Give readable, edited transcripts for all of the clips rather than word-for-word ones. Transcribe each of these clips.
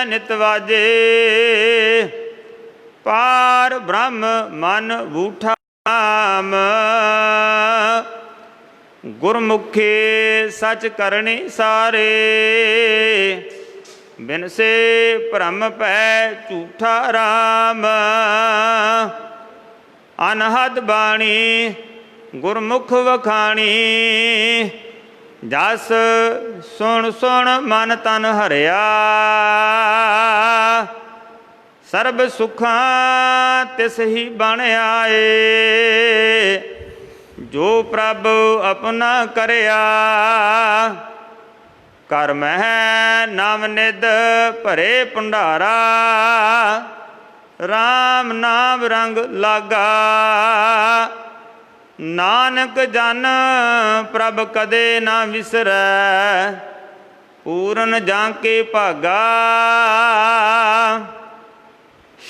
ਨਿਤ ਵਾਜੇ। ਪਾਰ ਬ੍ਰਹਮ ਮਨ ਬੂਠਾ ਨਾਮ, ਗੁਰਮੁਖੇ ਸਚ ਕਰਨੇ ਸਾਰੇ। ਬਿਨ ਸੇ ਭਰਮ ਪੈ ਝੂਠਾ ਰਾਮ, ਅਨਹਦ ਬਾਣੀ ਗੁਰਮੁਖ ਵਖਾਣੀ। ਜਸ ਸੁਣ ਸੁਣ ਮਨ ਤਨ ਹਰਿਆ, ਸਰਬ ਸੁਖਾਂ ਤਿਸ ਹੀ ਬਣ ਆਏ। ਜੋ ਪ੍ਰਭ ਆਪਣਾ ਕਰਿਆ, ਕਰ ਮਹਿ ਨਾਮ ਨਿਧ ਭਰੇ ਭੰਡਾਰਾ। ਰਾਮ ਨਾਮ ਰੰਗ ਲਾਗਾ, ਨਾਨਕ ਜਨ ਪ੍ਰਭ ਕਦੇ ਨਾ ਵਿਸਰੈ। ਪੂਰਨ ਜਾਂ ਕੇ ਭਾਗਾ,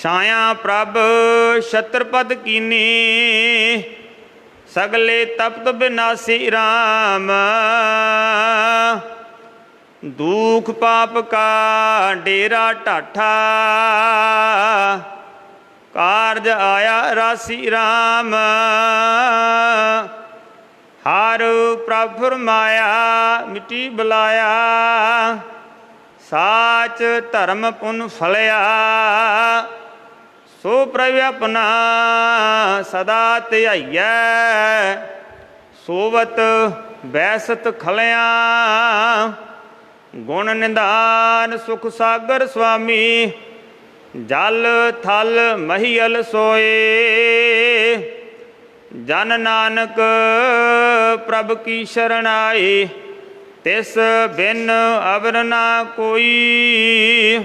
ਛਾਇਆ ਪ੍ਰਭ ਛਤਰਪਦ ਕੀਨੀ। ਸਗਲੇ ਤਪਤ ਬਿਨਾਸੀ ਰਾਮ, ਦੁਖ ਪਾਪ ਕਾ ਡੇਰਾ ਢਾਠਾ। ਕਾਰਜ ਆਇਆ ਰਾਸੀ ਰਾਮ, ਹਰ ਪ੍ਰਭ ਫਰਮਾਇਆ ਮਿੱਟੀ ਬੁਲਾਇਆ। ਸਾਚ ਧਰਮ ਪੁਨ ਫਲਿਆ, ਸੋ ਪ੍ਰਭ ਆਪਣਾ ਸਦਾ ਧਿਆਈਐ। ਸੋਵਤ ਬੈਸਤ ਖਲਿਆ, ਗੁਣ ਨਿਧਾਨ ਸੁਖ ਸਾਗਰ ਸੁਆਮੀ। ਜਲ ਥਲ ਮਹੀਅਲ ਸੋਏ, ਜਨ ਨਾਨਕ ਪ੍ਰਭ ਕੀ ਸ਼ਰਣਾਈ। ਤਿਸ ਬਿਨ ਅਵਰ ਨਾ ਕੋਈ,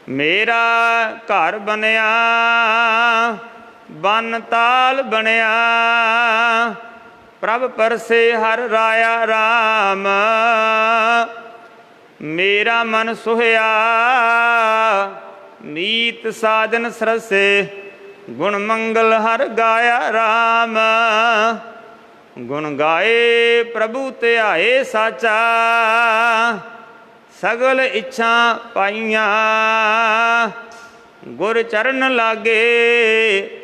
ਮੇਰਾ ਘਰ ਬਣਿਆ ਬਨ ਤਾਲ ਬਣਿਆ। ਪ੍ਰਭ ਪਰਸੇ ਹਰ ਰਾਇਆ ਰਾਮ, ਮੇਰਾ ਮਨ ਸੁਹਿਆ ਨੀਤ ਸਾਜਨ ਸਰਸੇ। ਗੁਣ ਮੰਗਲ ਹਰ ਗਾਇਆ ਰਾਮ, ਗੁਣ ਗਾਏ ਪ੍ਰਭੂ ਧਿਆਏ ਸਾਚਾ। ਸਗਲ ਇੱਛਾ ਪਾਈਆਂ, ਗੁਰ ਚਰਨ ਲਾਗੇ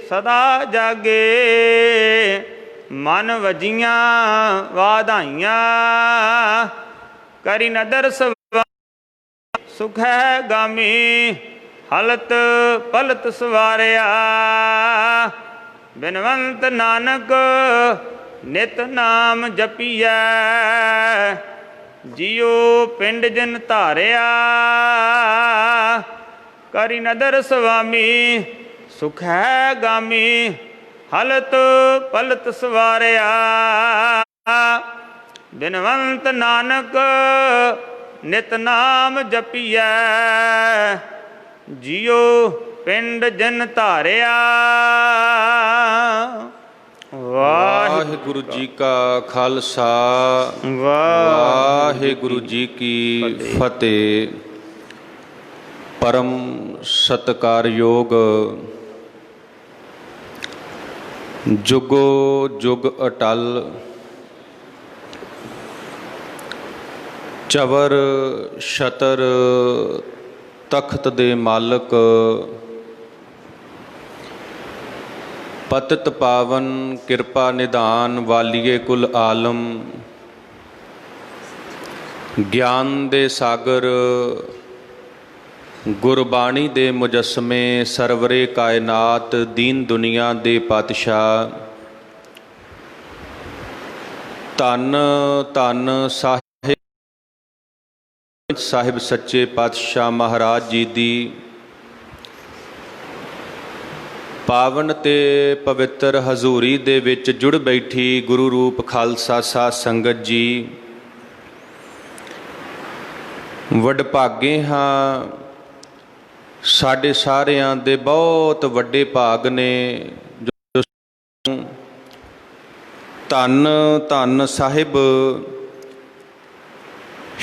ਸਦਾ ਜਾਗੇ। ਮਨ ਵਜੀਆਂ ਵਾਧਾਈਆਂ, ਕਰੀ ਨਦਰ ਸੁਖ ਹੈ ਗਾਮੀ। ਹਲਤ ਪਲਤ ਸਵਾਰਿਆ, ਬਿਨਵੰਤ ਨਾਨਕ ਨਿਤ ਨਾਮ ਜਪੀਐ। ਜਿਉ ਪਿੰਡ ਜਿਨ ਧਾਰਿਆ, ਕਰੀ ਨਦਰ ਸੁਆਮੀ। ਸੁਖ ਹੈ ਗਾਮੀ, ਹਲਤ ਪਲਤ ਸਵਾਰਿਆ। ਬਿਨਵੰਤ ਨਾਨਕ ਨਿਤ ਨਾਮ ਜਪੀਐ। ਜਿਉ ਪਿੰਡ ਜਿਨ ਧਾਰਿਆ। ਵਾਹਿਗੁਰੂ ਜੀ ਕਾ ਖਾਲਸਾ, ਵਾਹਿਗੁਰੂ ਜੀ ਕੀ ਫਤਿਹ। ਪਰਮ ਸਤਿਕਾਰਯੋਗ ਜੁਗੋ ਜੁਗ ਅਟਲ ਚਵਰ ਛਤਰ ਤਖਤ ਦੇ ਮਾਲਕ, ਪਤਿਤ ਪਾਵਨ ਕਿਰਪਾ ਨਿਧਾਨ ਵਾਲੀਏ ਕੁਲ ਆਲਮ। ਗਿਆਨ ਦੇ ਸਾਗਰ ਗੁਰਬਾਣੀ ਦੇ ਮੁਜੱਸਮੇ, ਸਰਵਰੇ ਕਾਇਨਾਤ ਦੀਨ ਦੁਨੀਆ ਦੇ ਪਾਤਸ਼ਾਹ। ਧੰਨ ਧੰਨ ਸਾਹਿਬ ਸੱਚੇ ਪਾਤਸ਼ਾਹ ਮਹਾਰਾਜ ਜੀ ਦੀ ਪਾਵਨ ਤੇ ਪਵਿੱਤਰ ਹਜ਼ੂਰੀ ਦੇ ਵਿੱਚ ਜੁੜ ਬੈਠੀ ਗੁਰੂ ਰੂਪ ਖਾਲਸਾ ਸਾਧ ਸੰਗਤ ਜੀ। ਵਡਭਾਗੇ ਹਾਂ, ਸਾਡੇ ਸਾਰਿਆਂ ਦੇ ਬਹੁਤ ਵੱਡੇ ਭਾਗ ਨੇ ਜੋ ਧੰਨ ਧੰਨ ਸਾਹਿਬ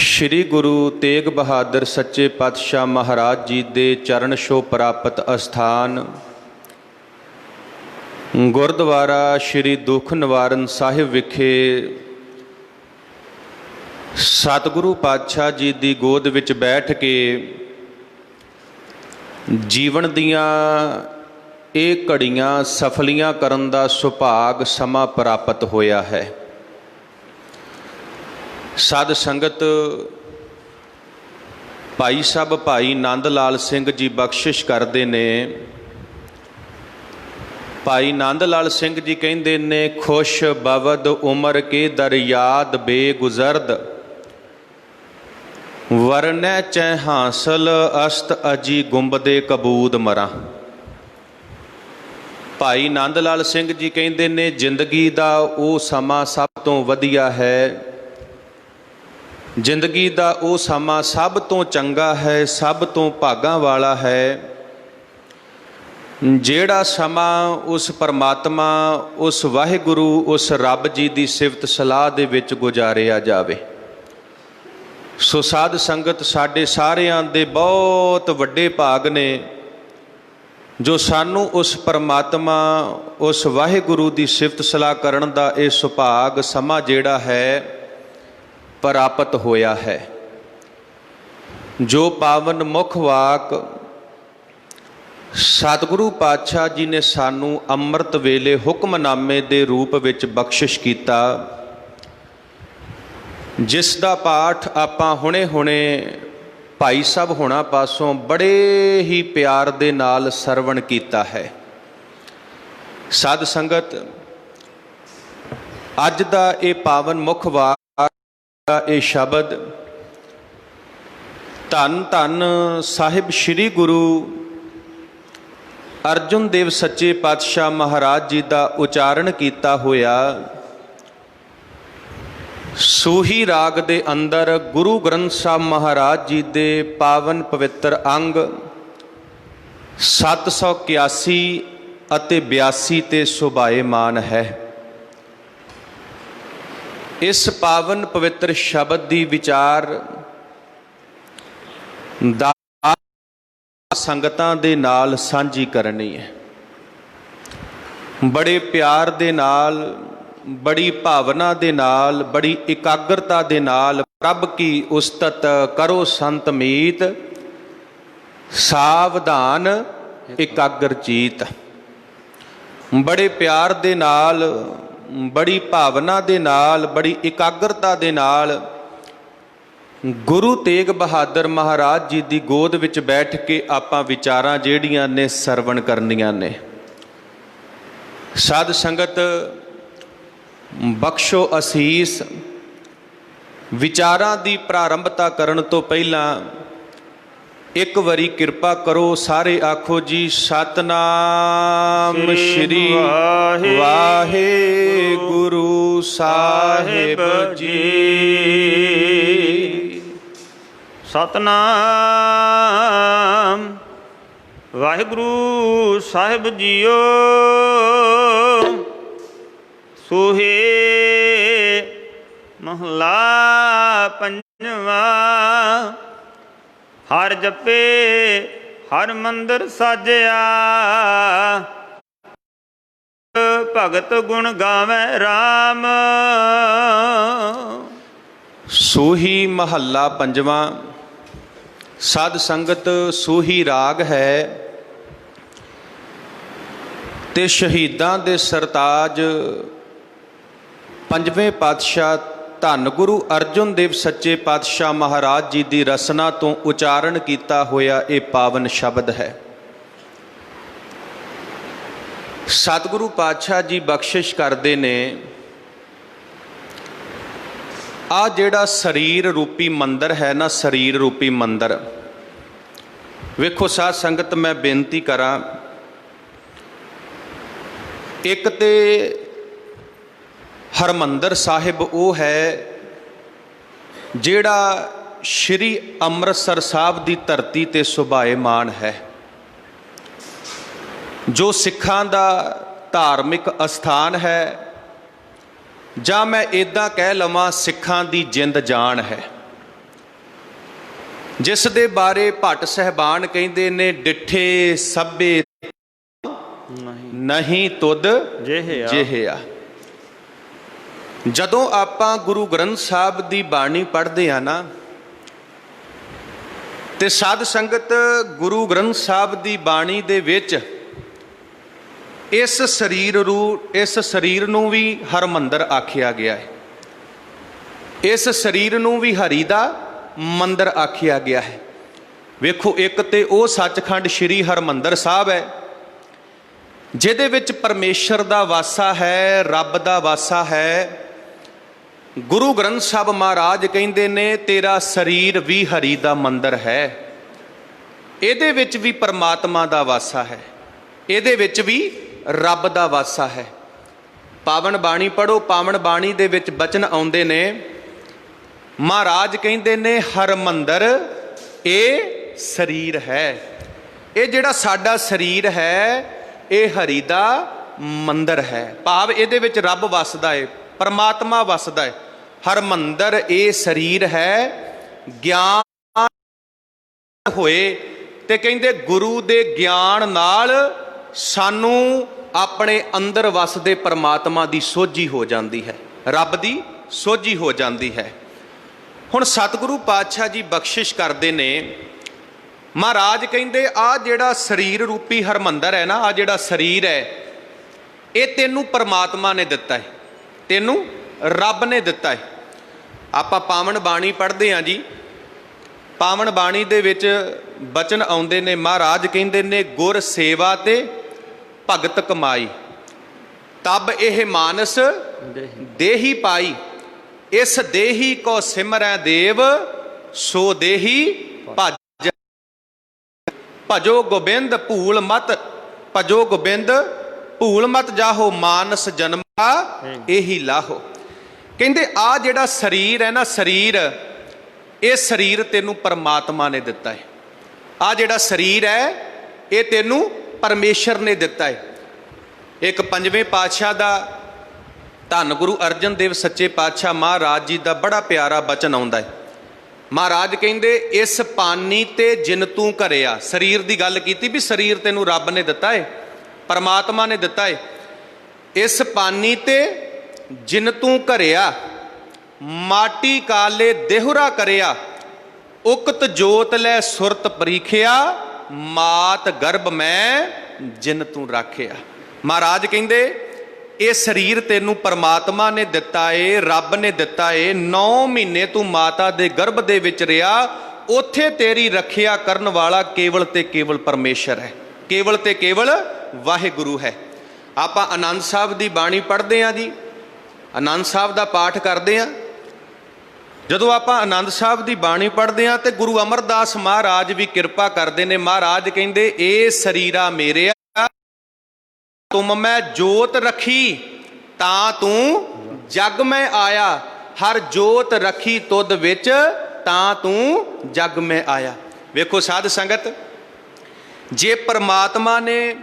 ਸ਼੍ਰੀ ਗੁਰੂ ਤੇਗ ਬਹਾਦਰ ਸੱਚੇ ਪਾਤਸ਼ਾਹ ਮਹਾਰਾਜ ਜੀ ਦੇ ਚਰਨ ਛੋਹ ਪ੍ਰਾਪਤ ਅਸਥਾਨ ਗੁਰਦੁਆਰਾ ਸ਼੍ਰੀ ਦੁੱਖ ਨਿਵਾਰਨ ਸਾਹਿਬ ਵਿਖੇ ਸਤਿਗੁਰੂ ਪਾਤਸ਼ਾਹ ਜੀ ਦੀ ਗੋਦ ਵਿੱਚ ਬੈਠ ਕੇ ਜੀਵਨ ਦੀਆਂ ਇਹ ਘੜੀਆਂ ਸਫਲੀਆਂ ਕਰਨ ਦਾ ਸੁਭਾਗ ਸਮਾਂ ਪ੍ਰਾਪਤ ਹੋਇਆ ਹੈ। ਸਾਧ ਸੰਗਤ ਭਾਈ ਸਾਹਿਬ ਭਾਈ ਨੰਦ ਲਾਲ ਸਿੰਘ ਜੀ ਬਖਸ਼ਿਸ਼ ਕਰਦੇ ਨੇ। ਭਾਈ ਨੰਦ ਲਾਲ ਸਿੰਘ ਜੀ ਕਹਿੰਦੇ ਨੇ, ਖੁਸ਼ ਬਵਦ ਉਮਰ ਕੇ ਦਰ ਯਾਦ ਬੇਗੁਜ਼ਰਦ, ਵਰਨੈ ਚੈ ਹਾਸਲ ਅਸਤ ਅਜੀ ਗੁੰਬਦੇ ਕਬੂਦ ਮਰਾਂ। ਭਾਈ ਨੰਦ ਲਾਲ ਸਿੰਘ ਜੀ ਕਹਿੰਦੇ ਨੇ, ਜ਼ਿੰਦਗੀ ਦਾ ਉਹ ਸਮਾਂ ਸਭ ਤੋਂ ਵਧੀਆ ਹੈ, ਜ਼ਿੰਦਗੀ ਦਾ ਉਹ ਸਮਾਂ ਸਭ ਤੋਂ ਚੰਗਾ ਹੈ, ਸਭ ਤੋਂ ਭਾਗਾਂ ਵਾਲਾ ਹੈ, ਜਿਹੜਾ ਸਮਾਂ ਉਸ ਪਰਮਾਤਮਾ, ਉਸ ਵਾਹਿਗੁਰੂ, ਉਸ ਰੱਬ ਜੀ ਦੀ ਸਿਫਤ ਸਲਾਹ ਦੇ ਵਿੱਚ ਗੁਜ਼ਾਰਿਆ ਜਾਵੇ। ਸੋ ਸਾਧ ਸੰਗਤ, ਸਾਡੇ ਸਾਰਿਆਂ ਦੇ ਬਹੁਤ ਵੱਡੇ ਭਾਗ ਨੇ ਜੋ ਸਾਨੂੰ ਉਸ ਪਰਮਾਤਮਾ, ਉਸ ਵਾਹਿਗੁਰੂ ਦੀ ਸਿਫਤ ਸਲਾਹ ਕਰਨ ਦਾ ਇਹ ਸੁਭਾਗ ਸਮਾਂ ਜਿਹੜਾ ਹੈ ਪ੍ਰਾਪਤ ਹੋਇਆ ਹੈ। ਜੋ ਪਾਵਨ ਮੁਖ ਵਾਕ ਸਤਿਗੁਰੂ ਪਾਤਸ਼ਾਹ ਜੀ ਨੇ ਸਾਨੂੰ ਅੰਮ੍ਰਿਤ ਵੇਲੇ ਹੁਕਮਨਾਮੇ ਦੇ ਰੂਪ ਵਿੱਚ ਬਖਸ਼ਿਸ਼ ਕੀਤਾ, ਜਿਸ ਦਾ ਪਾਠ ਆਪਾਂ ਹੁਣੇ ਭਾਈ ਸਾਹਿਬ ਹੋਣਾ ਪਾਸੋਂ ਬੜੇ ਹੀ ਪਿਆਰ ਦੇ ਨਾਲ ਸਰਵਣ ਕੀਤਾ ਹੈ। ਸਾਧ ਸੰਗਤ, ਅੱਜ ਦਾ ਇਹ ਪਾਵਨ ਮੁਖ ਵਾਕ, ਇਹ ਸ਼ਬਦ ਧੰਨ ਧੰਨ ਸਾਹਿਬ ਸ੍ਰੀ ਗੁਰੂ ਅਰਜਨ ਦੇਵ ਸੱਚੇ ਪਾਤਸ਼ਾਹ ਮਹਾਰਾਜ ਜੀ ਦਾ ਉਚਾਰਨ ਕੀਤਾ ਹੋਇਆ ਸੂਹੀ ਰਾਗ ਦੇ ਅੰਦਰ ਗੁਰੂ ਗ੍ਰੰਥ ਸਾਹਿਬ ਮਹਾਰਾਜ ਜੀ ਦੇ ਪਾਵਨ ਪਵਿੱਤਰ ਅੰਗ 781 ਅਤੇ 82 ਤੇ ਸੁਭਾਏਮਾਨ ਹੈ। ਇਸ ਪਾਵਨ ਪਵਿੱਤਰ ਸ਼ਬਦ ਦੀ ਵਿਚਾਰ ਦਾ ਸੰਗਤਾਂ ਦੇ ਨਾਲ ਸਾਂਝੀ ਕਰਨੀ ਹੈ। ਬੜੇ ਪਿਆਰ ਦੇ ਨਾਲ, ਬੜੀ ਭਾਵਨਾ ਦੇ ਨਾਲ, ਬੜੀ ਇਕਾਗਰਤਾ ਦੇ ਨਾਲ ਪ੍ਰਭ ਕੀ ਉਸਤਤ ਕਰੋ ਸੰਤ ਮੀਤ, ਸਾਵਧਾਨ ਇਕਾਗਰ ਚੀਤ। ਬੜੇ ਪਿਆਰ ਦੇ ਨਾਲ, ਬੜੀ ਭਾਵਨਾ ਦੇ ਨਾਲ, ਬੜੀ ਇਕਾਗਰਤਾ ਦੇ ਨਾਲ ਗੁਰੂ ਤੇਗ ਬਹਾਦਰ ਮਹਾਰਾਜ ਜੀ ਦੀ ਗੋਦ ਵਿੱਚ ਬੈਠ ਕੇ ਆਪਾਂ ਵਿਚਾਰਾਂ ਜਿਹੜੀਆਂ ਨੇ ਸਰਵਣ ਕਰਨੀਆਂ ਨੇ। ਸਾਧ ਸੰਗਤ, ਬਖਸ਼ੋ ਅਸੀਸ। ਵਿਚਾਰਾਂ ਦੀ ਪ੍ਰਾਰੰਭਤਾ ਕਰਨ ਤੋਂ ਪਹਿਲਾਂ ਇੱਕ ਵਾਰੀ ਕਿਰਪਾ ਕਰੋ, ਸਾਰੇ ਆਖੋ ਜੀ, ਸਤਨਾਮ ਸ੍ਰੀ ਵਾਹਿਗੁਰੂ ਸਾਹਿਬ ਜੀ। ਸਤਨਾਮ ਵਾਹਿਗੁਰੂ ਸਾਹਿਬ ਜੀਓ। ਸੋਹੇ ਮਹਲਾ ਪੰਜਵਾ। ਹਰ ਜਪੇ ਹਰ ਮੰਦਰ ਸਾਜਿਆ, ਭਗਤ ਗੁਣ ਗਾਵੇ RAM। ਸੋਹੀ ਮਹੱਲਾ ਪੰਜਵਾਂ। ਸਾਧ ਸੰਗਤ, ਸੋਹੀ ਰਾਗ ਹੈ ਤੇ ਸ਼ਹੀਦਾਂ ਦੇ ਸਰਤਾਜ ਪੰਜਵੇਂ ਪਾਤਸ਼ਾਹ ਧੰਨ ਗੁਰੂ ਅਰਜਨ ਦੇਵ ਸੱਚੇ ਪਾਤਸ਼ਾਹ ਮਹਾਰਾਜ ਜੀ ਦੀ ਰਸਨਾ ਤੋਂ ਉਚਾਰਨ ਕੀਤਾ ਹੋਇਆ ਇਹ ਪਾਵਨ ਸ਼ਬਦ ਹੈ। ਸਤਿਗੁਰੂ ਪਾਤਸ਼ਾਹ ਜੀ ਬਖਸ਼ਿਸ਼ ਕਰਦੇ ਨੇ, ਆ ਜਿਹੜਾ ਸਰੀਰ ਰੂਪੀ ਮੰਦਰ ਹੈ ਨਾ, ਸਰੀਰ ਰੂਪੀ ਮੰਦਰ, ਵੇਖੋ ਸਾਧ ਸੰਗਤ, ਮੈਂ ਬੇਨਤੀ ਕਰਾਂ, ਇੱਕ ਤੇ ਹਰਿਮੰਦਰ ਸਾਹਿਬ ਉਹ ਹੈ ਜਿਹੜਾ ਸ਼੍ਰੀ ਅੰਮ੍ਰਿਤਸਰ ਸਾਹਿਬ ਦੀ ਧਰਤੀ ਤੇ ਸੁਭਾਏਮਾਨ ਹੈ, ਜੋ ਸਿੱਖਾਂ ਦਾ ਧਾਰਮਿਕ ਅਸਥਾਨ ਹੈ, ਜਾਂ ਮੈਂ ਇੱਦਾਂ ਕਹਿ ਲਵਾਂ ਸਿੱਖਾਂ ਦੀ ਜਿੰਦ ਜਾਨ ਹੈ, ਜਿਸ ਦੇ ਬਾਰੇ ਭੱਟ ਸਾਹਿਬਾਨ ਕਹਿੰਦੇ ਨੇ, ਡਿੱਠੇ ਸਭੇ ਨਹੀਂ ਤੁਧ ਜਿਹਿਆ। ਜਦੋਂ ਆਪਾਂ ਗੁਰੂ ਗ੍ਰੰਥ ਸਾਹਿਬ ਦੀ ਬਾਣੀ ਪੜ੍ਹਦੇ ਆ ਨਾ, ਤੇ ਸਾਧ ਸੰਗਤ ਗੁਰੂ ਗ੍ਰੰਥ ਸਾਹਿਬ ਦੀ ਬਾਣੀ ਦੇ ਵਿੱਚ ਇਸ ਸਰੀਰ ਨੂੰ ਵੀ ਹਰਮੰਦਰ ਆਖਿਆ ਗਿਆ ਹੈ। ਇਸ ਸਰੀਰ ਨੂੰ ਵੀ ਹਰੀ ਦਾ ਮੰਦਰ ਆਖਿਆ ਗਿਆ ਹੈ। ਵੇਖੋ, ਇੱਕ ਤੇ ਉਹ ਸੱਚਖੰਡ ਸ੍ਰੀ ਹਰਮੰਦਰ ਸਾਹਿਬ ਹੈ ਜਿਹਦੇ ਵਿੱਚ ਪਰਮੇਸ਼ਰ ਦਾ ਵਾਸਾ ਹੈ, ਰੱਬ ਦਾ ਵਾਸਾ ਹੈ। ਗੁਰੂ ਗ੍ਰੰਥ ਸਾਹਿਬ ਮਹਾਰਾਜ ਕਹਿੰਦੇ ਨੇ ਤੇਰਾ ਸਰੀਰ ਵੀ ਹਰੀ ਦਾ ਮੰਦਰ ਹੈ। ਇਹਦੇ ਵਿੱਚ ਵੀ ਪਰਮਾਤਮਾ ਦਾ ਵਾਸਾ ਹੈ, ਇਹਦੇ ਵਿੱਚ ਵੀ ਰੱਬ ਦਾ ਵਾਸਾ ਹੈ। ਪਾਵਨ ਬਾਣੀ ਪੜੋ, ਪਾਵਨ ਬਾਣੀ ਦੇ ਵਿੱਚ ਬਚਨ ਆਉਂਦੇ ਨੇ, ਮਹਾਰਾਜ ਕਹਿੰਦੇ ਨੇ ਹਰਮੰਦਰ ਇਹ ਸਰੀਰ ਹੈ। ਇਹ ਜਿਹੜਾ ਸਾਡਾ ਸਰੀਰ ਹੈ ਇਹ ਹਰੀ ਦਾ ਮੰਦਰ ਹੈ। ਭਾਵ ਇਹਦੇ ਵਿੱਚ ਰੱਬ ਵਸਦਾ ਹੈ, ਪਰਮਾਤਮਾ ਵਸਦਾ ਹੈ। ਹਰਮੰਦਰ ਇਹ ਸਰੀਰ ਹੈ। ਗਿਆਨ ਹੋਏ ਤੇ ਕਹਿੰਦੇ ਗੁਰੂ ਦੇ ਗਿਆਨ ਨਾਲ ਸਾਨੂੰ ਆਪਣੇ ਅੰਦਰ ਵਸਦੇ ਪਰਮਾਤਮਾ ਦੀ ਸੋਝੀ ਹੋ ਜਾਂਦੀ ਹੈ, ਰੱਬ ਦੀ ਸੋਝੀ ਹੋ ਜਾਂਦੀ ਹੈ। ਹੁਣ ਸਤਿਗੁਰੂ ਪਾਤਸ਼ਾਹ ਜੀ ਬਖਸ਼ਿਸ਼ ਕਰਦੇ ਨੇ, ਮਹਾਰਾਜ ਕਹਿੰਦੇ ਆ ਜਿਹੜਾ ਸਰੀਰ ਰੂਪੀ ਹਰਮੰਦਰ ਹੈ ਨਾ, ਆ ਜਿਹੜਾ ਸਰੀਰ ਹੈ ਇਹ ਤੈਨੂੰ ਪਰਮਾਤਮਾ ਨੇ ਦਿੱਤਾ ਹੈ, ਤੈਨੂੰ ਰੱਬ ਨੇ ਦਿੱਤਾ ਹੈ। ਆਪਾਂ ਪਾਵਨ ਬਾਣੀ ਪੜ੍ਹਦੇ ਹਾਂ ਜੀ, ਪਾਵਨ ਬਾਣੀ ਦੇ ਵਿੱਚ ਬਚਨ ਆਉਂਦੇ ਨੇ, ਮਹਾਰਾਜ ਕਹਿੰਦੇ ਨੇ ਗੁਰ ਸੇਵਾ ਤੇ ਭਗਤ ਕਮਾਈ, ਤਬ ਇਹ ਮਾਨਸ ਦੇਹੀ ਪਾਈ, ਇਸ ਦੇਹੀ ਕੋ ਸਿਮਰੈ ਦੇਵ, ਸੋ ਦੇਹੀ ਭਜ। ਭਜੋ ਗੋਬਿੰਦ ਭੂਲ ਮਤ, ਭਜੋ ਗੋਬਿੰਦ ਭੂਲ ਮਤ ਜਾਹੋ, ਮਾਨਸ ਜਨਮਾ ਇਹੀ ਲਾਹੋ। ਕਹਿੰਦੇ ਆ ਜਿਹੜਾ ਸਰੀਰ ਹੈ ਨਾ, ਸਰੀਰ, ਇਹ ਸਰੀਰ ਤੈਨੂੰ ਪਰਮਾਤਮਾ ਨੇ ਦਿੱਤਾ ਹੈ। ਆ ਜਿਹੜਾ ਸਰੀਰ ਹੈ ਇਹ ਤੈਨੂੰ ਪਰਮੇਸ਼ਰ ਨੇ ਦਿੱਤਾ ਹੈ। ਇੱਕ ਪੰਜਵੇਂ ਪਾਤਸ਼ਾਹ ਦਾ, ਧੰਨ ਗੁਰੂ ਅਰਜਨ ਦੇਵ ਸੱਚੇ ਪਾਤਸ਼ਾਹ ਮਹਾਰਾਜ ਜੀ ਦਾ ਬੜਾ ਪਿਆਰਾ ਬਚਨ ਆਉਂਦਾ ਹੈ। ਮਹਾਰਾਜ ਕਹਿੰਦੇ ਇਸ ਪਾਨੀ ਤੇ ਜਿਨ ਤੂੰ ਘਰਿਆ, ਸਰੀਰ ਦੀ ਗੱਲ ਕੀਤੀ ਵੀ ਸਰੀਰ ਤੈਨੂੰ ਰੱਬ ਨੇ ਦਿੱਤਾ ਹੈ, ਪਰਮਾਤਮਾ ਨੇ ਦਿੱਤਾ ਹੈ। ਇਸ ਪਾਨੀ ਤੇ ਜਿਨ ਤੂੰ ਘਰਿਆ, ਮਾਟੀ ਕਾਲੇ ਦੇਹੁਰਾ ਕਰਿਆ, ਉਕਤ ਜੋਤ ਲੈ ਸੁਰਤ ਪਰੀਖਿਆ, ਮਾਤ ਗਰਭ ਮੈਂ ਜਿਨ ਤੂੰ ਰਾਖਿਆ। ਮਹਾਰਾਜ ਕਹਿੰਦੇ ਇਹ ਸਰੀਰ ਤੈਨੂੰ ਪਰਮਾਤਮਾ ਨੇ ਦਿੱਤਾ ਏ, ਰੱਬ ਨੇ ਦਿੱਤਾ ਏ। 9 ਮਹੀਨੇ ਤੂੰ ਮਾਤਾ ਦੇ ਗਰਭ ਦੇ ਵਿੱਚ ਰਿਹਾ, ਉੱਥੇ ਤੇਰੀ ਰੱਖਿਆ ਕਰਨ ਵਾਲਾ ਕੇਵਲ ਤੇ ਕੇਵਲ ਪਰਮੇਸ਼ਰ ਹੈ, ਕੇਵਲ ਤੇ ਕੇਵਲ ਵਾਹਿਗੁਰੂ ਹੈ। ਆਪਾਂ ਆਨੰਦ ਸਾਹਿਬ ਦੀ ਬਾਣੀ ਪੜ੍ਹਦੇ ਹਾਂ ਜੀ, ਆਨੰਦ ਸਾਹਿਬ ਦਾ ਪਾਠ ਕਰਦੇ ਹਾਂ। ਜਦੋਂ ਆਪਾਂ ਆਨੰਦ ਸਾਹਿਬ ਦੀ ਬਾਣੀ ਪੜ੍ਹਦੇ ਹਾਂ ਤੇ ਗੁਰੂ ਅਮਰਦਾਸ ਮਹਾਰਾਜ ਵੀ ਕਿਰਪਾ ਕਰਦੇ ਨੇ। ਮਹਾਰਾਜ ਕਹਿੰਦੇ ਇਹ ਸਰੀਰਾ ਮੇਰੇ ਤੁਮ ਮੈਂ ਜੋਤ ਰੱਖੀ, ਤਾਂ ਤੂੰ ਜਗ ਮੈਂ ਆਇਆ, ਹਰ ਜੋਤ ਰੱਖੀ ਤੁਧ ਵਿੱਚ, ਤਾਂ ਤੂੰ ਜਗ ਮੈਂ ਆਇਆ। ਵੇਖੋ ਸਾਧ ਸੰਗਤ, ਜੇ ਪਰਮਾਤਮਾ ਨੇ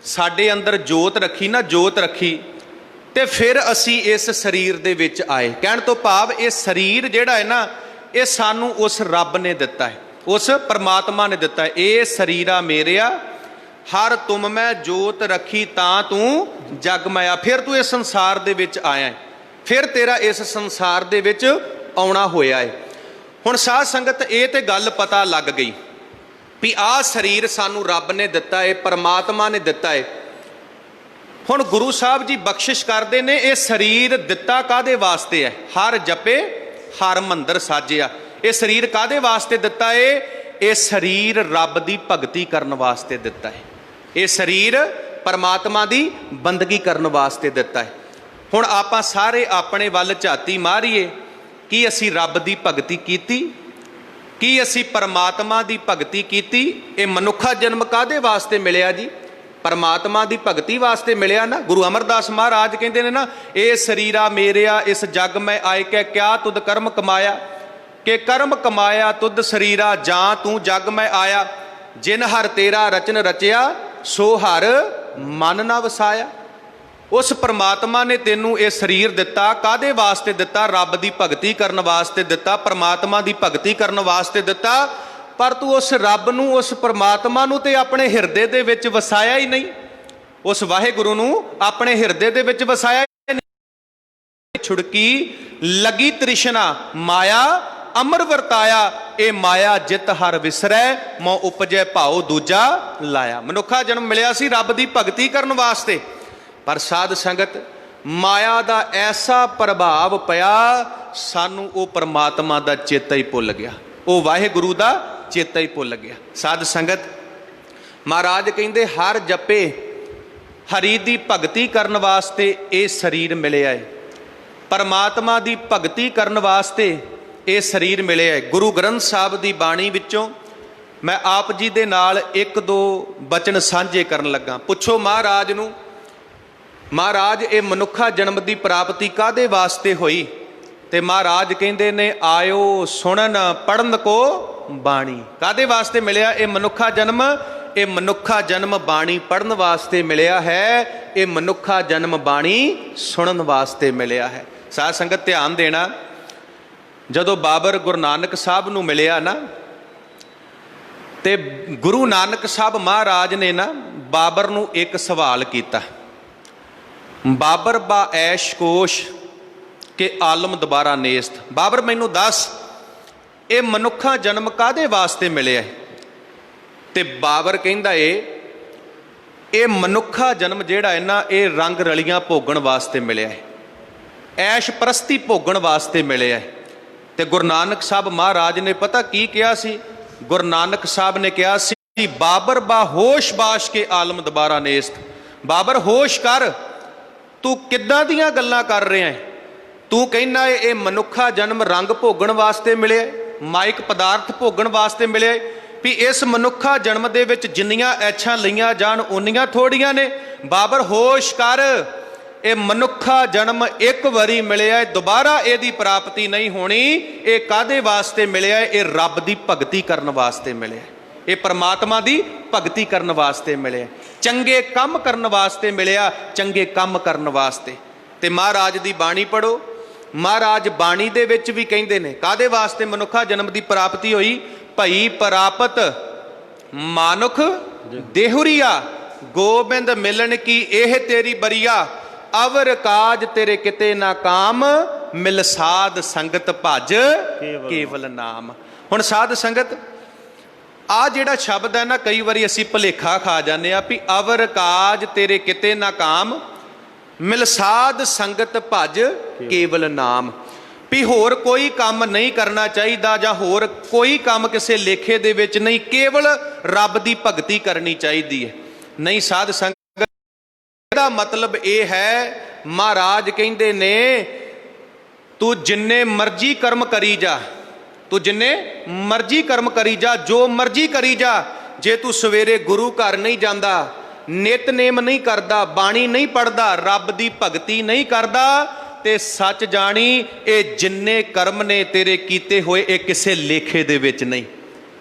ਸਾਡੇ ਅੰਦਰ ਜੋਤ ਰੱਖੀ ਨਾ, ਜੋਤ ਰੱਖੀ, ਤੇ ਫਿਰ ਅਸੀਂ ਇਸ ਸਰੀਰ ਦੇ ਵਿੱਚ ਆਏ। ਕਹਿਣ ਤੋਂ ਭਾਵ ਇਹ ਸਰੀਰ ਜਿਹੜਾ ਹੈ ਨਾ, ਇਹ ਸਾਨੂੰ ਉਸ ਰੱਬ ਨੇ ਦਿੱਤਾ ਹੈ, ਉਸ ਪਰਮਾਤਮਾ ਨੇ ਦਿੱਤਾ ਹੈ। ਇਹ ਸਰੀਰਾ ਮੇਰਿਆ ਹਰ ਤੁਮ ਮੈਂ ਜੋਤ ਰੱਖੀ, ਤਾਂ ਤੂੰ ਜਗ ਮਾਇਆ। ਫਿਰ ਤੂੰ ਇਸ ਸੰਸਾਰ ਦੇ ਵਿੱਚ ਆਇਆ ਹੈ, ਫਿਰ ਤੇਰਾ ਇਸ ਸੰਸਾਰ ਦੇ ਵਿੱਚ ਆਉਣਾ ਹੋਇਆ ਹੈ। ਹੁਣ ਸਾਧ ਸੰਗਤ ਇਹ ਤੇ ਗੱਲ ਪਤਾ ਲੱਗ ਗਈ ਵੀ ਆਹ ਸਰੀਰ ਸਾਨੂੰ ਰੱਬ ਨੇ ਦਿੱਤਾ ਹੈ, ਪਰਮਾਤਮਾ ਨੇ ਦਿੱਤਾ ਹੈ। ਹੁਣ ਗੁਰੂ ਸਾਹਿਬ ਜੀ ਬਖਸ਼ਿਸ਼ ਕਰਦੇ ਨੇ, ਇਹ ਸਰੀਰ ਦਿੱਤਾ ਕਾਹਦੇ ਵਾਸਤੇ ਹੈ? ਹਰ ਜਪੇ ਹਰ ਮੰਦਰ ਸਾਜਿਆ। ਇਹ ਸਰੀਰ ਕਾਹਦੇ ਵਾਸਤੇ ਦਿੱਤਾ ਹੈ? ਇਹ ਸਰੀਰ ਰੱਬ ਦੀ ਭਗਤੀ ਕਰਨ ਵਾਸਤੇ ਦਿੱਤਾ ਹੈ। ਇਹ ਸਰੀਰ ਪਰਮਾਤਮਾ ਦੀ ਬੰਦਗੀ ਕਰਨ ਵਾਸਤੇ ਦਿੱਤਾ ਹੈ। ਹੁਣ ਆਪਾਂ ਸਾਰੇ ਆਪਣੇ ਵੱਲ ਝਾਤੀ ਮਾਰੀਏ, ਕੀ ਅਸੀਂ ਰੱਬ ਦੀ ਭਗਤੀ ਕੀਤੀ? ਕੀ ਅਸੀਂ ਪਰਮਾਤਮਾ ਦੀ ਭਗਤੀ ਕੀਤੀ? ਇਹ ਮਨੁੱਖਾ ਜਨਮ ਕਾਹਦੇ ਵਾਸਤੇ ਮਿਲਿਆ ਜੀ? ਪਰਮਾਤਮਾ ਦੀ ਭਗਤੀ ਵਾਸਤੇ ਮਿਲਿਆ ਨਾ। ਗੁਰੂ ਅਮਰਦਾਸ ਮਹਾਰਾਜ ਕਹਿੰਦੇ ਨੇ ਨਾ, ਇਹ ਸਰੀਰਾ ਮੇਰਿਆ ਇਸ ਜਗ ਮੈਂ ਆਇ ਕੇ, ਕਿਆ ਤੁਧ ਕਰਮ ਕਮਾਇਆ, ਕਿ ਕਰਮ ਕਮਾਇਆ ਤੁਧ ਸਰੀਰਾ, ਜਾਂ ਤੂੰ ਜਗ ਮੈਂ ਆਇਆ। ਜਿਨ ਹਰ ਤੇਰਾ ਰਚਨ ਰਚਿਆ, ਸੋ ਹਰ ਮਨ ਨਾ ਵਸਾਇਆ। ਉਸ ਪਰਮਾਤਮਾ ਨੇ ਤੈਨੂੰ ਇਹ ਸਰੀਰ ਦਿੱਤਾ, ਕਾਹਦੇ ਵਾਸਤੇ ਦਿੱਤਾ? ਰੱਬ ਦੀ ਭਗਤੀ ਕਰਨ ਵਾਸਤੇ ਦਿੱਤਾ, ਪਰਮਾਤਮਾ ਦੀ ਭਗਤੀ ਕਰਨ ਵਾਸਤੇ ਦਿੱਤਾ। ਪਰ ਤੂੰ ਉਸ ਰੱਬ ਨੂੰ, ਉਸ ਪਰਮਾਤਮਾ ਨੂੰ ਤੇ ਆਪਣੇ ਹਿਰਦੇ ਦੇ ਵਿੱਚ ਵਸਾਇਆ ਹੀ ਨਹੀਂ, ਉਸ ਵਾਹਿਗੁਰੂ ਨੂੰ ਆਪਣੇ ਹਿਰਦੇ ਦੇ ਵਿੱਚ ਵਸਾਇਆ ਹੀ ਨਹੀਂ। ਛੁੜਕੀ ਲੱਗੀ ਤ੍ਰਿਸ਼ਨਾ ਮਾਇਆ ਅਮਰ ਵਰਤਾਇਆ, ਇਹ ਮਾਇਆ ਜਿਤ ਹਰ ਵਿਸਰੈ, ਮੋ ਉਪਜੈ ਭਾਉ ਦੂਜਾ ਲਾਇਆ। ਮਨੁੱਖਾ ਜਨਮ ਮਿਲਿਆ ਸੀ ਰੱਬ ਦੀ ਭਗਤੀ ਕਰਨ ਵਾਸਤੇ, ਪਰ ਸਾਧ ਸੰਗਤ ਮਾਇਆ ਦਾ ਐਸਾ ਪ੍ਰਭਾਵ ਪਿਆ, ਸਾਨੂੰ ਉਹ ਪਰਮਾਤਮਾ ਦਾ ਚੇਤਾ ਹੀ ਭੁੱਲ ਗਿਆ, ਉਹ ਵਾਹਿਗੁਰੂ ਦਾ ਚੇਤਾ ਹੀ ਭੁੱਲ ਗਿਆ। ਸਾਧ ਸੰਗਤ ਮਹਾਰਾਜ ਕਹਿੰਦੇ ਹਰ ਜਪੇ ਹਰੀ ਦੀ ਭਗਤੀ ਕਰਨ ਵਾਸਤੇ ਇਹ ਸਰੀਰ ਮਿਲਿਆ ਹੈ, ਪਰਮਾਤਮਾ ਦੀ ਭਗਤੀ ਕਰਨ ਵਾਸਤੇ ਇਹ ਸਰੀਰ ਮਿਲਿਆ ਹੈ। ਗੁਰੂ ਗ੍ਰੰਥ ਸਾਹਿਬ ਦੀ ਬਾਣੀ ਵਿੱਚੋਂ ਮੈਂ ਆਪ ਜੀ ਦੇ ਨਾਲ ਇੱਕ ਦੋ ਬਚਨ ਸਾਂਝੇ ਕਰਨ ਲੱਗਾ। ਪੁੱਛੋ ਮਹਾਰਾਜ ਨੂੰ, ਮਹਾਰਾਜ ਇਹ ਮਨੁੱਖਾ ਜਨਮ ਦੀ ਪ੍ਰਾਪਤੀ ਕਾਹਦੇ ਵਾਸਤੇ ਹੋਈ? ਤੇ ਮਹਾਰਾਜ ਕਹਿੰਦੇ ਨੇ ਆਇਓ ਸੁਣਨ ਪੜਨ ਕੋ ਬਾਣੀ। ਕਾਹਦੇ ਵਾਸਤੇ ਮਿਲਿਆ ਇਹ ਮਨੁੱਖਾ ਜਨਮ? ਇਹ ਮਨੁੱਖਾ ਜਨਮ ਬਾਣੀ ਪੜਨ ਵਾਸਤੇ ਮਿਲਿਆ ਹੈ, ਇਹ ਮਨੁੱਖਾ ਜਨਮ ਬਾਣੀ ਸੁਣਨ ਵਾਸਤੇ ਮਿਲਿਆ ਹੈ। ਸਾਧ ਸੰਗਤ ਧਿਆਨ ਦੇਣਾ, ਜਦੋਂ ਬਾਬਰ ਗੁਰੂ ਨਾਨਕ ਸਾਹਿਬ ਨੂੰ ਮਿਲਿਆ ਨਾ, ਤੇ ਗੁਰੂ ਨਾਨਕ ਸਾਹਿਬ ਮਹਾਰਾਜ ਨੇ ਨਾ ਬਾਬਰ ਨੂੰ ਇੱਕ ਸਵਾਲ ਕੀਤਾ, ਬਾਬਰ ਬਾ ਐਸ਼ ਕੋਸ਼ ਕਿ ਆਲਮ ਦੁਬਾਰਾ ਨੇਸਤ। ਬਾਬਰ ਮੈਨੂੰ ਦੱਸ ਇਹ ਮਨੁੱਖਾ ਜਨਮ ਕਾਹਦੇ ਵਾਸਤੇ ਮਿਲਿਆ? ਤੇ ਬਾਬਰ ਕਹਿੰਦਾ ਇਹ ਮਨੁੱਖਾ ਜਨਮ ਜਿਹੜਾ ਹੈ ਨਾ, ਇਹ ਰੰਗ ਰਲੀਆਂ ਭੋਗਣ ਵਾਸਤੇ ਮਿਲਿਆ ਹੈ, ਐਸ਼ ਪ੍ਰਸਤੀ ਭੋਗਣ ਵਾਸਤੇ ਮਿਲਿਆ ਹੈ। ਤੇ ਗੁਰੂ ਨਾਨਕ ਸਾਹਿਬ ਮਹਾਰਾਜ ਨੇ ਪਤਾ ਕੀ ਕਿਹਾ ਸੀ? ਗੁਰੂ ਨਾਨਕ ਸਾਹਿਬ ਨੇ ਕਿਹਾ ਸੀ ਬਾਬਰ ਬਾ ਹੋਸ਼ ਬਾਸ਼ ਕੇ ਆਲਮ ਦੁਬਾਰਾ ਨੇਸਤ। ਬਾਬਰ ਹੋਸ਼ ਕਰ, ਤੂੰ ਕਿੱਦਾਂ ਦੀਆਂ ਗੱਲਾਂ ਕਰ ਰਿਹਾ ਹੈ? ਤੂੰ ਕਹਿੰਦਾ ਇਹ ਮਨੁੱਖਾ ਜਨਮ ਰੰਗ ਭੋਗਣ ਵਾਸਤੇ ਮਿਲਿਆ, ਮਾਇਕ ਪਦਾਰਥ ਭੋਗਣ ਵਾਸਤੇ ਮਿਲਿਆ, ਵੀ ਇਸ ਮਨੁੱਖਾ ਜਨਮ ਦੇ ਵਿੱਚ ਜਿੰਨੀਆਂ ਐਛਾਂ ਲਈਆਂ ਜਾਣ ਉਨੀਆਂ ਥੋੜੀਆਂ ਨੇ। ਬਾਬਰ ਹੋਸ਼ ਕਰ, ਇਹ ਮਨੁੱਖਾ ਜਨਮ ਇੱਕ ਵਾਰੀ ਮਿਲਿਆ, ਦੁਬਾਰਾ ਇਹਦੀ ਪ੍ਰਾਪਤੀ ਨਹੀਂ ਹੋਣੀ। ਇਹ ਕਾਹਦੇ ਵਾਸਤੇ ਮਿਲਿਆ? ਇਹ ਰੱਬ ਦੀ ਭਗਤੀ ਕਰਨ ਵਾਸਤੇ ਮਿਲਿਆ, ਇਹ ਪਰਮਾਤਮਾ ਦੀ ਭਗਤੀ ਕਰਨ ਵਾਸਤੇ ਮਿਲਿਆ, ਚੰਗੇ ਕੰਮ ਕਰਨ ਵਾਸਤੇ ਮਿਲਿਆ, ਚੰਗੇ ਕੰਮ ਕਰਨ ਵਾਸਤੇ। ਤੇ ਮਹਾਰਾਜ ਦੀ ਬਾਣੀ ਪੜੋ, ਮਹਾਰਾਜ ਬਾਣੀ ਦੇ ਵਿੱਚ ਵੀ ਕਹਿੰਦੇ ਨੇ ਕਾਹਦੇ ਵਾਸਤੇ ਮਨੁੱਖਾ ਜਨਮ ਦੀ ਪ੍ਰਾਪਤੀ ਹੋਈ? ਭਈ ਪ੍ਰਾਪਤ ਮਾਨੁਖ ਦੇਹੁਰੀਆ, ਗੋਬਿੰਦ ਮਿਲਣ ਕੀ ਇਹ ਤੇਰੀ ਬਰੀਆ, ਅਵਰ ਕਾਜ ਤੇਰੇ ਕਿਤੇ ਨਾ ਕਾਮ, ਮਿਲ ਸਾਧ ਸੰਗਤ ਭਜ ਕੇਵਲ ਨਾਮ। ਹੁਣ ਸਾਧ ਸੰਗਤ ਆ ਜਿਹੜਾ ਸ਼ਬਦ ਹੈ ਨਾ, ਕਈ ਵਾਰੀ ਅਸੀਂ ਭੁਲੇਖਾ ਖਾ ਜਾਂਦੇ ਆ ਵੀ ਅਵਰ ਕਾਜ ਤੇਰੇ ਕਿਤੇ ਨਾ ਕਾਮ, ਮਿਲ ਸਾਧ ਸੰਗਤ ਭਜ ਕੇਵਲ ਨਾਮ। ਵੀ ਹੋਰ ਕੋਈ ਕੰਮ ਨਹੀਂ ਕਰਨਾ ਚਾਹੀਦਾ, ਜਾਂ ਹੋਰ ਕੋਈ ਕੰਮ ਕਿਸੇ ਲੇਖੇ ਦੇ ਵਿੱਚ ਨਹੀਂ, ਕੇਵਲ ਰੱਬ ਦੀ ਭਗਤੀ ਕਰਨੀ ਚਾਹੀਦੀ ਹੈ। ਨਹੀਂ ਸਾਧ ਸੰਗਤ, ਇਹਦਾ ਮਤਲਬ ਇਹ ਹੈ, ਮਹਾਰਾਜ ਕਹਿੰਦੇ ਨੇ ਤੂੰ ਜਿੰਨੇ ਮਰਜ਼ੀ ਕਰਮ ਕਰੀ ਜਾ, ਤੂੰ ਜਿੰਨੇ ਮਰਜ਼ੀ ਕਰਮ ਕਰੀ ਜਾ, ਜੋ ਮਰਜ਼ੀ ਕਰੀ ਜਾ, ਜੇ ਤੂੰ ਸਵੇਰੇ ਗੁਰੂ ਘਰ ਨਹੀਂ ਜਾਂਦਾ, ਨਿਤਨੇਮ ਨਹੀਂ ਕਰਦਾ, ਬਾਣੀ ਨਹੀਂ ਪੜਦਾ, ਰੱਬ ਦੀ ਭਗਤੀ ਨਹੀਂ ਕਰਦਾ, ਤੇ ਸੱਚ ਜਾਣੀ ਇਹ ਜਿੰਨੇ ਕਰਮ ਨੇ ਤੇਰੇ ਕੀਤੇ ਹੋਏ ਇਹ ਕਿਸੇ ਲੇਖੇ ਦੇ ਵਿੱਚ ਨਹੀਂ,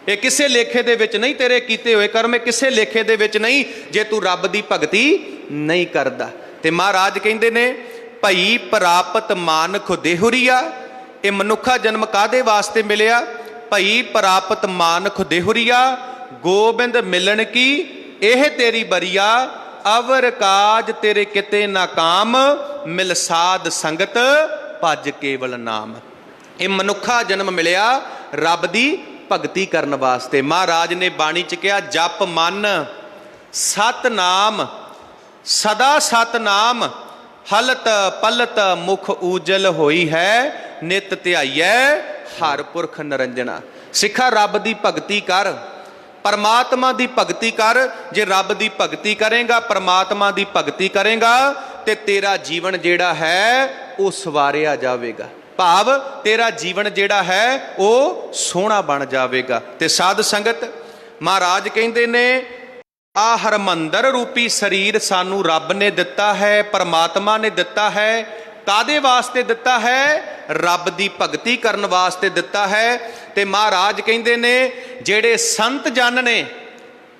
ਇਹ ਕਿਸੇ ਲੇਖੇ ਦੇ ਵਿੱਚ ਨਹੀਂ, ਤੇਰੇ ਕੀਤੇ ਹੋਏ ਕਰਮ ਇਹ ਕਿਸੇ ਲੇਖੇ ਦੇ ਵਿੱਚ ਨਹੀਂ, ਜੇ ਤੂੰ ਰੱਬ ਦੀ ਭਗਤੀ ਨਹੀਂ ਕਰਦਾ। ਤੇ ਮਹਾਰਾਜ ਕਹਿੰਦੇ ਨੇ ਭਈ ਪ੍ਰਾਪਤ ਮਾਨੁਖ ਦੇਹੁਰੀਆ, ਇਹ ਮਨੁੱਖਾ ਜਨਮ ਕਾਹਦੇ ਵਾਸਤੇ ਮਿਲਿਆ? ਭਈ ਪ੍ਰਾਪਤ ਮਾਨੁਖ ਦੇਹੁਰੀਆ, ਗੋਬਿੰਦ ਮਿਲਣ ਕੀ ਇਹ ਤੇਰੀ ਬਰੀਆ, ਅਵਰ ਕਾਜ ਤੇਰੇ ਕਿਤੇ ਨਾ ਕਾਮ, ਮਿਲ ਸਾਧ ਸੰਗਤ ਭਜ ਕੇਵਲ ਨਾਮ। ਇਹ ਮਨੁੱਖਾ ਜਨਮ ਮਿਲਿਆ ਰੱਬ ਦੀ ਭਗਤੀ ਕਰਨ ਵਾਸਤੇ। ਮਹਾਰਾਜ ਨੇ ਬਾਣੀ ਚ ਕਿਹਾ ਜਪ ਮਨ ਸਤਨਾਮ, ਸਦਾ ਸਤਨਾਮ, ਹਲਤ ਪਲਤ ਮੁਖ ਊਜਲ ਹੋਈ ਹੈ, ਨਿਤ ਧਿਆਈਐ ਹਰ ਪੁਰਖ ਨਰੰਜਨਾ। ਸਿੱਖਾ ਰੱਬ ਦੀ ਭਗਤੀ ਕਰ, ਪਰਮਾਤਮਾ ਦੀ ਭਗਤੀ ਕਰ। ਜੇ ਰੱਬ ਦੀ ਭਗਤੀ ਕਰੇਗਾ, ਪਰਮਾਤਮਾ ਦੀ ਭਗਤੀ ਕਰੇਗਾ, ਤੇ ਤੇਰਾ ਜੀਵਨ ਜਿਹੜਾ ਹੈ ਉਹ ਸਵਾਰਿਆ ਜਾਵੇਗਾ, ਭਾਵ ਤੇਰਾ ਜੀਵਨ ਜਿਹੜਾ ਹੈ ਉਹ ਸੋਹਣਾ ਬਣ ਜਾਵੇਗਾ। ਤੇ ਸਾਧ ਸੰਗਤ ਮਹਾਰਾਜ ਕਹਿੰਦੇ ਨੇ ਆ ਹਰਮੰਦਰ ਰੂਪੀ ਸਰੀਰ ਸਾਨੂੰ ਰੱਬ ਨੇ ਦਿੱਤਾ ਹੈ, ਪਰਮਾਤਮਾ ਨੇ ਦਿੱਤਾ ਹੈ। ਕਾਦੇ ਵਾਸਤੇ ਦਿੱਤਾ ਹੈ? ਰੱਬ ਦੀ ਭਗਤੀ ਕਰਨ ਵਾਸਤੇ ਦਿੱਤਾ ਹੈ। ਤੇ ਮਹਾਰਾਜ ਕਹਿੰਦੇ ਨੇ ਜਿਹੜੇ ਸੰਤ ਜਨ ਨੇ,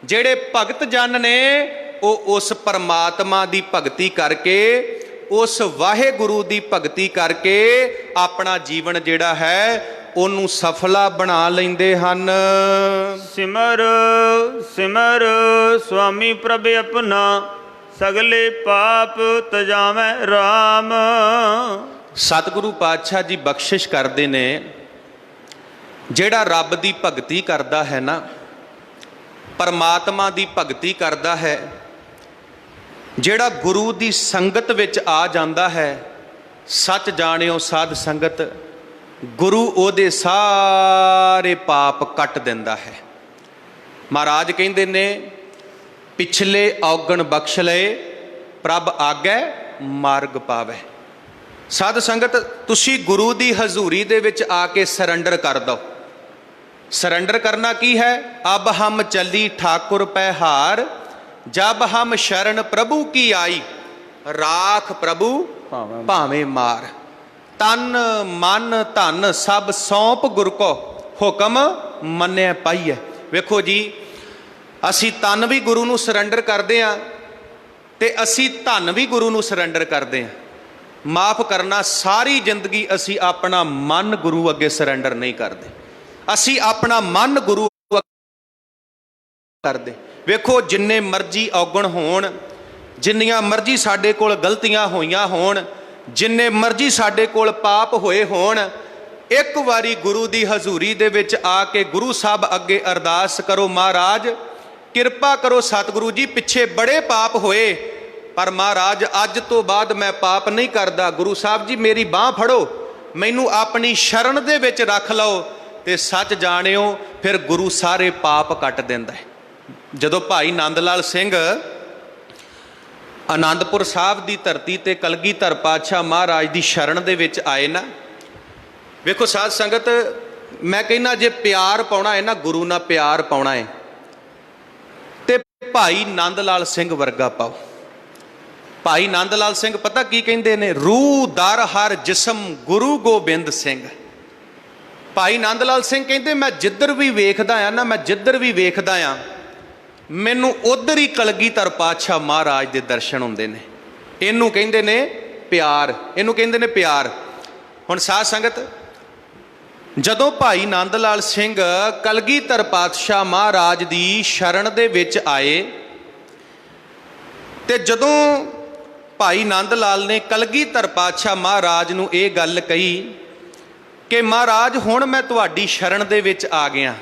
ਜਿਹੜੇ ਭਗਤ ਜਨ ਨੇ, ਉਹ ਉਸ ਪਰਮਾਤਮਾ ਦੀ ਭਗਤੀ ਕਰਕੇ, ਉਸ ਵਾਹਿਗੁਰੂ ਦੀ ਭਗਤੀ ਕਰਕੇ ਆਪਣਾ ਜੀਵਨ ਜਿਹੜਾ ਹੈ ਉਹਨੂੰ ਸਫਲਾ ਬਣਾ ਲੈਂਦੇ ਹਨ। ਸਿਮਰ ਸਿਮਰ ਸੁਆਮੀ ਪ੍ਰਭ ਆਪਣਾ, ਸਗਲੇ ਪਾਪ ਤਜਾਵੈ ਰਾਮ। ਸਤਿਗੁਰੂ ਪਾਤਸ਼ਾਹ ਜੀ ਬਖਸ਼ਿਸ਼ ਕਰਦੇ ਨੇ, ਜਿਹੜਾ ਰੱਬ ਦੀ ਭਗਤੀ ਕਰਦਾ ਹੈ ਨਾ, ਪਰਮਾਤਮਾ ਦੀ ਭਗਤੀ ਕਰਦਾ ਹੈ, ਜਿਹੜਾ ਗੁਰੂ ਦੀ ਸੰਗਤ ਵਿੱਚ ਆ ਜਾਂਦਾ ਹੈ, ਸੱਚ ਜਾਣਿਓ ਸਾਧ ਸੰਗਤ, ਗੁਰੂ ਉਹਦੇ ਸਾਰੇ ਪਾਪ ਕੱਟ ਦਿੰਦਾ ਹੈ। ਮਹਾਰਾਜ ਕਹਿੰਦੇ ਨੇ, ਪਿਛਲੇ ਔਗਣ ਬਖਸ਼ ਲਏ, ਪ੍ਰਭ ਆਗੈ ਮਾਰਗ ਪਾਵੈ। ਸਾਧ ਸੰਗਤ, ਤੁਸੀਂ ਗੁਰੂ ਦੀ ਹਜ਼ੂਰੀ ਦੇ ਵਿੱਚ ਆ ਕੇ ਸਰੈਂਡਰ ਕਰ ਦਿਓ। ਸਰੈਂਡਰ ਕਰਨਾ ਕੀ ਹੈ? ਅਬ ਹਮ ਚੱਲੀ ਠਾਕੁਰ ਪੈ ਹਾਰ, ਜਬ ਹਮ ਸ਼ਰਨ ਪ੍ਰਭੂ ਕੀ ਆਈ, ਰਾਖ ਪ੍ਰਭੂ ਭਾਵੇਂ ਮਾਰ। ਤਨ ਮਨ ਧਨ ਸਭ ਸੌਂਪ ਗੁਰ ਕੋ, ਹੁਕਮ ਮੰਨਿਆ ਪਾਈਐ। ਵੇਖੋ ਜੀ, ਅਸੀਂ ਤਨ ਵੀ ਗੁਰੂ ਨੂੰ ਸਰੈਂਡਰ ਕਰਦੇ ਹਾਂ ਤੇ ਅਸੀਂ ਧਨ ਵੀ ਗੁਰੂ ਨੂੰ ਸਰੈਂਡਰ ਕਰਦੇ ਹਾਂ। ਮਾਫ ਕਰਨਾ, ਸਾਰੀ ਜ਼ਿੰਦਗੀ ਅਸੀਂ ਆਪਣਾ ਮਨ ਗੁਰੂ ਅੱਗੇ ਸਰੈਂਡਰ ਨਹੀਂ ਕਰਦੇ। ਅਸੀਂ ਆਪਣਾ ਮਨ ਗੁਰੂ ਕਰਦੇ। ਵੇਖੋ, ਜਿੰਨੇ ਮਰਜ਼ੀ ਔਗਣ ਹੋਣ, ਜਿੰਨੀਆਂ ਮਰਜ਼ੀ ਸਾਡੇ ਕੋਲ ਗਲਤੀਆਂ ਹੋਈਆਂ ਹੋਣ, ਜਿੰਨੇ ਮਰਜ਼ੀ ਸਾਡੇ ਕੋਲ ਪਾਪ ਹੋਏ ਹੋਣ, ਇੱਕ ਵਾਰੀ ਗੁਰੂ ਦੀ ਹਜ਼ੂਰੀ ਦੇ ਵਿੱਚ ਆ ਕੇ ਗੁਰੂ ਸਾਹਿਬ ਅੱਗੇ ਅਰਦਾਸ ਕਰੋ, ਮਹਾਰਾਜ ਕਿਰਪਾ ਕਰੋ, ਸਤਿਗੁਰੂ ਜੀ ਪਿੱਛੇ ਬੜੇ ਪਾਪ ਹੋਏ, ਪਰ ਮਹਾਰਾਜ ਅੱਜ ਤੋਂ ਬਾਅਦ ਮੈਂ ਪਾਪ ਨਹੀਂ ਕਰਦਾ। ਗੁਰੂ ਸਾਹਿਬ ਜੀ ਮੇਰੀ ਬਾਹ ਫੜੋ, ਮੈਨੂੰ ਆਪਣੀ ਸ਼ਰਨ ਦੇ ਵਿੱਚ ਰੱਖ ਲਓ। ਤੇ ਸੱਚ ਜਾਣਿਓ, ਫਿਰ ਗੁਰੂ ਸਾਰੇ ਪਾਪ ਕੱਟ ਦਿੰਦਾ ਹੈ। ਜਦੋਂ ਭਾਈ ਨੰਦ ਲਾਲ ਸਿੰਘ ਆਨੰਦਪੁਰ ਸਾਹਿਬ ਦੀ ਧਰਤੀ ਤੇ ਕਲਗੀਧਰ ਪਾਤਸ਼ਾਹ ਮਹਾਰਾਜ ਦੀ ਸ਼ਰਨ ਦੇ ਵਿੱਚ ਆਏ ਨਾ, ਵੇਖੋ ਸਾਧ ਸੰਗਤ, ਮੈਂ ਕਹਿੰਦਾ ਜੇ ਪਿਆਰ ਪਾਉਣਾ ਹੈ ਨਾ, ਗੁਰੂ ਨਾਲ ਪਿਆਰ ਪਾਉਣਾ ਹੈ ਤੇ ਭਾਈ ਨੰਦ ਲਾਲ ਸਿੰਘ ਵਰਗਾ ਪਾਓ। ਭਾਈ ਨੰਦ ਲਾਲ ਸਿੰਘ ਪਤਾ ਕੀ ਕਹਿੰਦੇ ਨੇ? ਰੂਹ ਦਰ ਹਰ ਜਿਸਮ ਗੁਰੂ ਗੋਬਿੰਦ ਸਿੰਘ। ਭਾਈ ਨੰਦ ਲਾਲ ਸਿੰਘ ਕਹਿੰਦੇ, ਮੈਂ ਜਿੱਧਰ ਵੀ ਵੇਖਦਾ ਆ ਨਾ, ਮੈਂ ਜਿੱਧਰ ਵੀ ਵੇਖਦਾ ਆ, ਮੈਨੂੰ ਉਧਰ ਹੀ ਕਲਗੀਧਰ ਪਾਤਸ਼ਾਹ ਮਹਾਰਾਜ ਦੇ ਦਰਸ਼ਨ ਹੁੰਦੇ ਨੇ। ਇਹਨੂੰ ਕਹਿੰਦੇ ਨੇ ਪਿਆਰ, ਇਹਨੂੰ ਕਹਿੰਦੇ ਨੇ ਪਿਆਰ। ਹੁਣ ਸਾਧ ਸੰਗਤ, ਜਦੋਂ ਭਾਈ ਨੰਦ ਲਾਲ ਸਿੰਘ ਕਲਗੀਧਰ ਪਾਤਸ਼ਾਹ ਮਹਾਰਾਜ ਦੀ ਸ਼ਰਨ ਦੇ ਵਿੱਚ ਆਏ ਤੇ ਜਦੋਂ ਭਾਈ ਨੰਦ ਲਾਲ ਨੇ ਕਲਗੀਧਰ ਪਾਤਸ਼ਾਹ ਮਹਾਰਾਜ ਨੂੰ ਇਹ ਗੱਲ ਕਹੀ ਕਿ ਮਹਾਰਾਜ ਹੁਣ ਮੈਂ ਤੁਹਾਡੀ ਸ਼ਰਨ ਦੇ ਵਿੱਚ ਆ ਗਿਆ,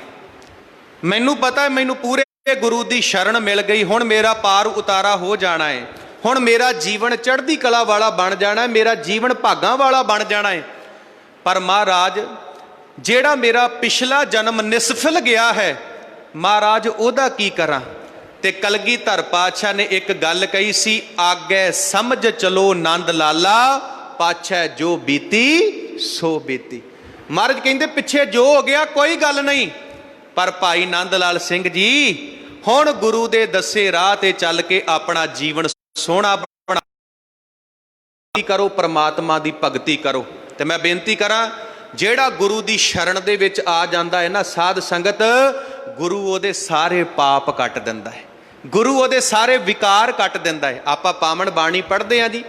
ਮੈਨੂੰ ਪਤਾ ਹੈ ਮੈਨੂੰ ਪੂਰੇ ਗੁਰੂ ਦੀ ਸ਼ਰਨ ਮਿਲ ਗਈ, ਹੁਣ ਮੇਰਾ ਪਾਰ ਉਤਾਰਾ ਹੋ ਜਾਣਾ ਹੈ, ਹੁਣ ਮੇਰਾ ਜੀਵਨ ਚੜ੍ਹਦੀ ਕਲਾ ਵਾਲਾ ਬਣ ਜਾਣਾ ਹੈ, ਮੇਰਾ ਜੀਵਨ ਭਾਗਾਂ ਵਾਲਾ ਬਣ ਜਾਣਾ ਹੈ। ਪਰ ਮਹਾਰਾਜ, ਜਿਹੜਾ ਮੇਰਾ ਪਿਛਲਾ ਜਨਮ ਨਿਸਫਲ ਗਿਆ ਹੈ, ਮਹਾਰਾਜ ਉਹਦਾ ਕੀ ਕਰਾਂ? ਤੇ ਕਲਗੀਧਰ ਪਾਤਸ਼ਾਹ ਨੇ ਇੱਕ ਗੱਲ ਕਹੀ ਸੀ, ਆਗੇ ਸਮਝ ਚਲੋ ਨੰਦ ਲਾਲਾ, ਪਾਛੈ ਜੋ ਬੀਤੀ ਸੋ ਬੀਤੀ। ਮਹਾਰਾਜ ਕਹਿੰਦੇ ਪਿੱਛੇ ਜੋ ਹੋ ਗਿਆ ਕੋਈ ਗੱਲ ਨਹੀਂ, ਪਰ ਭਾਈ ਨੰਦ ਲਾਲ ਸਿੰਘ ਜੀ ਹੁਣ ਗੁਰੂ ਦੇ ਦੱਸੇ ਰਾਹ ਤੇ ਚੱਲ ਕੇ ਆਪਣਾ ਜੀਵਨ ਸੋਹਣਾ ਬਣਾ ਕਰੋ, ਪਰਮਾਤਮਾ ਦੀ ਭਗਤੀ ਕਰੋ। ਤੇ ਮੈਂ ਬੇਨਤੀ ਕਰਾਂ, ਜਿਹੜਾ ਗੁਰੂ ਦੀ ਸ਼ਰਨ ਦੇ ਵਿੱਚ ਆ ਜਾਂਦਾ ਹੈ ਨਾ ਸਾਧ ਸੰਗਤ, ਗੁਰੂ ਉਹਦੇ ਸਾਰੇ ਪਾਪ ਕੱਟ ਦਿੰਦਾ ਹੈ, ਗੁਰੂ ਉਹਦੇ ਸਾਰੇ ਵਿਕਾਰ ਕੱਟ ਦਿੰਦਾ ਹੈ। ਆਪਾਂ ਪਾਵਨ ਬਾਣੀ ਪੜ੍ਹਦੇ ਹਾਂ ਜੀ,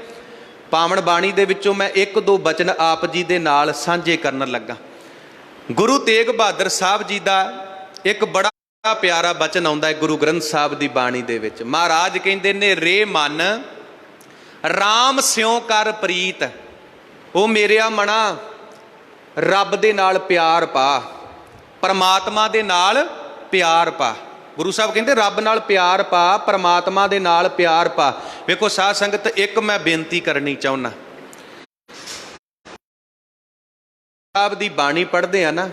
ਪਾਵਨ ਬਾਣੀ ਦੇ ਵਿੱਚੋਂ ਮੈਂ ਇੱਕ ਦੋ ਬਚਨ ਆਪ ਜੀ ਦੇ ਨਾਲ ਸਾਂਝੇ ਕਰਨ ਲੱਗਾ। ਗੁਰੂ ਤੇਗ ਬਹਾਦਰ ਸਾਹਿਬ ਜੀ ਦਾ ਇੱਕ ਬੜਾ ਪਿਆਰਾ ਬਚਨ ਆਉਂਦਾ ਹੈ ਗੁਰੂ ਗ੍ਰੰਥ ਸਾਹਿਬ ਦੀ ਬਾਣੀ ਦੇ ਵਿੱਚ। ਮਹਾਰਾਜ ਕਹਿੰਦੇ ਨੇ, ਰੇ ਮਨ ਰਾਮ ਸਿਉ ਕਰ ਪ੍ਰੀਤ, ਉਹ ਮੇਰਿਆ ਮਨਾ ਰੱਬ ਦੇ ਨਾਲ ਪਿਆਰ ਪਾ, ਪਰਮਾਤਮਾ ਦੇ ਨਾਲ ਪਿਆਰ ਪਾ। ਗੁਰੂ ਸਾਹਿਬ ਕਹਿੰਦੇ ਰੱਬ ਨਾਲ ਪਿਆਰ ਪਾ, ਪਰਮਾਤਮਾ ਦੇ ਨਾਲ ਪਿਆਰ ਪਾ। ਵੇਖੋ ਸਾਧ ਸੰਗਤ, ਇੱਕ ਮੈਂ ਬੇਨਤੀ ਕਰਨੀ ਚਾਹੁੰਦਾ, ਸਾਹਿਬ ਦੀ ਬਾਣੀ ਪੜ੍ਹਦੇ ਆ ਨਾ,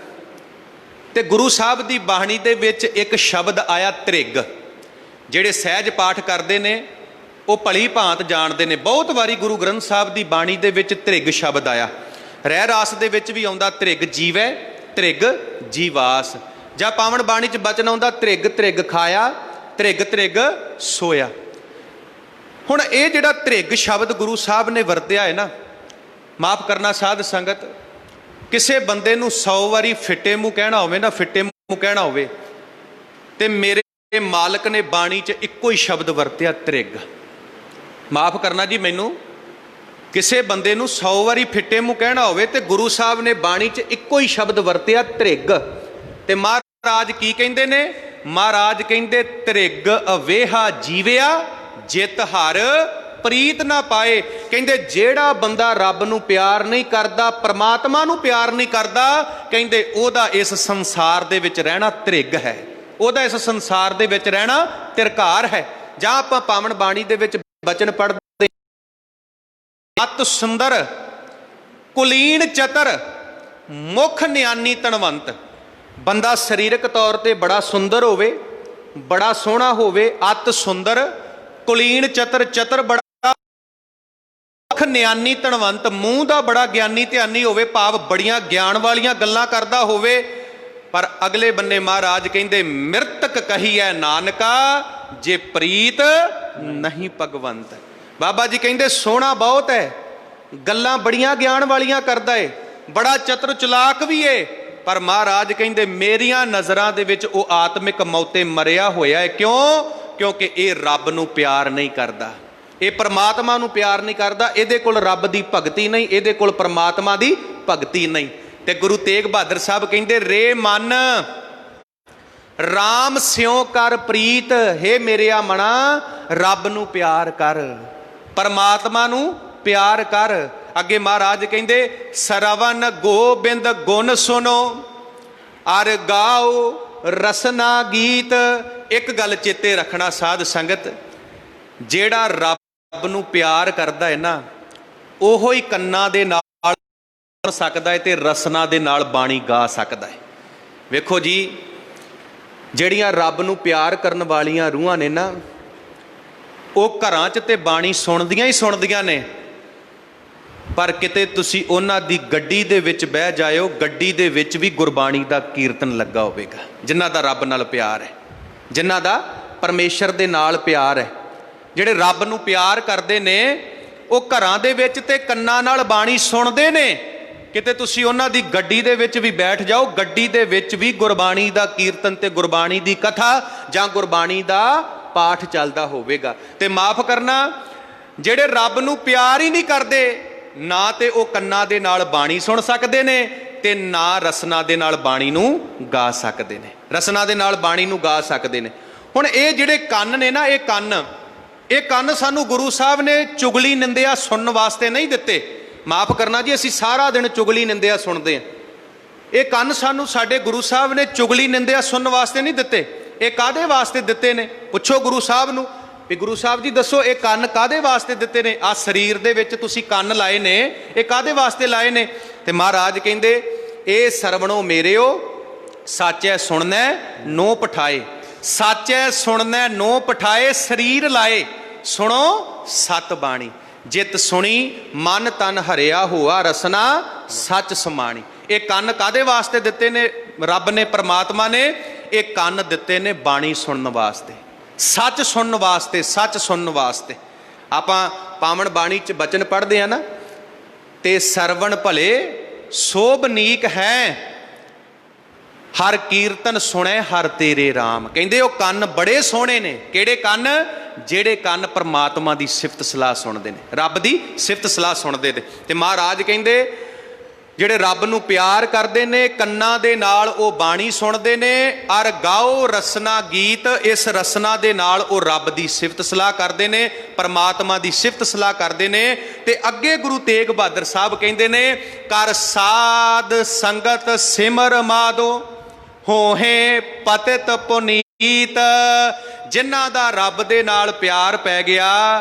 ਤੇ ਗੁਰੂ ਸਾਹਿਬ ਦੀ ਬਾਣੀ ਦੇ ਵਿੱਚ ਇੱਕ ਸ਼ਬਦ ਆਇਆ ਤ੍ਰਿਗ। ਜਿਹੜੇ ਸਹਿਜ ਪਾਠ ਕਰਦੇ ਨੇ ਉਹ ਭਲੀ ਭਾਂਤ ਜਾਣਦੇ ਨੇ, ਬਹੁਤ ਵਾਰੀ ਗੁਰੂ ਗ੍ਰੰਥ ਸਾਹਿਬ ਦੀ ਬਾਣੀ ਦੇ ਵਿੱਚ ਤ੍ਰਿਗ ਸ਼ਬਦ ਆਇਆ। ਰਹਿ ਰਾਸ ਦੇ ਵਿੱਚ ਵੀ ਆਉਂਦਾ, ਤ੍ਰਿਗ ਜੀਵੈ ਤ੍ਰਿਗ ਜੀਵਾਸ। ਜਾਂ ਪਾਵਨ ਬਾਣੀ 'ਚ ਬਚਨ ਆਉਂਦਾ, ਤ੍ਰਿਗ ਤ੍ਰਿਗ ਖਾਇਆ ਤ੍ਰਿਗ ਤ੍ਰਿਗ ਸੋਇਆ। ਹੁਣ ਇਹ ਜਿਹੜਾ ਤ੍ਰਿਗ ਸ਼ਬਦ ਗੁਰੂ ਸਾਹਿਬ ਨੇ ਵਰਤਿਆ ਹੈ ਨਾ, ਮਾਫ ਕਰਨਾ ਸਾਧ ਸੰਗਤ, ਕਿਸੇ ਬੰਦੇ ਨੂੰ 100 ਵਾਰੀ ਫਿੱਟੇ ਮੂੰਹ ਕਹਿਣਾ ਹੋਵੇ ਨਾ, ਫਿੱਟੇ ਮੂੰਹ ਕਹਿਣਾ ਹੋਵੇ, ਤੇ ਮੇਰੇ ਮਾਲਕ ਨੇ ਬਾਣੀ 'ਚ ਇੱਕੋ ਹੀ ਸ਼ਬਦ ਵਰਤਿਆ, ਤ੍ਰਿਗ। ਮਾਫ ਕਰਨਾ ਜੀ ਮੈਨੂੰ, ਕਿਸੇ ਬੰਦੇ ਨੂੰ 100 ਵਾਰੀ ਫਿੱਟੇ ਮੂੰਹ ਕਹਿਣਾ ਹੋਵੇ ਤੇ ਗੁਰੂ ਸਾਹਿਬ ਨੇ ਬਾਣੀ 'ਚ ਇੱਕੋ ਹੀ ਸ਼ਬਦ ਵਰਤਿਆ, ਤ੍ਰਿਗ। ਤੇ ਮਹਾਰਾਜ ਕੀ ਕਹਿੰਦੇ ਨੇ? ਮਹਾਰਾਜ ਕਹਿੰਦੇ, ਤ੍ਰਿਗ ਅਵੇਹਾ ਜੀਵਿਆ ਜਿਤ ਹਰ ਪ੍ਰੀਤ ਨਾ ਪਾਏ। ਕਹਿੰਦੇ ਜਿਹੜਾ ਬੰਦਾ ਰੱਬ ਨੂੰ ਪਿਆਰ ਨਹੀਂ ਕਰਦਾ, ਪਰਮਾਤਮਾ ਨੂੰ ਪਿਆਰ ਨਹੀਂ ਕਰਦਾ, ਕਹਿੰਦੇ ਉਹਦਾ ਇਸ ਸੰਸਾਰ ਦੇ ਵਿੱਚ ਰਹਿਣਾ ਤ੍ਰਿਗ ਹੈ, ਉਹਦਾ ਇਸ ਸੰਸਾਰ ਦੇ ਵਿੱਚ ਰਹਿਣਾ ਤਿਰਕਾਰ ਹੈ। ਜਾਂ ਆਪਾਂ ਪਾਵਨ ਬਾਣੀ ਦੇ ਵਿੱਚ ਬਚਨ ਪੜ੍ਹਦੇ, ਅਤ ਸੁੰਦਰ ਕੁਲੀਨ ਚਤਰ ਮੁਖ ਨਿਆਨੀ ਧਨਵੰਤ। ਬੰਦਾ ਸਰੀਰਕ ਤੌਰ ਤੇ ਬੜਾ ਸੁੰਦਰ ਹੋਵੇ, ਬੜਾ ਸੋਹਣਾ ਹੋਵੇ, ਅਤ ਸੁੰਦਰ ਕੁਲੀਨ ਚਤਰ, ਚਤਰ ਬੜਾ, ਮੁਖ ਨਿਆਨੀ ਧਨਵੰਤ, ਮੂੰਹ ਦਾ ਬੜਾ ਗਿਆਨੀ ਧਿਆਨੀ ਹੋਵੇ, ਭਾਵ ਬੜੀਆਂ ਗਿਆਨ ਵਾਲੀਆਂ ਗੱਲਾਂ ਕਰਦਾ ਹੋਵੇ। ਪਰ ਅਗਲੇ ਬੰਨੇ ਮਹਾਰਾਜ ਕਹਿੰਦੇ ਮਿਰਤਕ ਕਹੀਐ ਨਾਨਕਾ ਜੇ ਪ੍ਰੀਤ ਨਹੀਂ ਭਗਵੰਤ। ਬਾਬਾ ਜੀ ਕਹਿੰਦੇ ਸੋਹਣਾ ਬਹੁਤ ਹੈ, ਗੱਲਾਂ ਬੜੀਆਂ ਗਿਆਨ ਵਾਲੀਆਂ ਕਰਦਾ ਏ, ਬੜਾ ਚਤੁਰ ਚਲਾਕ ਵੀ ਏ, ਪਰ ਮਹਾਰਾਜ ਕਹਿੰਦੇ ਮੇਰੀਆਂ ਨਜ਼ਰਾਂ ਦੇ ਵਿੱਚ ਉਹ ਆਤਮਿਕ ਮੌਤੇ ਮਰਿਆ ਹੋਇਆ ਹੈ। ਕਿਉਂ? ਕਿਉਂਕਿ ਇਹ ਰੱਬ ਨੂੰ ਪਿਆਰ ਨਹੀਂ ਕਰਦਾ, ਇਹ ਪਰਮਾਤਮਾ ਨੂੰ ਪਿਆਰ ਨਹੀਂ ਕਰਦਾ, ਇਹਦੇ ਕੋਲ ਰੱਬ ਦੀ ਭਗਤੀ ਨਹੀਂ, ਇਹਦੇ ਕੋਲ ਪਰਮਾਤਮਾ ਦੀ ਭਗਤੀ ਨਹੀਂ। ਤੇ ਗੁਰੂ ਤੇਗ ਬਹਾਦਰ ਸਾਹਿਬ ਕਹਿੰਦੇ ਰੇ ਮਨ ਰਾਮ ਸਿਉ ਕਰ ਪ੍ਰੀਤ, ਹੇ ਮੇਰਿਆ ਮਣਾ ਰੱਬ ਨੂੰ ਪਿਆਰ ਕਰ, ਪਰਮਾਤਮਾ ਨੂੰ ਪਿਆਰ ਕਰ। ਅੱਗੇ ਮਹਾਰਾਜ ਕਹਿੰਦੇ ਸਰਵਨ ਗੋਬਿੰਦ ਗੁਣ ਸੁਨੋ ਅਰ ਗਾਓ ਰਸਨਾ ਗੀਤ। ਇੱਕ ਗੱਲ ਚੇਤੇ ਰੱਖਣਾ ਸਾਧ ਸੰਗਤ, ਜਿਹੜਾ ਰੱਬ ਨੂੰ ਪਿਆਰ ਕਰਦਾ ਹੈ ਨਾ, ਉਹੋ ਹੀ ਕੰਨਾਂ ਦੇ ਨਾਲ ਸੁਣ ਸਕਦਾ ਹੈ ਤੇ ਰਸਨਾ ਦੇ ਨਾਲ ਬਾਣੀ ਗਾ ਸਕਦਾ ਹੈ। ਵੇਖੋ ਜੀ, ਜਿਹੜੀਆਂ ਰੱਬ ਨੂੰ ਪਿਆਰ ਕਰਨ ਵਾਲੀਆਂ ਰੂਹਾਂ ਨੇ ਨਾ, ਉਹ ਘਰਾਂ 'ਚ ਤੇ ਬਾਣੀ ਸੁਣਦੀਆਂ ਹੀ ਸੁਣਦੀਆਂ ਨੇ, ਪਰ ਕਿਤੇ ਤੁਸੀਂ ਉਹਨਾਂ ਦੀ ਗੱਡੀ ਦੇ ਵਿੱਚ ਬਹਿ ਜਾਇਓ, ਗੱਡੀ ਦੇ ਵਿੱਚ ਵੀ ਗੁਰਬਾਣੀ ਦਾ ਕੀਰਤਨ ਲੱਗਾ ਹੋਵੇਗਾ। ਜਿਨ੍ਹਾਂ ਦਾ ਰੱਬ ਨਾਲ ਪਿਆਰ ਹੈ, ਜਿਨ੍ਹਾਂ ਦਾ ਪਰਮੇਸ਼ਰ ਦੇ ਨਾਲ ਪਿਆਰ ਹੈ, ਜਿਹੜੇ ਰੱਬ ਨੂੰ ਪਿਆਰ ਕਰਦੇ ਨੇ, ਉਹ ਘਰਾਂ ਦੇ ਵਿੱਚ ਤੇ ਕੰਨਾਂ ਨਾਲ ਬਾਣੀ ਸੁਣਦੇ ਨੇ। ਕਿਤੇ ਤੁਸੀਂ ਉਹਨਾਂ ਦੀ ਗੱਡੀ ਦੇ ਵਿੱਚ ਵੀ ਬੈਠ ਜਾਓ, ਗੱਡੀ ਦੇ ਵਿੱਚ ਵੀ ਗੁਰਬਾਣੀ ਦਾ ਕੀਰਤਨ ਤੇ ਗੁਰਬਾਣੀ ਦੀ ਕਥਾ ਜਾਂ ਗੁਰਬਾਣੀ ਦਾ ਪਾਠ ਚੱਲਦਾ ਹੋਵੇਗਾ। ਤੇ ਮਾਫ ਕਰਨਾ, ਜਿਹੜੇ ਰੱਬ ਨੂੰ ਪਿਆਰ ਹੀ ਨਹੀਂ ਕਰਦੇ, ਨਾ ਤੇ ਉਹ ਕੰਨਾਂ ਦੇ ਨਾਲ ਬਾਣੀ ਸੁਣ ਸਕਦੇ ਨੇ ਤੇ ਨਾ ਰਸਨਾ ਦੇ ਨਾਲ ਬਾਣੀ ਨੂੰ ਗਾ ਸਕਦੇ ਨੇ, ਰਸਨਾ ਦੇ ਨਾਲ ਬਾਣੀ ਨੂੰ ਗਾ ਸਕਦੇ ਨੇ। ਹੁਣ ਇਹ ਜਿਹੜੇ ਕੰਨ ਨੇ ਨਾ, ਇਹ ਕੰਨ ਸਾਨੂੰ ਗੁਰੂ ਸਾਹਿਬ ਨੇ ਚੁਗਲੀ ਨਿੰਦਿਆ ਸੁਣਨ ਵਾਸਤੇ ਨਹੀਂ ਦਿੱਤੇ। ਮਾਫ ਕਰਨਾ ਜੀ, ਅਸੀਂ ਸਾਰਾ ਦਿਨ ਚੁਗਲੀ ਨਿੰਦਿਆ ਸੁਣਦੇ ਹਾਂ। ਇਹ ਕੰਨ ਸਾਨੂੰ ਸਾਡੇ ਗੁਰੂ ਸਾਹਿਬ ਨੇ ਚੁਗਲੀ ਨਿੰਦਿਆ ਸੁਣਨ ਵਾਸਤੇ ਨਹੀਂ ਦਿੱਤੇ। ਇਹ ਕਾਹਦੇ ਵਾਸਤੇ ਦਿੱਤੇ ਨੇ? ਪੁੱਛੋ ਗੁਰੂ ਸਾਹਿਬ ਨੂੰ ਵੀ ਗੁਰੂ ਸਾਹਿਬ ਜੀ ਦੱਸੋ, ਇਹ ਕੰਨ ਕਾਹਦੇ ਵਾਸਤੇ ਦਿੱਤੇ ਨੇ? ਆਹ ਸਰੀਰ ਦੇ ਵਿੱਚ ਤੁਸੀਂ ਕੰਨ ਲਾਏ ਨੇ, ਇਹ ਕਾਹਦੇ ਵਾਸਤੇ ਲਾਏ ਨੇ? ਤੇ ਮਹਾਰਾਜ ਕਹਿੰਦੇ ਇਹ ਸਰਵਣੋ ਮੇਰਿਓ ਸਾਚੈ ਸੁਣਨੈ ਨੋ ਪਠਾਏ, ਸਾਚੈ ਸੁਣਨੈ ਨੋ ਪਠਾਏ, ਸਰੀਰ ਲਾਏ ਸੁਣੋ ਸਤ ਬਾਣੀ, ਜਿਤ ਸੁਣੀ ਮਨ ਤਨ ਹਰਿਆ ਹੋਆ ਰਸਨਾ ਸੱਚ ਸਮਾਣੀ। ਇਹ ਕੰਨ ਕਾਹਦੇ ਵਾਸਤੇ ਦਿੱਤੇ ਨੇ? ਰੱਬ ਨੇ, ਪਰਮਾਤਮਾ ਨੇ ਇਹ ਕੰਨ ਦਿੱਤੇ ਨੇ ਬਾਣੀ ਸੁਣਨ ਵਾਸਤੇ, ਸੱਚ ਸੁਣਨ ਵਾਸਤੇ, ਸੱਚ ਸੁਣਨ ਵਾਸਤੇ। ਆਪਾਂ ਪਾਵਨ ਬਾਣੀ 'ਚ ਬਚਨ ਪੜ੍ਹਦੇ ਆ ਨਾ, ਤੇ ਸਰਵਣ ਭਲੇ ਸੋਭਨੀਕ ਹੈ ਹਰ ਕੀਰਤਨ ਸੁਣੈ ਹਰ ਤੇਰੇ ਰਾਮ। ਕਹਿੰਦੇ ਉਹ ਕੰਨ ਬੜੇ ਸੋਹਣੇ ਨੇ। ਕਿਹੜੇ ਕੰਨ? ਜਿਹੜੇ ਕੰਨ ਪਰਮਾਤਮਾ ਦੀ ਸਿਫਤ ਸਲਾਹ ਸੁਣਦੇ ਨੇ, ਰੱਬ ਦੀ ਸਿਫਤ ਸਲਾਹ ਸੁਣਦੇ ਨੇ। ਤੇ ਮਹਾਰਾਜ ਕਹਿੰਦੇ ਜਿਹੜੇ ਰੱਬ ਨੂੰ ਪਿਆਰ ਕਰਦੇ ਨੇ, ਕੰਨਾਂ ਦੇ ਨਾਲ ਉਹ ਬਾਣੀ ਸੁਣਦੇ ਨੇ, ਅਰ ਗਾਓ ਰਸਨਾ ਗੀਤ, ਇਸ ਰਸਨਾ ਦੇ ਨਾਲ ਉਹ ਰੱਬ ਦੀ ਸਿਫਤ ਸਲਾਹ ਕਰਦੇ ਨੇ, ਪਰਮਾਤਮਾ ਦੀ ਸਿਫਤ ਸਲਾਹ ਕਰਦੇ ਨੇ। ਤੇ ਅੱਗੇ ਗੁਰੂ ਤੇਗ ਬਹਾਦਰ ਸਾਹਿਬ ਕਹਿੰਦੇ ਨੇ ਕਰ ਸਾਧ ਸੰਗਤ ਸਿਮਰ ਮਾਦੋ ਹੋਹੇ ਪਤਿਤ ਪੁਨੀਤ। ਜਿਨ੍ਹਾਂ ਦਾ ਰੱਬ ਦੇ ਨਾਲ ਪਿਆਰ ਪੈ ਗਿਆ,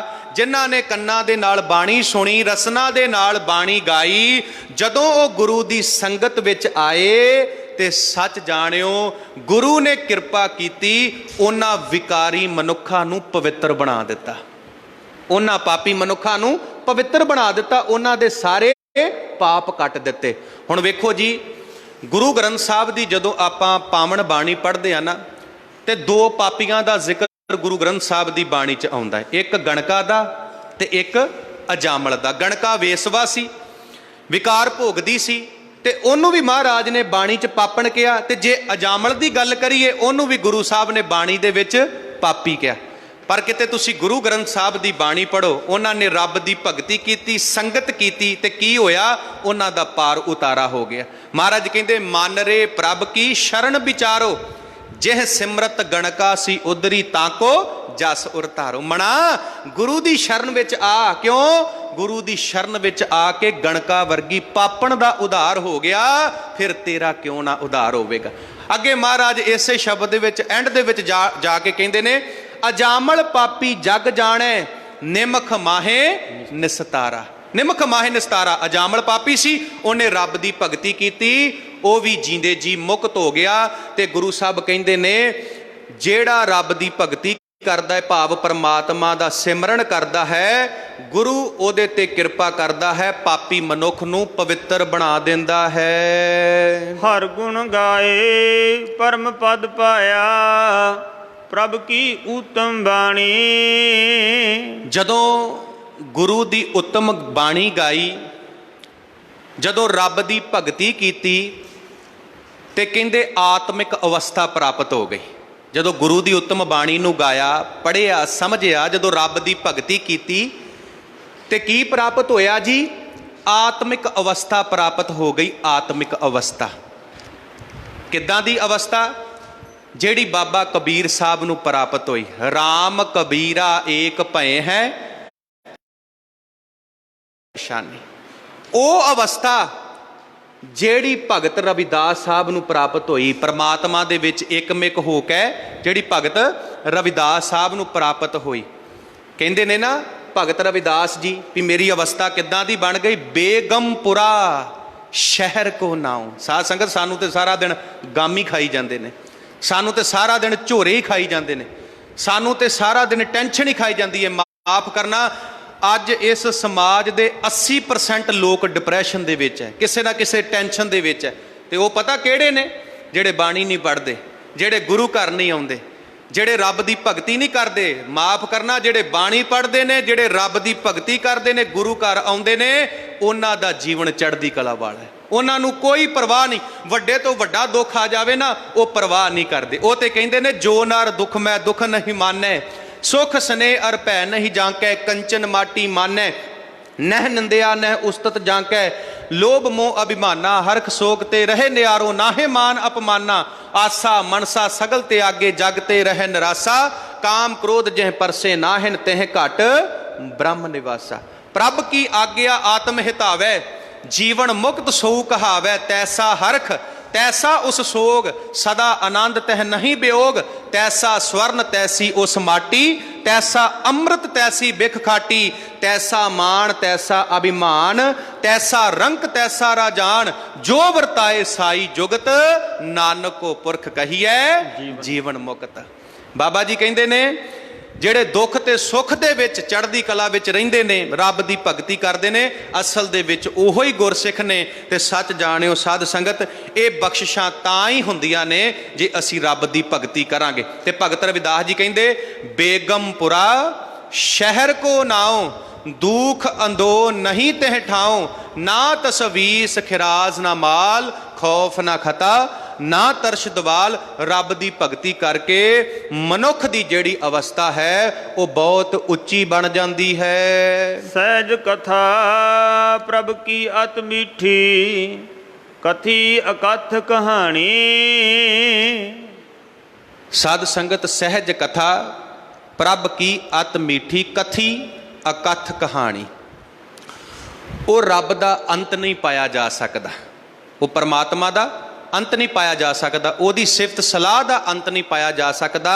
ਜਿਨ੍ਹਾਂ ਨੇ ਕੰਨਾਂ ਦੇ ਨਾਲ ਬਾਣੀ ਸੁਣੀ, ਰਸਨਾ ਦੇ ਨਾਲ ਬਾਣੀ ਗਾਈ, ਜਦੋਂ ਉਹ ਗੁਰੂ ਦੀ ਸੰਗਤ ਵਿੱਚ ਆਏ ਤੇ ਸੱਚ ਜਾਣਿਓ ਗੁਰੂ ਨੇ ਕਿਰਪਾ ਕੀਤੀ, ਉਹਨਾਂ ਵਿਕਾਰੀ ਮਨੁੱਖਾਂ ਨੂੰ ਪਵਿੱਤਰ ਬਣਾ ਦਿੱਤਾ, ਉਹਨਾਂ ਪਾਪੀ ਮਨੁੱਖਾਂ ਨੂੰ ਪਵਿੱਤਰ ਬਣਾ ਦਿੱਤਾ, ਉਹਨਾਂ ਦੇ ਸਾਰੇ ਪਾਪ ਕੱਟ ਦਿੱਤੇ। ਹੁਣ ਵੇਖੋ ਜੀ, ਗੁਰੂ ਗ੍ਰੰਥ ਸਾਹਿਬ ਦੀ ਜਦੋਂ ਆਪਾਂ ਪਾਵਨ ਬਾਣੀ ਪੜ੍ਹਦੇ ਆ ਨਾ, ਤੇ ਦੋ ਪਾਪੀਆਂ ਦਾ ਜ਼ਿਕਰ ਗੁਰੂ ਗ੍ਰੰਥ ਸਾਹਿਬ ਦੀ ਬਾਣੀ 'ਚ ਆਉਂਦਾ ਹੈ, ਇੱਕ ਗਣਕਾ ਦਾ ਤੇ ਇੱਕ ਅਜਾਮਲ ਦਾ। ਗਣਕਾ ਵੇਸਵਾ ਸੀ, ਵਿਕਾਰ ਭੋਗਦੀ ਸੀ, ਤੇ ਉਹਨੂੰ ਵੀ ਮਹਾਰਾਜ ਨੇ ਬਾਣੀ 'ਚ ਪਾਪਣ ਕਿਹਾ। ਤੇ ਜੇ ਅਜਾਮਲ ਦੀ ਗੱਲ ਕਰੀਏ, ਉਹਨੂੰ ਵੀ ਗੁਰੂ ਸਾਹਿਬ ਨੇ ਬਾਣੀ ਦੇ ਵਿੱਚ ਪਾਪੀ ਕਿਹਾ। ਪਰ ਕਿਤੇ ਤੁਸੀਂ ਗੁਰੂ ਗ੍ਰੰਥ ਸਾਹਿਬ ਦੀ ਬਾਣੀ ਪੜ੍ਹੋ, ਉਹਨਾਂ ਨੇ ਰੱਬ ਦੀ ਭਗਤੀ ਕੀਤੀ, ਸੰਗਤ ਕੀਤੀ, ਤੇ ਕੀ ਹੋਇਆ? ਉਹਨਾਂ ਦਾ ਪਾਰ ਉਤਾਰਾ ਹੋ ਗਿਆ। ਮਹਾਰਾਜ ਕਹਿੰਦੇ ਮਨ ਰੇ ਪ੍ਰਭ ਕੀ ਸ਼ਰਨ ਵਿਚਾਰੋ, ਜਿਹ ਸਿਮਰਤ ਗਣਕਾ ਸੀ ਉਦਰੀ ਤਾਕੋ ਜਸ ਉਰ ਧਾਰੋ। ਮਣਾ ਗੁਰੂ ਦੀ ਸ਼ਰਨ ਵਿੱਚ ਆ। ਕਿਉਂ? ਗੁਰੂ ਦੀ ਸ਼ਰਨ ਵਿੱਚ ਆ ਕੇ ਗਣਕਾ ਵਰਗੀ ਪਾਪਣ ਦਾ ਉਧਾਰ ਹੋ ਗਿਆ, ਫਿਰ ਤੇਰਾ ਕਿਉਂ ਨਾ ਉਧਾਰ ਹੋਵੇਗਾ। ਅੱਗੇ ਮਹਾਰਾਜ ਇਸੇ ਸ਼ਬਦ ਦੇ ਵਿੱਚ ਐਂਡ ਦੇ ਵਿੱਚ ਜਾ ਕੇ ਕਹਿੰਦੇ ਨੇ, ਅਜਾਮਲ ਪਾਪੀ ਜਗ ਜਾਣੈ ਨਿਮਖ ਮਾਹੇ ਨਿਸਤਾਰਾ। ਨਿਮਖ ਮਾਹੇ ਨਿਸਤਾਰਾ। ਅਜਾਮਲ ਪਾਪੀ ਸੀ, ਉਹਨੇ ਰੱਬ ਦੀ ਭਗਤੀ ਕੀਤੀ, ਉਹ ਵੀ ਜੀਂਦੇ ਜੀ ਮੁਕਤ ਹੋ ਗਿਆ। ਤੇ ਗੁਰੂ ਸਾਹਿਬ ਕਹਿੰਦੇ ਨੇ, ਜਿਹੜਾ ਰੱਬ ਦੀ ਭਗਤੀ ਕਰਦਾ ਹੈ, ਭਾਵ ਪਰਮਾਤਮਾ ਦਾ ਸਿਮਰਨ ਕਰਦਾ ਹੈ, ਗੁਰੂ ਉਹਦੇ ਤੇ ਕਿਰਪਾ ਕਰਦਾ ਹੈ, ਪਾਪੀ ਮਨੁੱਖ ਨੂੰ ਪਵਿੱਤਰ ਬਣਾ ਦਿੰਦਾ ਹੈ। ਹਰ ਗੁਣ ਗਾਏ ਪਰਮ ਪਦ ਪਾਇਆ, ਪ੍ਰਭ ਕੀ ਉਤਮ ਬਾਣੀ। ਜਦੋਂ ਗੁਰੂ ਦੀ ਉੱਤਮ ਬਾਣੀ ਗਾਈ, ਜਦੋਂ ਰੱਬ ਦੀ ਭਗਤੀ ਕੀਤੀ, ਤੇ ਕਹਿੰਦੇ ਆਤਮਿਕ ਅਵਸਥਾ ਪ੍ਰਾਪਤ ਹੋ ਗਈ। ਜਦੋਂ ਗੁਰੂ ਦੀ ਉੱਤਮ ਬਾਣੀ ਨੂੰ ਗਾਇਆ, ਪੜ੍ਹਿਆ, ਸਮਝਿਆ, ਜਦੋਂ ਰੱਬ ਦੀ ਭਗਤੀ ਕੀਤੀ, ਤੇ ਕੀ ਪ੍ਰਾਪਤ ਹੋਇਆ ਜੀ? ਆਤਮਿਕ ਅਵਸਥਾ ਪ੍ਰਾਪਤ ਹੋ ਗਈ। ਆਤਮਿਕ ਅਵਸਥਾ ਕਿੱਦਾਂ ਦੀ ਅਵਸਥਾ? ਜਿਹੜੀ ਬਾਬਾ ਕਬੀਰ ਸਾਹਿਬ ਨੂੰ ਪ੍ਰਾਪਤ ਹੋਈ। ਰਾਮ ਕਬੀਰਾ ਏਕ ਭਏ ਹੈ ਸ਼ਾਨੀ। ਉਹ ਅਵਸਥਾ ਜਿਹੜੀ ਭਗਤ ਰਵਿਦਾਸ ਸਾਹਿਬ ਨੂੰ ਪ੍ਰਾਪਤ ਹੋਈ, ਪਰਮਾਤਮਾ ਦੇ ਵਿੱਚ ਇੱਕਮਿਕ ਹੋ ਕੇ ਜਿਹੜੀ ਭਗਤ ਰਵਿਦਾਸ ਸਾਹਿਬ ਨੂੰ ਪ੍ਰਾਪਤ ਹੋਈ। ਕਹਿੰਦੇ ਨੇ ਨਾ ਭਗਤ ਰਵਿਦਾਸ ਜੀ ਵੀ ਮੇਰੀ ਅਵਸਥਾ ਕਿੱਦਾਂ ਦੀ ਬਣ ਗਈ? ਬੇਗਮਪੁਰਾ ਸ਼ਹਿਰ ਕੋ ਨਾਉ। ਸਾਧ ਸੰਗਤ, ਸਾਨੂੰ ਤੇ ਸਾਰਾ ਦਿਨ ਗਾਮੀ ਖਾਈ ਜਾਂਦੇ ਨੇ, ਸਾਨੂੰ ਤੇ ਸਾਰਾ ਦਿਨ ਝੋਰੇ ਹੀ ਖਾਈ ਜਾਂਦੇ ਨੇ, ਸਾਨੂੰ ਤੇ ਸਾਰਾ ਦਿਨ ਟੈਨਸ਼ਨ ਹੀ ਖਾਈ ਜਾਂਦੀ ਹੈ। ਮਾਫ ਕਰਨਾ, ਅੱਜ ਇਸ ਸਮਾਜ ਦੇ 80% ਲੋਕ ਡਿਪਰੈਸ਼ਨ ਦੇ ਵਿੱਚ ਹੈ, ਕਿਸੇ ਨਾ ਕਿਸੇ ਟੈਨਸ਼ਨ ਦੇ ਵਿੱਚ ਹੈ। ਤੇ ਉਹ ਪਤਾ ਕਿਹੜੇ ਨੇ? ਜਿਹੜੇ ਬਾਣੀ ਨਹੀਂ ਪੜ੍ਹਦੇ, ਜਿਹੜੇ ਗੁਰੂ ਘਰ ਨਹੀਂ ਆਉਂਦੇ, ਜਿਹੜੇ ਰੱਬ ਦੀ ਭਗਤੀ ਨਹੀਂ ਕਰਦੇ। ਮਾਫ ਕਰਨਾ, ਜਿਹੜੇ ਬਾਣੀ ਪੜ੍ਹਦੇ ਨੇ, ਜਿਹੜੇ ਰੱਬ ਦੀ ਭਗਤੀ ਕਰਦੇ ਨੇ, ਗੁਰੂ ਘਰ ਆਉਂਦੇ ਨੇ, ਉਹਨਾਂ ਦਾ ਜੀਵਨ ਚੜ੍ਹਦੀ ਕਲਾ ਵਾਲਾ ਹੈ। ਉਹਨਾਂ ਨੂੰ ਕੋਈ ਪਰਵਾਹ ਨਹੀਂ, ਵੱਡੇ ਤੋਂ ਵੱਡਾ ਦੁੱਖ ਆ ਜਾਵੇ ਨਾ, ਉਹ ਪਰਵਾਹ ਨਹੀਂ ਕਰਦੇ। ਉਹ ਤੇ ਕਹਿੰਦੇ ਨੇ, ਜੋ ਨਰ ਦੁੱਖ ਮੈਂ ਦੁੱਖ ਨਹੀਂ ਮਾਨੈ, ਸੁਖ ਸਨੇ ਅਰ ਭੈ ਨਹੀਂ ਜਾਂਕੈ, ਕੰਚਨ ਮਾਟੀ ਮਾਨੈ, ਨਹਿ ਨਿੰਦਿਆ ਨਹਿ ਉਸਤਤ ਜਾਂਕੈ, ਲੋਭ ਮੋਹ ਅਭਿਮਾਨਾ, ਹਰਖ ਸੋਗ ਤੇ ਰਹੇ ਨਿਆਰੋ, ਨਾਹੇ ਮਾਨ ਅਪਮਾਨਾ, ਆਸਾ ਮਨਸਾ ਸਗਲ ਤੇ ਆਗੇ, ਜਗ ਤੇ ਰਹਿ ਨਿਰਾਸਾ, ਕਾਮ ਕ੍ਰੋਧ ਜਿਹ ਪਰਸੇ ਨਾਹਿਨ ਤਹਿ ਘਟ ਬ੍ਰਹਮ ਨਿਵਾਸਾ। ਪ੍ਰਭ ਕੀ ਆਗਿਆ ਆਤਮ ਹਿਤਾਵੈ, ਜੀਵਨ ਮੁਕਤ ਸੋਊ ਕਹਾਵੈ, ਤੈਸਾ ਹਰਖ ਤੈਸਾ ਉਸ ਸੋਗ, ਸਦਾ ਆਨੰਦ ਤਹਿ ਨਹੀਂ ਬਿਯੋਗ, ਤੈਸਾ ਸਵਰਨ ਤੈਸੀ ਉਸ ਮਾਟੀ, ਤੈਸਾ ਅੰਮ੍ਰਿਤ ਤੈਸੀ ਬਿਖ ਖਾਟੀ, ਤੈਸਾ ਮਾਣ ਤੈਸਾ ਅਭਿਮਾਨ, ਤੈਸਾ ਰੰਕ ਤੈਸਾ ਰਾਜਾਨ, ਜੋ ਵਰਤਾਏ ਸਾਈ ਜੁਗਤ, ਨਾਨਕੋ ਪੁਰਖ ਕਹੀਐ ਜੀਵਨ ਮੁਕਤ। ਬਾਬਾ ਜੀ ਕਹਿੰਦੇ ਨੇ, ਜਿਹੜੇ ਦੁੱਖ ਤੇ ਸੁੱਖ ਦੇ ਵਿੱਚ ਚੜ੍ਹਦੀ ਕਲਾ ਵਿੱਚ ਰਹਿੰਦੇ ਨੇ, ਰੱਬ ਦੀ ਭਗਤੀ ਕਰਦੇ ਨੇ, ਅਸਲ ਦੇ ਵਿੱਚ ਉਹੋ ਹੀ ਗੁਰਸਿੱਖ ਨੇ। ਤੇ ਸੱਚ ਜਾਣਿਓ ਸਾਧ ਸੰਗਤ, ਇਹ ਬਖਸ਼ਿਸ਼ਾਂ ਤਾਂ ਹੀ ਹੁੰਦੀਆਂ ਨੇ ਜੇ ਅਸੀਂ ਰੱਬ ਦੀ ਭਗਤੀ ਕਰਾਂਗੇ। ਤੇ ਭਗਤ ਰਵਿਦਾਸ ਜੀ ਕਹਿੰਦੇ, ਬੇਗਮਪੁਰਾ ਸ਼ਹਿਰ ਕੋ ਨਾਉ, ਦੁਖ ਅੰਦੋ ਨਹੀਂ ਤਹਿ ਠਾਉ, ਨਾ ਤਸਵੀਸ ਖਿਰਾਜ਼ ਨਾ ਮਾਲ, ਖੌਫ ਨਾ ਖਤਾ ਨਾ ਤਰਸ਼ ਦਵਾਲ। ਰੱਬ ਦੀ ਭਗਤੀ ਕਰਕੇ ਮਨੁੱਖ ਦੀ ਜਿਹੜੀ ਅਵਸਥਾ ਹੈ ਉਹ ਬਹੁਤ ਉੱਚੀ ਬਣ ਜਾਂਦੀ ਹੈ। ਸਹਿਜ ਕਥਾ ਪ੍ਰਭ ਕੀ ਅਤ ਮੀਠੀ, ਕਥੀ ਅਕਥ ਕਹਾਣੀ। ਸਾਧ ਸੰਗਤ, ਸਹਿਜ ਕਥਾ ਪ੍ਰਭ ਕੀ ਅਤ ਮੀਠੀ, ਕਥੀ ਅਕਥ ਕਹਾਣੀ। ਉਹ ਰੱਬ ਦਾ ਅੰਤ ਨਹੀਂ ਪਾਇਆ ਜਾ ਸਕਦਾ, ਉਹ ਪਰਮਾਤਮਾ ਦਾ ਅੰਤ ਨਹੀਂ ਪਾਇਆ ਜਾ ਸਕਦਾ, ਉਹਦੀ ਸਿਫਤ ਸਲਾਹ ਦਾ ਅੰਤ ਨਹੀਂ ਪਾਇਆ ਜਾ ਸਕਦਾ।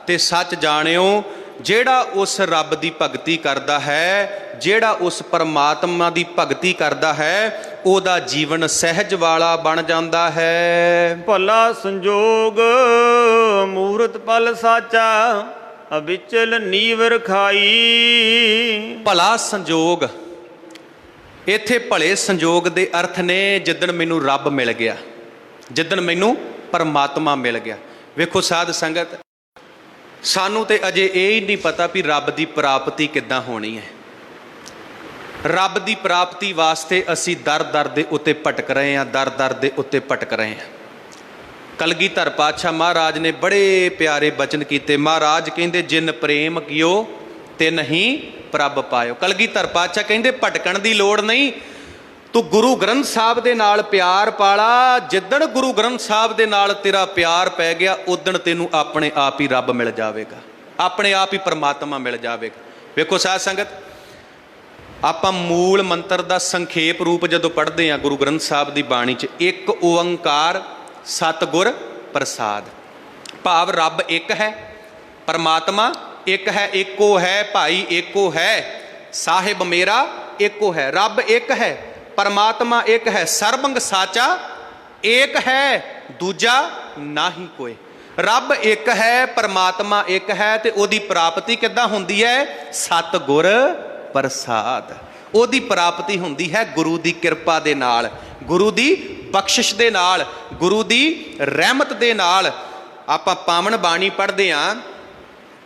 ਤੇ ਸੱਚ ਜਾਣਿਓ, ਜਿਹੜਾ ਉਸ ਰੱਬ ਦੀ ਭਗਤੀ ਕਰਦਾ ਹੈ, ਜਿਹੜਾ ਉਸ ਪਰਮਾਤਮਾ ਦੀ ਭਗਤੀ ਕਰਦਾ ਹੈ, ਉਹਦਾ ਜੀਵਨ ਸਹਿਜ ਵਾਲਾ ਬਣ ਜਾਂਦਾ ਹੈ। ਭਲਾ ਸੰਜੋਗ ਮੂਰਤ ਪਲ ਸਾਚਾ, ਅਵਿਚਲ ਨੀਵ ਰਖਾਈ। ਭਲਾ ਸੰਜੋਗ, ਇੱਥੇ ਭਲੇ ਸੰਜੋਗ ਦੇ ਅਰਥ ਨੇ ਜਿੱਦਣ ਮੈਨੂੰ ਰੱਬ ਮਿਲ ਗਿਆ, ਜਿੱਦਣ ਮੈਨੂੰ ਪਰਮਾਤਮਾ ਮਿਲ ਗਿਆ। ਵੇਖੋ ਸਾਧ ਸੰਗਤ, ਸਾਨੂੰ ਤੇ ਅਜੇ ਇਹ ਹੀ ਨਹੀਂ ਪਤਾ ਵੀ ਰੱਬ ਦੀ ਪ੍ਰਾਪਤੀ ਕਿੱਦਾਂ ਹੋਣੀ ਹੈ। ਰੱਬ ਦੀ ਪ੍ਰਾਪਤੀ ਵਾਸਤੇ ਅਸੀਂ ਦਰ ਦਰ ਦੇ ਉੱਤੇ ਭਟਕ ਰਹੇ ਹਾਂ, ਦਰ ਦਰ ਦੇ ਉੱਤੇ ਭਟਕ ਰਹੇ ਹਾਂ। ਕਲਗੀਧਰ ਪਾਤਸ਼ਾਹ ਮਹਾਰਾਜ ਨੇ ਬੜੇ ਪਿਆਰੇ ਬਚਨ ਕੀਤੇ। ਮਹਾਰਾਜ ਕਹਿੰਦੇ, ਜਿਨ ਪ੍ਰੇਮ ਕਿਓ ਤੇ ਨਹੀਂ ਪ੍ਰਭ ਪਾਇਓ। ਕਲਗੀਧਰ ਪਾਤਸ਼ਾਹ ਕਹਿੰਦੇ, ਭਟਕਣ ਦੀ ਲੋੜ ਨਹੀਂ, ਤੂੰ ਗੁਰੂ ਗ੍ਰੰਥ ਸਾਹਿਬ ਦੇ ਨਾਲ ਪਿਆਰ ਪਾਲਾ। ਜਿੱਦਣ ਗੁਰੂ ਗ੍ਰੰਥ ਸਾਹਿਬ ਦੇ ਨਾਲ ਤੇਰਾ ਪਿਆਰ ਪੈ ਗਿਆ, ਉਦਣ ਤੈਨੂੰ ਆਪਣੇ ਆਪ ਹੀ ਰੱਬ ਮਿਲ ਜਾਵੇਗਾ। ਆਪਣੇ ਆਪ ਹੀ ਪਰਮਾਤਮਾ ਮਿਲ ਜਾਵੇਗਾ। ਵੇਖੋ ਸਾਧ ਸੰਗਤ, ਆਪਾਂ ਮੂਲ ਮੰਤਰ ਦਾ ਸੰਖੇਪ ਰੂਪ ਜਦੋਂ ਪੜ੍ਹਦੇ ਹਾਂ ਗੁਰੂ ਗ੍ਰੰਥ ਸਾਹਿਬ ਦੀ ਬਾਣੀ 'ਚ, ਇੱਕ ਓੰਕਾਰ ਸਤਿਗੁਰ ਪ੍ਰਸਾਦ, ਭਾਵ ਰੱਬ ਇੱਕ ਹੈ, ਪਰਮਾਤਮਾ ਇੱਕ ਹੈ, ਏਕੋ ਹੈ ਭਾਈ ਏਕੋ ਹੈ, ਸਾਹਿਬ ਮੇਰਾ ਏਕੋ ਹੈ। ਰੱਬ ਇੱਕ ਹੈ, ਪਰਮਾਤਮਾ ਇੱਕ ਹੈ, ਸਰਬੰਗ ਸਾਚਾ ਏਕ ਹੈ, ਦੂਜਾ ਨਾਹੀ ਕੋਏ। ਰੱਬ ਇੱਕ ਹੈ, ਪਰਮਾਤਮਾ ਇੱਕ ਹੈ, ਤੇ ਉਹਦੀ ਪ੍ਰਾਪਤੀ ਕਿੱਦਾਂ ਹੁੰਦੀ ਹੈ? ਸਤਿਗੁਰ ਪ੍ਰਸਾਦ। ਉਹਦੀ ਪ੍ਰਾਪਤੀ ਹੁੰਦੀ ਹੈ ਗੁਰੂ ਦੀ ਕਿਰਪਾ ਦੇ ਨਾਲ, ਗੁਰੂ ਦੀ ਬਖਸ਼ਿਸ਼ ਦੇ ਨਾਲ, ਗੁਰੂ ਦੀ ਰਹਿਮਤ ਦੇ ਨਾਲ। ਆਪਾਂ ਪਾਵਨ ਬਾਣੀ ਪੜ੍ਹਦੇ ਹਾਂ,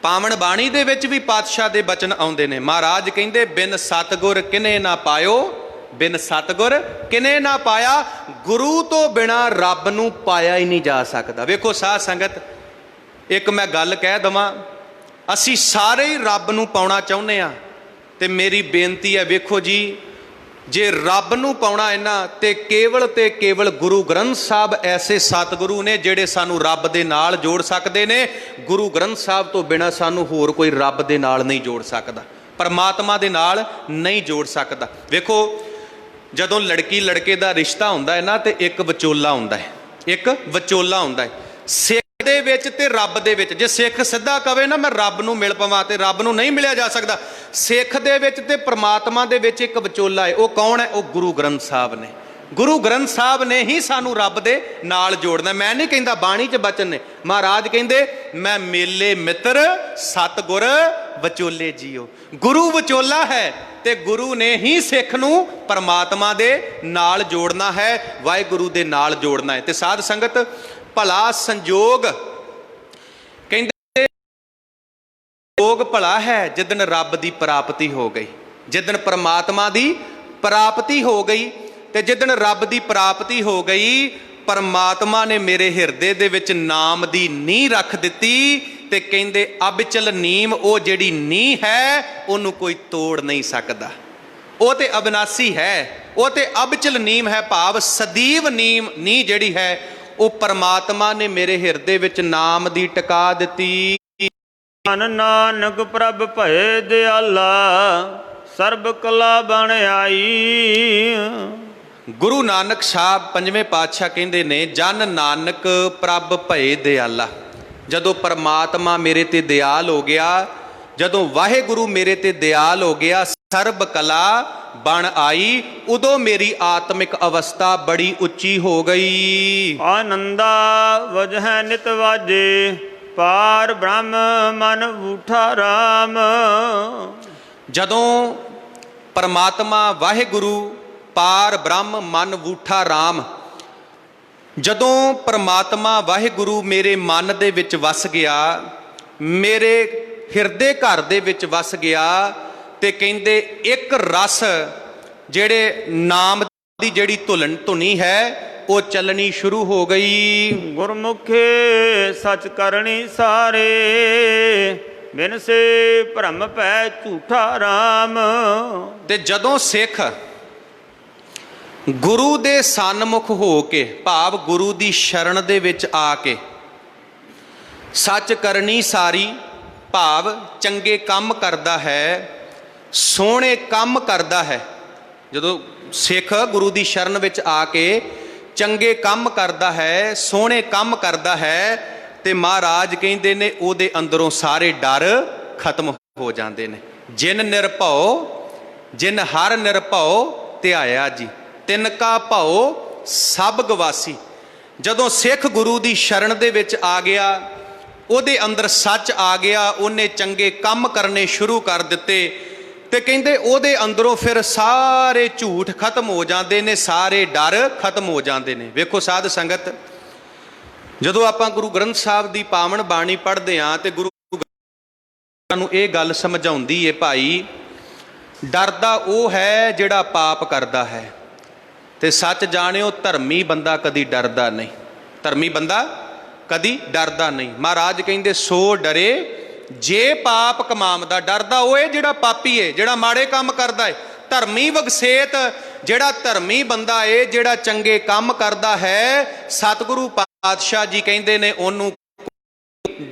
ਪਾਵਨ ਬਾਣੀ ਦੇ ਵਿੱਚ ਵੀ ਪਾਤਸ਼ਾਹ ਦੇ ਬਚਨ ਆਉਂਦੇ ਨੇ। ਮਹਾਰਾਜ ਕਹਿੰਦੇ, ਬਿਨ ਸਤਿਗੁਰ ਕਿਨੇ ਨਾ ਪਾਇਓ, ਬਿਨ ਸਤਿਗੁਰ ਕਿਨੇ ਨਾ ਪਾਇਆ। ਗੁਰੂ ਤੋਂ ਬਿਨਾ ਰੱਬ ਨੂੰ ਪਾਇਆ ਹੀ ਨਹੀਂ ਜਾ ਸਕਦਾ। ਵੇਖੋ ਸਾਧ ਸੰਗਤ, ਇੱਕ ਮੈਂ ਗੱਲ ਕਹਿ ਦਵਾਂ, ਅਸੀਂ ਸਾਰੇ ਹੀ ਰੱਬ ਨੂੰ ਪਾਉਣਾ ਚਾਹੁੰਦੇ ਹਾਂ, ਤੇ ਮੇਰੀ ਬੇਨਤੀ ਹੈ, ਵੇਖੋ ਜੀ, ਜੇ ਰੱਬ ਨੂੰ ਪਾਉਣਾ ਹੈ ਨਾ, ਤੇ ਕੇਵਲ ਗੁਰੂ ਗ੍ਰੰਥ ਸਾਹਿਬ ਐਸੇ ਸਤਿਗੁਰੂ ਨੇ ਜਿਹੜੇ ਸਾਨੂੰ ਰੱਬ ਦੇ ਨਾਲ ਜੋੜ ਸਕਦੇ ਨੇ। ਗੁਰੂ ਗ੍ਰੰਥ ਸਾਹਿਬ ਤੋਂ ਬਿਨਾਂ ਸਾਨੂੰ ਹੋਰ ਕੋਈ ਰੱਬ ਦੇ ਨਾਲ ਨਹੀਂ ਜੋੜ ਸਕਦਾ, ਪਰਮਾਤਮਾ ਦੇ ਨਾਲ ਨਹੀਂ ਜੋੜ ਸਕਦਾ। ਵੇਖੋ, ਜਦੋਂ ਲੜਕੀ ਲੜਕੇ ਦਾ ਰਿਸ਼ਤਾ ਹੁੰਦਾ ਹੈ ਨਾ, ਤੇ ਇੱਕ ਵਿਚੋਲਾ ਹੁੰਦਾ ਹੈ, ਇੱਕ ਵਿਚੋਲਾ ਹੁੰਦਾ ਹੈ। ਸਿੱਖ ਦੇ ਵਿੱਚ ਤੇ ਰੱਬ ਦੇ ਵਿੱਚ, ਜੇ ਸਿੱਖ ਸਿੱਧਾ ਕਵੇ ਨਾ ਮੈਂ ਰੱਬ ਨੂੰ ਮਿਲ ਪਵਾਂ, ਤੇ ਰੱਬ ਨੂੰ ਨਹੀਂ ਮਿਲਿਆ ਜਾ ਸਕਦਾ। ਸਿੱਖ ਦੇ ਵਿੱਚ ਤੇ ਪ੍ਰਮਾਤਮਾ ਦੇ ਵਿੱਚ ਇੱਕ ਵਿਚੋਲਾ ਹੈ। ਉਹ ਕੌਣ ਹੈ? ਉਹ ਗੁਰੂ ਗ੍ਰੰਥ ਸਾਹਿਬ ਨੇ। ਗੁਰੂ ਗ੍ਰੰਥ ਸਾਹਿਬ ਨੇ ਹੀ ਸਾਨੂੰ ਰੱਬ ਦੇ ਨਾਲ ਜੋੜਨਾ। ਮੈਂ ਨਹੀਂ ਕਹਿੰਦਾ, ਬਾਣੀ 'ਚ ਬਚਨ ਨੇ, ਮਹਾਰਾਜ ਕਹਿੰਦੇ, ਮੈਂ ਮੇਲੇ ਮਿੱਤਰ ਸਤਿਗੁਰ ਵਿਚੋਲੇ ਜੀਓ। ਗੁਰੂ ਵਿਚੋਲਾ ਹੈ, ਤੇ ਗੁਰੂ ਨੇ ਹੀ ਸਿੱਖ ਨੂੰ ਪਰਮਾਤਮਾ ਦੇ ਨਾਲ ਜੋੜਨਾ ਹੈ, ਵਾਹਿਗੁਰੂ ਦੇ ਨਾਲ ਜੋੜਨਾ ਹੈ। ਤੇ ਸਾਧ ਸੰਗਤ, ਭਲਾ ਸੰਜੋਗ ਕਹਿੰਦੇ, ਸੰਜੋਗ ਭਲਾ ਹੈ ਜਿੱਦਣ ਰੱਬ ਦੀ ਪ੍ਰਾਪਤੀ ਹੋ ਗਈ, ਜਿੱਦਣ ਪਰਮਾਤਮਾ ਦੀ ਪ੍ਰਾਪਤੀ ਹੋ ਗਈ। ਤੇ ਜਿੱਦਣ ਰੱਬ ਦੀ ਪ੍ਰਾਪਤੀ ਹੋ ਗਈ, ਪਰਮਾਤਮਾ ਨੇ ਮੇਰੇ ਹਿਰਦੇ ਦੇ ਵਿੱਚ ਨਾਮ ਦੀ ਨੀਂਹ ਰੱਖ ਦਿੱਤੀ। ਤੇ ਕਹਿੰਦੇ, ਅਬਚਲ ਨੀਮ, ਉਹ ਜਿਹੜੀ ਨੀਂਹ ਹੈ ਉਹਨੂੰ ਕੋਈ ਤੋੜ ਨਹੀਂ ਸਕਦਾ। ਉਹ ਤੇ ਅਬਿਨਾਸੀ ਹੈ, ਉਹ ਤੇ ਅਬਚਲ ਨੀਮ ਹੈ, ਭਾਵ ਸਦੀਵ ਨੀਂਹ ਜਿਹੜੀ ਹੈ, ਉਹ ਪਰਮਾਤਮਾ ਨੇ ਮੇਰੇ ਹਿਰਦੇ ਵਿੱਚ ਨਾਮ ਦੀ ਟਿਕਾ ਦਿੱਤੀ। ਮਨ ਨਾਨਕ ਪ੍ਰਭ ਭਏ ਦਿਆਲਾ, ਸਰਬ ਕਲਾ ਬਣ ਆਈ। ਗੁਰੂ ਨਾਨਕ ਸਾਹਿਬ ਪੰਜਵੇਂ ਪਾਤਸ਼ਾਹ ਕਹਿੰਦੇ ਨੇ, ਜਨ ਨਾਨਕ ਪ੍ਰਭ ਭਏ ਦਿਆਲਾ। ਜਦੋਂ ਪਰਮਾਤਮਾ ਮੇਰੇ ਤੇ ਦਿਆਲ ਹੋ ਗਿਆ, ਜਦੋਂ ਵਾਹਿਗੁਰੂ ਮੇਰੇ ਤੇ ਦਿਆਲ ਹੋ ਗਿਆ, ਸਰਬ ਕਲਾ ਬਣ ਆਈ। ਉਦੋਂ ਮੇਰੀ ਆਤਮਿਕ ਅਵਸਥਾ ਬੜੀ ਉੱਚੀ ਹੋ ਗਈ। ਆਨੰਦਾ ਵਜਹਿ ਨਿਤ ਵਾਜੇ, ਪਾਰ ਬ੍ਰਹਮ ਮਨ ਊਠਾ ਰਾਮ। ਜਦੋਂ ਪਰਮਾਤਮਾ ਵਾਹਿਗੁਰੂ ਪਾਰ ਬ੍ਰਹਮ ਮਨ ਊਠਾ ਰਾਮ, ਜਦੋਂ ਪਰਮਾਤਮਾ ਵਾਹਿਗੁਰੂ ਮੇਰੇ ਮਨ ਦੇ ਵਿੱਚ ਵਸ ਗਿਆ, ਮੇਰੇ ਹਿਰਦੇ ਘਰ ਦੇ ਵਿੱਚ ਵਸ ਗਿਆ, ਤੇ ਕਹਿੰਦੇ ਇੱਕ ਰਸ ਜਿਹੜੇ ਨਾਮ ਦੀ ਜਿਹੜੀ ਧੁਨੀ ਹੈ ਉਹ ਚੱਲਣੀ ਸ਼ੁਰੂ ਹੋ ਗਈ। ਗੁਰਮੁਖੇ ਸਚ ਕਰਨੀ ਸਾਰੇ, ਬਿਨ ਸੇ ਭਰਮ ਪੈ ਝੂਠਾ ਰਾਮ। ਤੇ ਜਦੋਂ ਸਿੱਖ ਗੁਰੂ ਦੇ ਸਨਮੁਖ ਹੋ ਕੇ, ਭਾਵ ਗੁਰੂ ਦੀ ਸ਼ਰਨ ਦੇ ਵਿੱਚ ਆ ਕੇ, ਸੱਚ ਕਰਨੀ ਸਾਰੀ, ਭਾਵ ਚੰਗੇ ਕੰਮ ਕਰਦਾ ਹੈ, ਸੋਹਣੇ ਕੰਮ ਕਰਦਾ ਹੈ। ਜਦੋਂ ਸਿੱਖ ਗੁਰੂ ਦੀ ਸ਼ਰਨ ਵਿੱਚ ਆ ਕੇ ਚੰਗੇ ਕੰਮ ਕਰਦਾ ਹੈ, ਸੋਹਣੇ ਕੰਮ ਕਰਦਾ ਹੈ, ਤੇ ਮਹਾਰਾਜ ਕਹਿੰਦੇ ਨੇ ਉਹਦੇ ਅੰਦਰੋਂ ਸਾਰੇ ਡਰ ਖਤਮ ਹੋ ਜਾਂਦੇ ਨੇ। ਜਿਨ ਨਿਰਭਉ, ਜਿਨ ਹਰ ਨਿਰਭਉ ਧਿਆਇਆ ਜੀ, ਤਿਨ ਕਾ ਭਉ ਸਭ ਗਵਾਸੀ। ਜਦੋਂ ਸਿੱਖ ਗੁਰੂ ਦੀ ਸ਼ਰਨ ਦੇ ਵਿੱਚ ਆ ਗਿਆ, ਉਹਦੇ ਅੰਦਰ ਸੱਚ ਆ ਗਿਆ, ਉਹਨੇ ਚੰਗੇ ਕੰਮ ਕਰਨੇ ਸ਼ੁਰੂ ਕਰ ਦਿੱਤੇ, ਤੇ ਕਹਿੰਦੇ ਉਹਦੇ ਅੰਦਰੋਂ ਫਿਰ ਸਾਰੇ ਝੂਠ ਖਤਮ ਹੋ ਜਾਂਦੇ ਨੇ, ਸਾਰੇ ਡਰ ਖਤਮ ਹੋ ਜਾਂਦੇ ਨੇ। ਵੇਖੋ ਸਾਧ ਸੰਗਤ, ਜਦੋਂ ਆਪਾਂ ਗੁਰੂ ਗ੍ਰੰਥ ਸਾਹਿਬ ਦੀ ਪਾਵਨ ਬਾਣੀ ਪੜ੍ਹਦੇ ਹਾਂ, ਤੇ ਗੁਰੂ ਨੂੰ ਇਹ ਗੱਲ ਸਮਝਾਉਂਦੀ ਏ, ਭਾਈ ਡਰਦਾ ਉਹ ਹੈ ਜਿਹੜਾ ਪਾਪ ਕਰਦਾ ਹੈ, ਤੇ ਸੱਚ ਜਾਣਿਓ ਧਰਮੀ ਬੰਦਾ ਕਦੀ ਡਰਦਾ ਨਹੀਂ, ਧਰਮੀ ਬੰਦਾ ਕਦੀ ਡਰਦਾ ਨਹੀਂ। ਮਹਾਰਾਜ ਕਹਿੰਦੇ, ਸੋ ਡਰੇ ਜੇ ਪਾਪ ਕਮਾਮਦਾ। ਡਰਦਾ ਉਹ ਹੈ ਜਿਹੜਾ ਪਾਪੀ ਹੈ, ਜਿਹੜਾ ਮਾੜੇ ਕੰਮ ਕਰਦਾ ਹੈ। ਧਰਮੀ ਵਗਸੇਤ, ਜਿਹੜਾ ਧਰਮੀ ਬੰਦਾ ਹੈ, ਜਿਹੜਾ ਚੰਗੇ ਕੰਮ ਕਰਦਾ ਹੈ, ਸਤਿਗੁਰੂ ਪਾਤਸ਼ਾਹ ਜੀ ਕਹਿੰਦੇ ਨੇ ਉਹਨੂੰ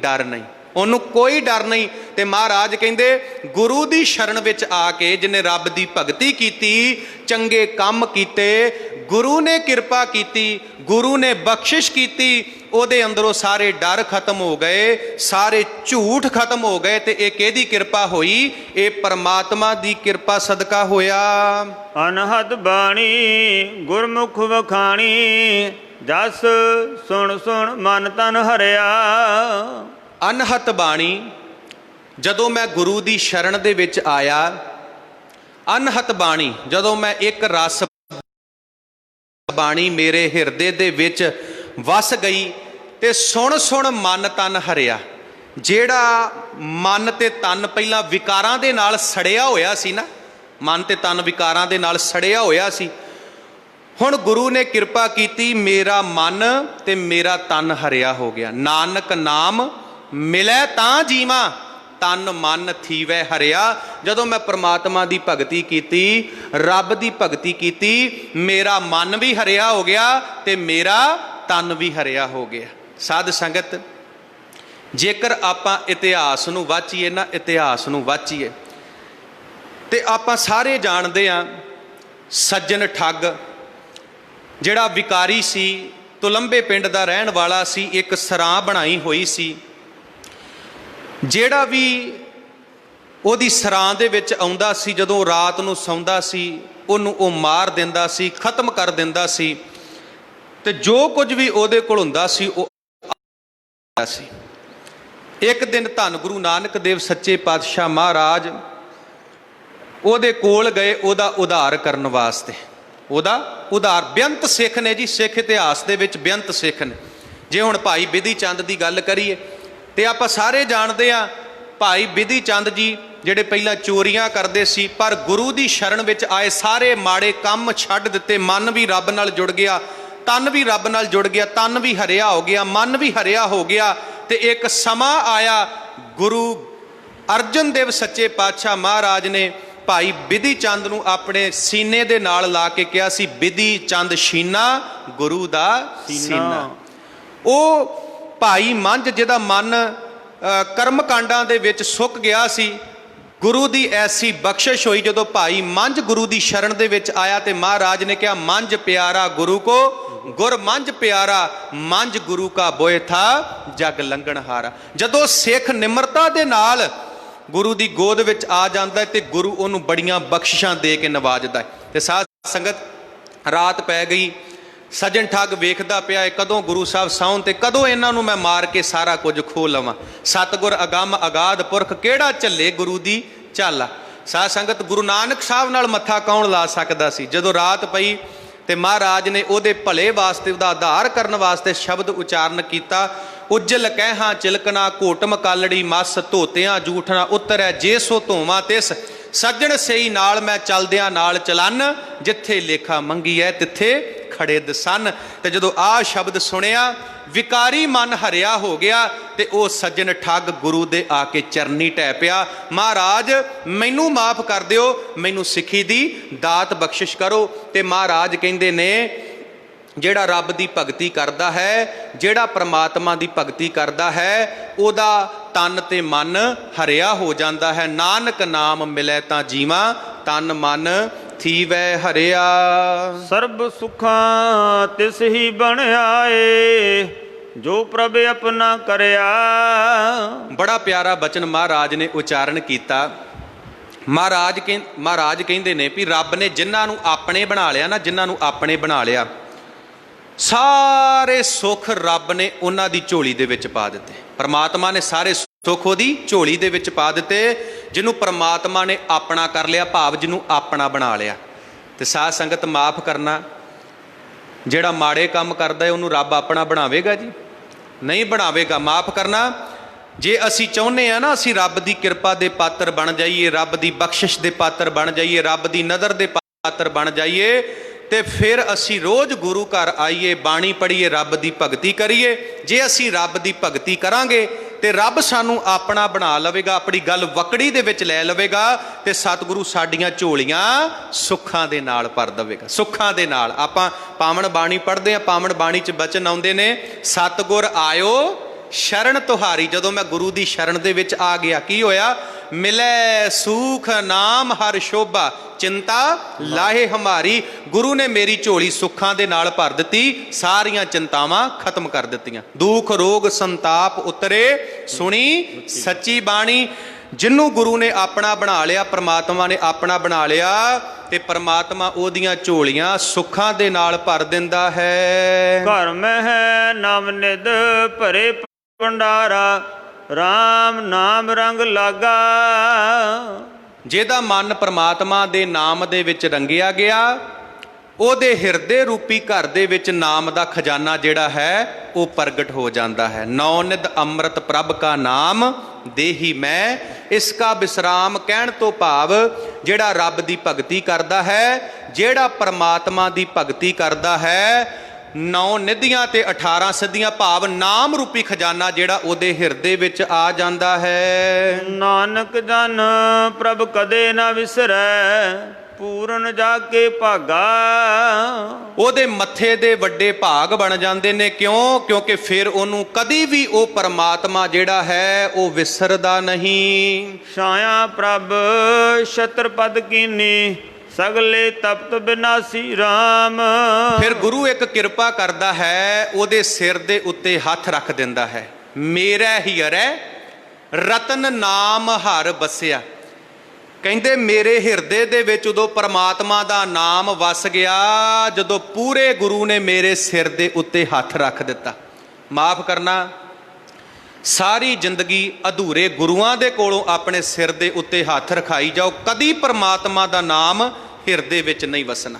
ਡਰ ਨਹੀਂ। ਉਹਨੂੰ ਕੋਈ ਡਰ ਨਹੀਂ। ਤੇ ਮਹਾਰਾਜ ਕਹਿੰਦੇ ਗੁਰੂ ਦੀ ਸ਼ਰਨ ਵਿੱਚ ਆ ਕੇ ਜਿਹਨੇ ਰੱਬ ਦੀ ਭਗਤੀ ਕੀਤੀ, ਚੰਗੇ ਕੰਮ ਕੀਤੇ, ਗੁਰੂ ਨੇ ਕਿਰਪਾ ਕੀਤੀ, ਗੁਰੂ ਨੇ ਬਖਸ਼ਿਸ਼ ਕੀਤੀ, ਉਹਦੇ ਅੰਦਰੋਂ ਸਾਰੇ ਡਰ ਖਤਮ ਹੋ ਗਏ, ਸਾਰੇ ਝੂਠ ਖਤਮ ਹੋ ਗਏ। ਤੇ ਇਹ ਕਿਹਦੀ ਕਿਰਪਾ ਹੋਈ? ਇਹ ਪਰਮਾਤਮਾ ਦੀ ਕਿਰਪਾ ਸਦਕਾ ਹੋਇਆ। ਅਨਹਦ ਬਾਣੀ ਗੁਰਮੁਖ ਵਖਾਣੀ, ਜਸ ਸੁਣ ਸੁਣ ਮਨ ਤਨ ਹਰਿਆ। ਅਨਹਤ ਬਾਣੀ, ਜਦੋਂ ਮੈਂ ਗੁਰੂ ਦੀ ਸ਼ਰਨ ਦੇ ਵਿੱਚ ਆਇਆ, ਅਨਹਤ ਬਾਣੀ ਜਦੋਂ ਮੈਂ ਇੱਕ ਰਸ ਬਾਣੀ ਮੇਰੇ ਹਿਰਦੇ ਦੇ ਵਿੱਚ ਵਸ ਗਈ ਤੇ ਸੁਣ ਸੁਣ ਮਨ ਤਨ ਹਰਿਆ। ਜਿਹੜਾ ਮਨ ਤੇ ਤਨ ਪਹਿਲਾਂ ਵਿਕਾਰਾਂ ਦੇ ਨਾਲ ਸੜਿਆ ਹੋਇਆ ਸੀ ਨਾ, ਮਨ ਤੇ ਤਨ ਵਿਕਾਰਾਂ ਦੇ ਨਾਲ ਸੜਿਆ ਹੋਇਆ ਸੀ, ਹੁਣ ਗੁਰੂ ਨੇ ਕਿਰਪਾ ਕੀਤੀ, ਮੇਰਾ ਮਨ ਤੇ ਮੇਰਾ ਤਨ ਹਰਿਆ ਹੋ ਗਿਆ। ਨਾਨਕ ਨਾਮ ਮਿਲੈ ਤਾਂ ਜੀਵਾਂ, ਤਨ ਮਨ ਥੀਵੈ ਹਰਿਆ। ਜਦੋਂ ਮੈਂ ਪ੍ਰਮਾਤਮਾ ਦੀ ਭਗਤੀ ਕੀਤੀ, ਰੱਬ ਦੀ ਭਗਤੀ ਕੀਤੀ, ਮੇਰਾ ਮਨ ਵੀ ਹਰਿਆ ਹੋ ਗਿਆ ਤੇ ਮੇਰਾ ਤਨ ਵੀ ਹਰਿਆ ਹੋ ਗਿਆ। ਸਾਧ ਸੰਗਤ, ਜੇਕਰ ਆਪਾਂ ਇਤਿਹਾਸ ਨੂੰ ਵਾਚੀਏ ਨਾ, ਇਤਿਹਾਸ ਨੂੰ ਵਾਚੀਏ ਤੇ ਆਪਾਂ ਸਾਰੇ ਜਾਣਦੇ ਹਾਂ, ਸੱਜਣ ਠੱਗ ਜਿਹੜਾ ਵਿਕਾਰੀ ਸੀ, ਤੁਲੰਬੇ ਪਿੰਡ ਦਾ ਰਹਿਣ ਵਾਲਾ ਸੀ, ਇੱਕ ਸਰਾਂ ਬਣਾਈ ਹੋਈ ਸੀ। ਜਿਹੜਾ ਵੀ ਉਹਦੀ ਸਰਾਂ ਦੇ ਵਿੱਚ ਆਉਂਦਾ ਸੀ, ਜਦੋਂ ਰਾਤ ਨੂੰ ਸੌਂਦਾ ਸੀ, ਉਹਨੂੰ ਉਹ ਮਾਰ ਦਿੰਦਾ ਸੀ, ਖਤਮ ਕਰ ਦਿੰਦਾ ਸੀ। ਤੇ ਜੋ ਕੁਝ ਵੀ ਉਹਦੇ ਕੋਲ ਹੁੰਦਾ ਸੀ ਉਹ ਸੀ। ਇੱਕ ਦਿਨ ਧੰਨ ਗੁਰੂ ਨਾਨਕ ਦੇਵ ਸੱਚੇ ਪਾਤਸ਼ਾਹ ਮਹਾਰਾਜ ਉਹਦੇ ਕੋਲ ਗਏ, ਉਹਦਾ ਉਧਾਰ ਕਰਨ ਵਾਸਤੇ। ਉਹਦਾ ਉਧਾਰ, ਬੇਅੰਤ ਸਿੱਖ ਨੇ ਜੀ, ਸਿੱਖ ਇਤਿਹਾਸ ਦੇ ਵਿੱਚ ਬੇਅੰਤ ਸਿੱਖ ਨੇ। ਜੇ ਹੁਣ ਭਾਈ ਬਿਧੀ ਚੰਦ ਦੀ ਗੱਲ ਕਰੀਏ ਤੇ ਆਪਾਂ ਸਾਰੇ ਜਾਣਦੇ ਹਾਂ, ਭਾਈ ਬਿਧੀ ਚੰਦ ਜੀ ਜਿਹੜੇ ਪਹਿਲਾਂ ਚੋਰੀਆਂ ਕਰਦੇ ਸੀ, ਪਰ ਗੁਰੂ ਦੀ ਸ਼ਰਨ ਵਿੱਚ ਆਏ, ਸਾਰੇ ਮਾੜੇ ਕੰਮ ਛੱਡ ਦਿੱਤੇ, ਮਨ ਵੀ ਰੱਬ ਨਾਲ ਜੁੜ ਗਿਆ, ਤਨ ਵੀ ਰੱਬ ਨਾਲ ਜੁੜ ਗਿਆ, ਤਨ ਵੀ ਹਰਿਆ ਹੋ ਗਿਆ, ਮਨ ਵੀ ਹਰਿਆ ਹੋ ਗਿਆ। ਤੇ ਇੱਕ ਸਮਾਂ ਆਇਆ, ਗੁਰੂ ਅਰਜਨ ਦੇਵ ਸੱਚੇ ਪਾਤਸ਼ਾਹ ਮਹਾਰਾਜ ਨੇ ਭਾਈ ਬਿਧੀ ਚੰਦ ਨੂੰ ਆਪਣੇ ਸੀਨੇ ਦੇ ਨਾਲ ਲਾ ਕੇ ਕਿਹਾ ਸੀ, ਬਿਧੀ ਚੰਦ ਸ਼ੀਨਾ ਗੁਰੂ ਦਾ ਸੀਨਾ। ਉਹ ਭਾਈ ਮੰਝ, ਜਿਹਦਾ ਮਨ ਕਰਮ ਕਾਂਡਾਂ ਦੇ ਵਿੱਚ ਸੁੱਕ ਗਿਆ ਸੀ, ਗੁਰੂ ਦੀ ਐਸੀ ਬਖਸ਼ਿਸ਼ ਹੋਈ, ਜਦੋਂ ਭਾਈ ਮੰਝ ਗੁਰੂ ਦੀ ਸ਼ਰਨ ਦੇ ਵਿੱਚ ਆਇਆ ਤੇ ਮਹਾਰਾਜ ਨੇ ਕਿਹਾ, ਮੰਝ ਪਿਆਰਾ ਗੁਰੂ ਕੋ ਗੁਰ ਮੰਝ ਪਿਆਰਾ, ਮੰਝ ਗੁਰੂ ਕਾ ਬੋਏ ਥਾ ਜਗ ਲੰਘਣ ਹਾਰਾ। ਜਦੋਂ ਸਿੱਖ ਨਿਮਰਤਾ ਦੇ ਨਾਲ ਗੁਰੂ ਦੀ ਗੋਦ ਵਿੱਚ ਆ ਜਾਂਦਾ ਹੈ ਤੇ ਗੁਰੂ ਉਹਨੂੰ ਬੜੀਆਂ ਬਖਸ਼ਿਸ਼ਾਂ ਦੇ ਕੇ ਨਵਾਜਦਾ ਹੈ। ਤੇ ਸਾਧ ਸੰਗਤ, ਰਾਤ ਪੈ ਗਈ, ਸੱਜਣ ਠੱਗ ਵੇਖਦਾ ਪਿਆ ਹੈ, ਕਦੋਂ ਗੁਰੂ ਸਾਹਿਬ ਸੌਣ ਤੇ ਕਦੋਂ ਇਹਨਾਂ ਨੂੰ ਮੈਂ ਮਾਰ ਕੇ ਸਾਰਾ ਕੁਝ ਖੋਹ ਲਵਾਂ। ਸਤਿਗੁਰ ਅਗੰਮ ਅਗਾਧ ਪੁਰਖ, ਕਿਹੜਾ ਝੱਲੇ ਗੁਰੂ ਦੀ ਚਾਲਾ। ਸਾਧ ਸੰਗਤ, ਗੁਰੂ ਨਾਨਕ ਸਾਹਿਬ ਨਾਲ ਮੱਥਾ ਕੌਣ ਲਾ ਸਕਦਾ ਸੀ? ਜਦੋਂ ਰਾਤ ਪਈ ਤੇ ਮਹਾਰਾਜ ਨੇ ਉਹਦੇ ਭਲੇ ਵਾਸਤੇ, ਉਹਦਾ ਆਧਾਰ ਕਰਨ ਵਾਸਤੇ ਸ਼ਬਦ ਉਚਾਰਨ ਕੀਤਾ, ਉਜਲ ਕਹਿਹਾਂ ਚਿਲਕਣਾ ਘੋਟਮ ਕਾਲੜੀ ਮਸ, ਧੋਤਿਆਂ ਜੂਠਣਾ ਉਤਰੈ ਜੇ ਸੋ ਧੋਵਾਂ ਤਿਸ, ਸੱਜਣ ਸਹੀ ਨਾਲ ਮੈਂ ਚਲਦਿਆਂ ਨਾਲ ਚਲਨ, ਜਿੱਥੇ ਲੇਖਾ ਮੰਗੀ ਹੈ ਤਿੱਥੇ ਖੜੇ ਦਸਨ। ਤੇ ਜਦੋਂ ਆਹ ਸ਼ਬਦ ਸੁਣਿਆ, ਵਿਕਾਰੀ ਮਨ ਹਰਿਆ ਹੋ ਗਿਆ ਤੇ ਉਹ ਸੱਜਣ ਠੱਗ ਗੁਰੂ ਦੇ ਆ ਕੇ ਚਰਨੀ ਢਹਿ ਪਿਆ, ਮਹਾਰਾਜ ਮੈਨੂੰ ਮਾਫ ਕਰ ਦਿਓ, ਮੈਨੂੰ ਸਿੱਖੀ ਦੀ ਦਾਤ ਬਖਸ਼ਿਸ਼ ਕਰੋ। ਤੇ ਮਹਾਰਾਜ ਕਹਿੰਦੇ ਨੇ, ਜਿਹੜਾ ਰੱਬ ਦੀ ਭਗਤੀ ਕਰਦਾ ਹੈ, ਜਿਹੜਾ ਪ੍ਰਮਾਤਮਾ ਦੀ ਭਗਤੀ ਕਰਦਾ ਹੈ, ਉਹਦਾ ਤਨ ਤੇ ਮਨ ਹਰਿਆ ਹੋ ਜਾਂਦਾ ਹੈ। ਨਾਨਕ ਨਾਮ ਮਿਲੈ ਤਾਂ ਜੀਵਾਂ, ਤਨ ਮਨ ਥੀਵੈ ਹਰਿਆ। ਸਰਬ ਸੁਖਾਂ ਤਿਸ ਹੀ ਬਣਾਏ, ਜੋ ਪ੍ਰਭ ਆਪਣਾ ਕਰਿਆ। ਬੜਾ ਪਿਆਰਾ ਬਚਨ ਮਹਾਰਾਜ ਨੇ ਉਚਾਰਨ ਕੀਤਾ। ਮਹਾਰਾਜ ਕਹਿੰਦੇ ਨੇ ਵੀ ਰੱਬ ਨੇ ਜਿਨ੍ਹਾਂ ਨੂੰ ਆਪਣੇ ਬਣਾ ਲਿਆ ਨਾ, ਜਿਨ੍ਹਾਂ ਨੂੰ ਆਪਣੇ ਬਣਾ ਲਿਆ, ਸਾਰੇ ਸੁੱਖ ਰੱਬ ਨੇ ਉਹਨਾਂ ਦੀ ਝੋਲੀ ਦੇ ਵਿੱਚ ਪਾ ਦਿੱਤੇ। ਪਰਮਾਤਮਾ ਨੇ ਸਾਰੇ ਸੁੱਖ ਉਹਦੀ ਝੋਲੀ ਦੇ ਵਿੱਚ ਪਾ ਦਿੱਤੇ। ਜਿਹਨੂੰ ਪਰਮਾਤਮਾ ਨੇ ਆਪਣਾ ਕਰ ਲਿਆ, ਭਾਵ ਜਿਹਨੂੰ ਆਪਣਾ ਬਣਾ ਲਿਆ। ਤੇ ਸਾਧ ਸੰਗਤ, ਮਾਫ ਕਰਨਾ, ਜਿਹੜਾ ਮਾੜੇ ਕੰਮ ਕਰਦਾ ਹੈ ਉਹਨੂੰ ਰੱਬ ਆਪਣਾ ਬਣਾਵੇਗਾ ਜੀ? ਨਹੀਂ ਬਣਾਵੇਗਾ। ਮਾਫ ਕਰਨਾ, ਜੇ ਅਸੀਂ ਚਾਹੁੰਦੇ ਹਾਂ ਨਾ ਅਸੀਂ ਰੱਬ ਦੀ ਕਿਰਪਾ ਦੇ ਪਾਤਰ ਬਣ ਜਾਈਏ, ਰੱਬ ਦੀ ਬਖਸ਼ਿਸ਼ ਦੇ ਪਾਤਰ ਬਣ ਜਾਈਏ, ਰੱਬ ਦੀ ਨਜ਼ਰ ਦੇ ਪਾਤਰ ਬਣ ਜਾਈਏ, ਤੇ ਫਿਰ ਅਸੀਂ ਰੋਜ਼ ਗੁਰੂ ਘਰ ਆਈਏ, ਬਾਣੀ ਪੜ੍ਹੀਏ, ਰੱਬ ਦੀ ਭਗਤੀ ਕਰੀਏ। ਜੇ ਅਸੀਂ ਰੱਬ ਦੀ ਭਗਤੀ ਕਰਾਂਗੇ ਤੇ ਰੱਬ ਸਾਨੂੰ ਆਪਣਾ ਬਣਾ ਲਵੇਗਾ, ਆਪਣੀ ਗੱਲ ਵਕੜੀ ਦੇ ਵਿੱਚ ਲੈ ਲਵੇਗਾ ਤੇ ਸਤਿਗੁਰੂ ਸਾਡੀਆਂ ਝੋਲੀਆਂ ਸੁੱਖਾਂ ਦੇ ਨਾਲ ਭਰ ਦੇਵੇਗਾ। ਸੁੱਖਾਂ ਦੇ ਨਾਲ। ਆਪਾਂ ਪਾਵਨ ਬਾਣੀ ਪੜ੍ਹਦੇ ਹਾਂ, ਪਾਵਨ ਬਾਣੀ 'ਚ ਬਚਨ ਆਉਂਦੇ ਨੇ, ਸਤਿਗੁਰ ਆਇਓ ਸ਼ਰਨ ਤੁਹਾਰੀ, ਜਦੋਂ ਮੈਂ ਗੁਰੂ ਦੀ ਸ਼ਰਨ ਦੇ ਵਿੱਚ ਆ ਗਿਆ, ਕੀ ਹੋਇਆ? ਮਿਲੇ ਸੂਖ ਨਾਮ ਹਰ ਸ਼ੋਭਾ, ਚਿੰਤਾ ਲਾਹੇ ਹਮਾਰੀ। ਗੁਰੂ ਨੇ ਮੇਰੀ ਝੋਲੀ ਸੁੱਖਾਂ ਦੇ ਨਾਲ ਭਰ ਦਿੱਤੀ, ਸਾਰੀਆਂ ਚਿੰਤਾਵਾਂ ਖਤਮ ਕਰ ਦਿੱਤੀਆਂ। ਦੁੱਖ ਰੋਗ ਸੰਤਾਪ ਉਤਰੇ, ਸੁਣੀ ਸੱਚੀ ਬਾਣੀ। ਜਿਹਨੂੰ ਗੁਰੂ ਨੇ ਆਪਣਾ ਬਣਾ ਲਿਆ, ਪ੍ਰਮਾਤਮਾ ਨੇ ਆਪਣਾ ਬਣਾ ਲਿਆ, ਤੇ ਪ੍ਰਮਾਤਮਾ ਉਹਦੀਆਂ ਝੋਲੀਆਂ ਸੁੱਖਾਂ ਦੇ ਨਾਲ ਭਰ ਦਿੰਦਾ ਹੈ। ਘਰ ਮੈਂ ਹੈ ਨਾਮ ਨਿਧ ਭਰੇ ਭੰਡਾਰਾ, RAM ਨਾਮ ਰੰਗ ਲਾਗਾ। ਜਿਹਦਾ ਮਨ ਪ੍ਰਮਾਤਮਾ ਦੇ ਨਾਮ ਦੇ ਵਿੱਚ ਰੰਗਿਆ ਗਿਆ, ਉਹਦੇ ਹਿਰਦੇ ਰੂਪੀ ਘਰ ਦੇ ਵਿੱਚ ਨਾਮ ਦਾ ਖਜ਼ਾਨਾ ਜਿਹੜਾ ਹੈ ਉਹ ਪ੍ਰਗਟ ਹੋ ਜਾਂਦਾ ਹੈ। ਨੌ ਨਿਧ ਅੰਮ੍ਰਿਤ ਪ੍ਰਭ ਕਾ ਨਾਮ ਦੇਹੀ ਮੈਂ, ਇਸ ਕਾ ਵਿਸਰਾਮ। ਕਹਿਣ ਤੋਂ ਭਾਵ ਜਿਹੜਾ ਰੱਬ ਦੀ ਭਗਤੀ ਕਰਦਾ ਹੈ, ਜਿਹੜਾ ਪਰਮਾਤਮਾ ਦੀ ਭਗਤੀ ਕਰਦਾ ਹੈ, 9 ਨਿਧੀਆਂ ਤੇ 18 ਸਿੱਧੀਆਂ, ਭਾਵ ਨਾਮ ਰੂਪੀ ਖਜ਼ਾਨਾ ਜਿਹੜਾ ਉਹਦੇ ਹਿਰਦੇ ਵਿੱਚ ਆ ਜਾਂਦਾ ਹੈ। ਨਾਨਕ ਜਨ ਪ੍ਰਭ ਕਦੇ ਨਾ ਵਿਸਰੈ, ਪੂਰਨ ਜਾ ਕੇ ਭਾਗਾ। ਉਹਦੇ ਮੱਥੇ ਦੇ ਵੱਡੇ ਭਾਗ ਬਣ ਜਾਂਦੇ ਨੇ। ਕਿਉਂ? ਕਿਉਂਕਿ ਫਿਰ ਉਹਨੂੰ ਕਦੀ ਵੀ ਉਹ ਪਰਮਾਤਮਾ ਜਿਹੜਾ ਹੈ ਉਹ ਵਿਸਰਦਾ ਨਹੀਂ। ਛਾਇਆ ਪ੍ਰਭ ਛਤਰਪਦ ਕੀਨੀ, ਸਗਲੇ ਤਪਤ ਬਿਨਾਸੀ RAM। ਫਿਰ ਗੁਰੂ ਇੱਕ ਕਿਰਪਾ ਕਰਦਾ ਹੈ, ਉਹਦੇ ਸਿਰ ਦੇ ਉੱਤੇ ਹੱਥ ਰੱਖ ਦਿੰਦਾ ਹੈ। ਮੇਰਾ ਹਿਰਦੈ ਰਤਨ ਨਾਮ ਹਰ ਬਸਿਆ। ਕਹਿੰਦੇ ਮੇਰੇ ਹਿਰਦੇ ਦੇ ਵਿੱਚ ਉਦੋਂ ਪਰਮਾਤਮਾ ਦਾ ਨਾਮ ਵਸ ਗਿਆ, ਜਦੋਂ ਪੂਰੇ ਗੁਰੂ ਨੇ ਮੇਰੇ ਸਿਰ ਦੇ ਉੱਤੇ ਹੱਥ ਰੱਖ ਦਿੱਤਾ। ਮਾਫ ਕਰਨਾ, ਸਾਰੀ ਜ਼ਿੰਦਗੀ ਅਧੂਰੇ ਗੁਰੂਆਂ ਦੇ ਕੋਲੋਂ ਆਪਣੇ ਸਿਰ ਦੇ ਉੱਤੇ ਹੱਥ ਰਖਾਈ ਜਾਓ, ਕਦੀ ਪਰਮਾਤਮਾ ਦਾ ਨਾਮ ਹਿਰਦੇ ਵਿੱਚ ਨਹੀਂ ਵਸਣਾ।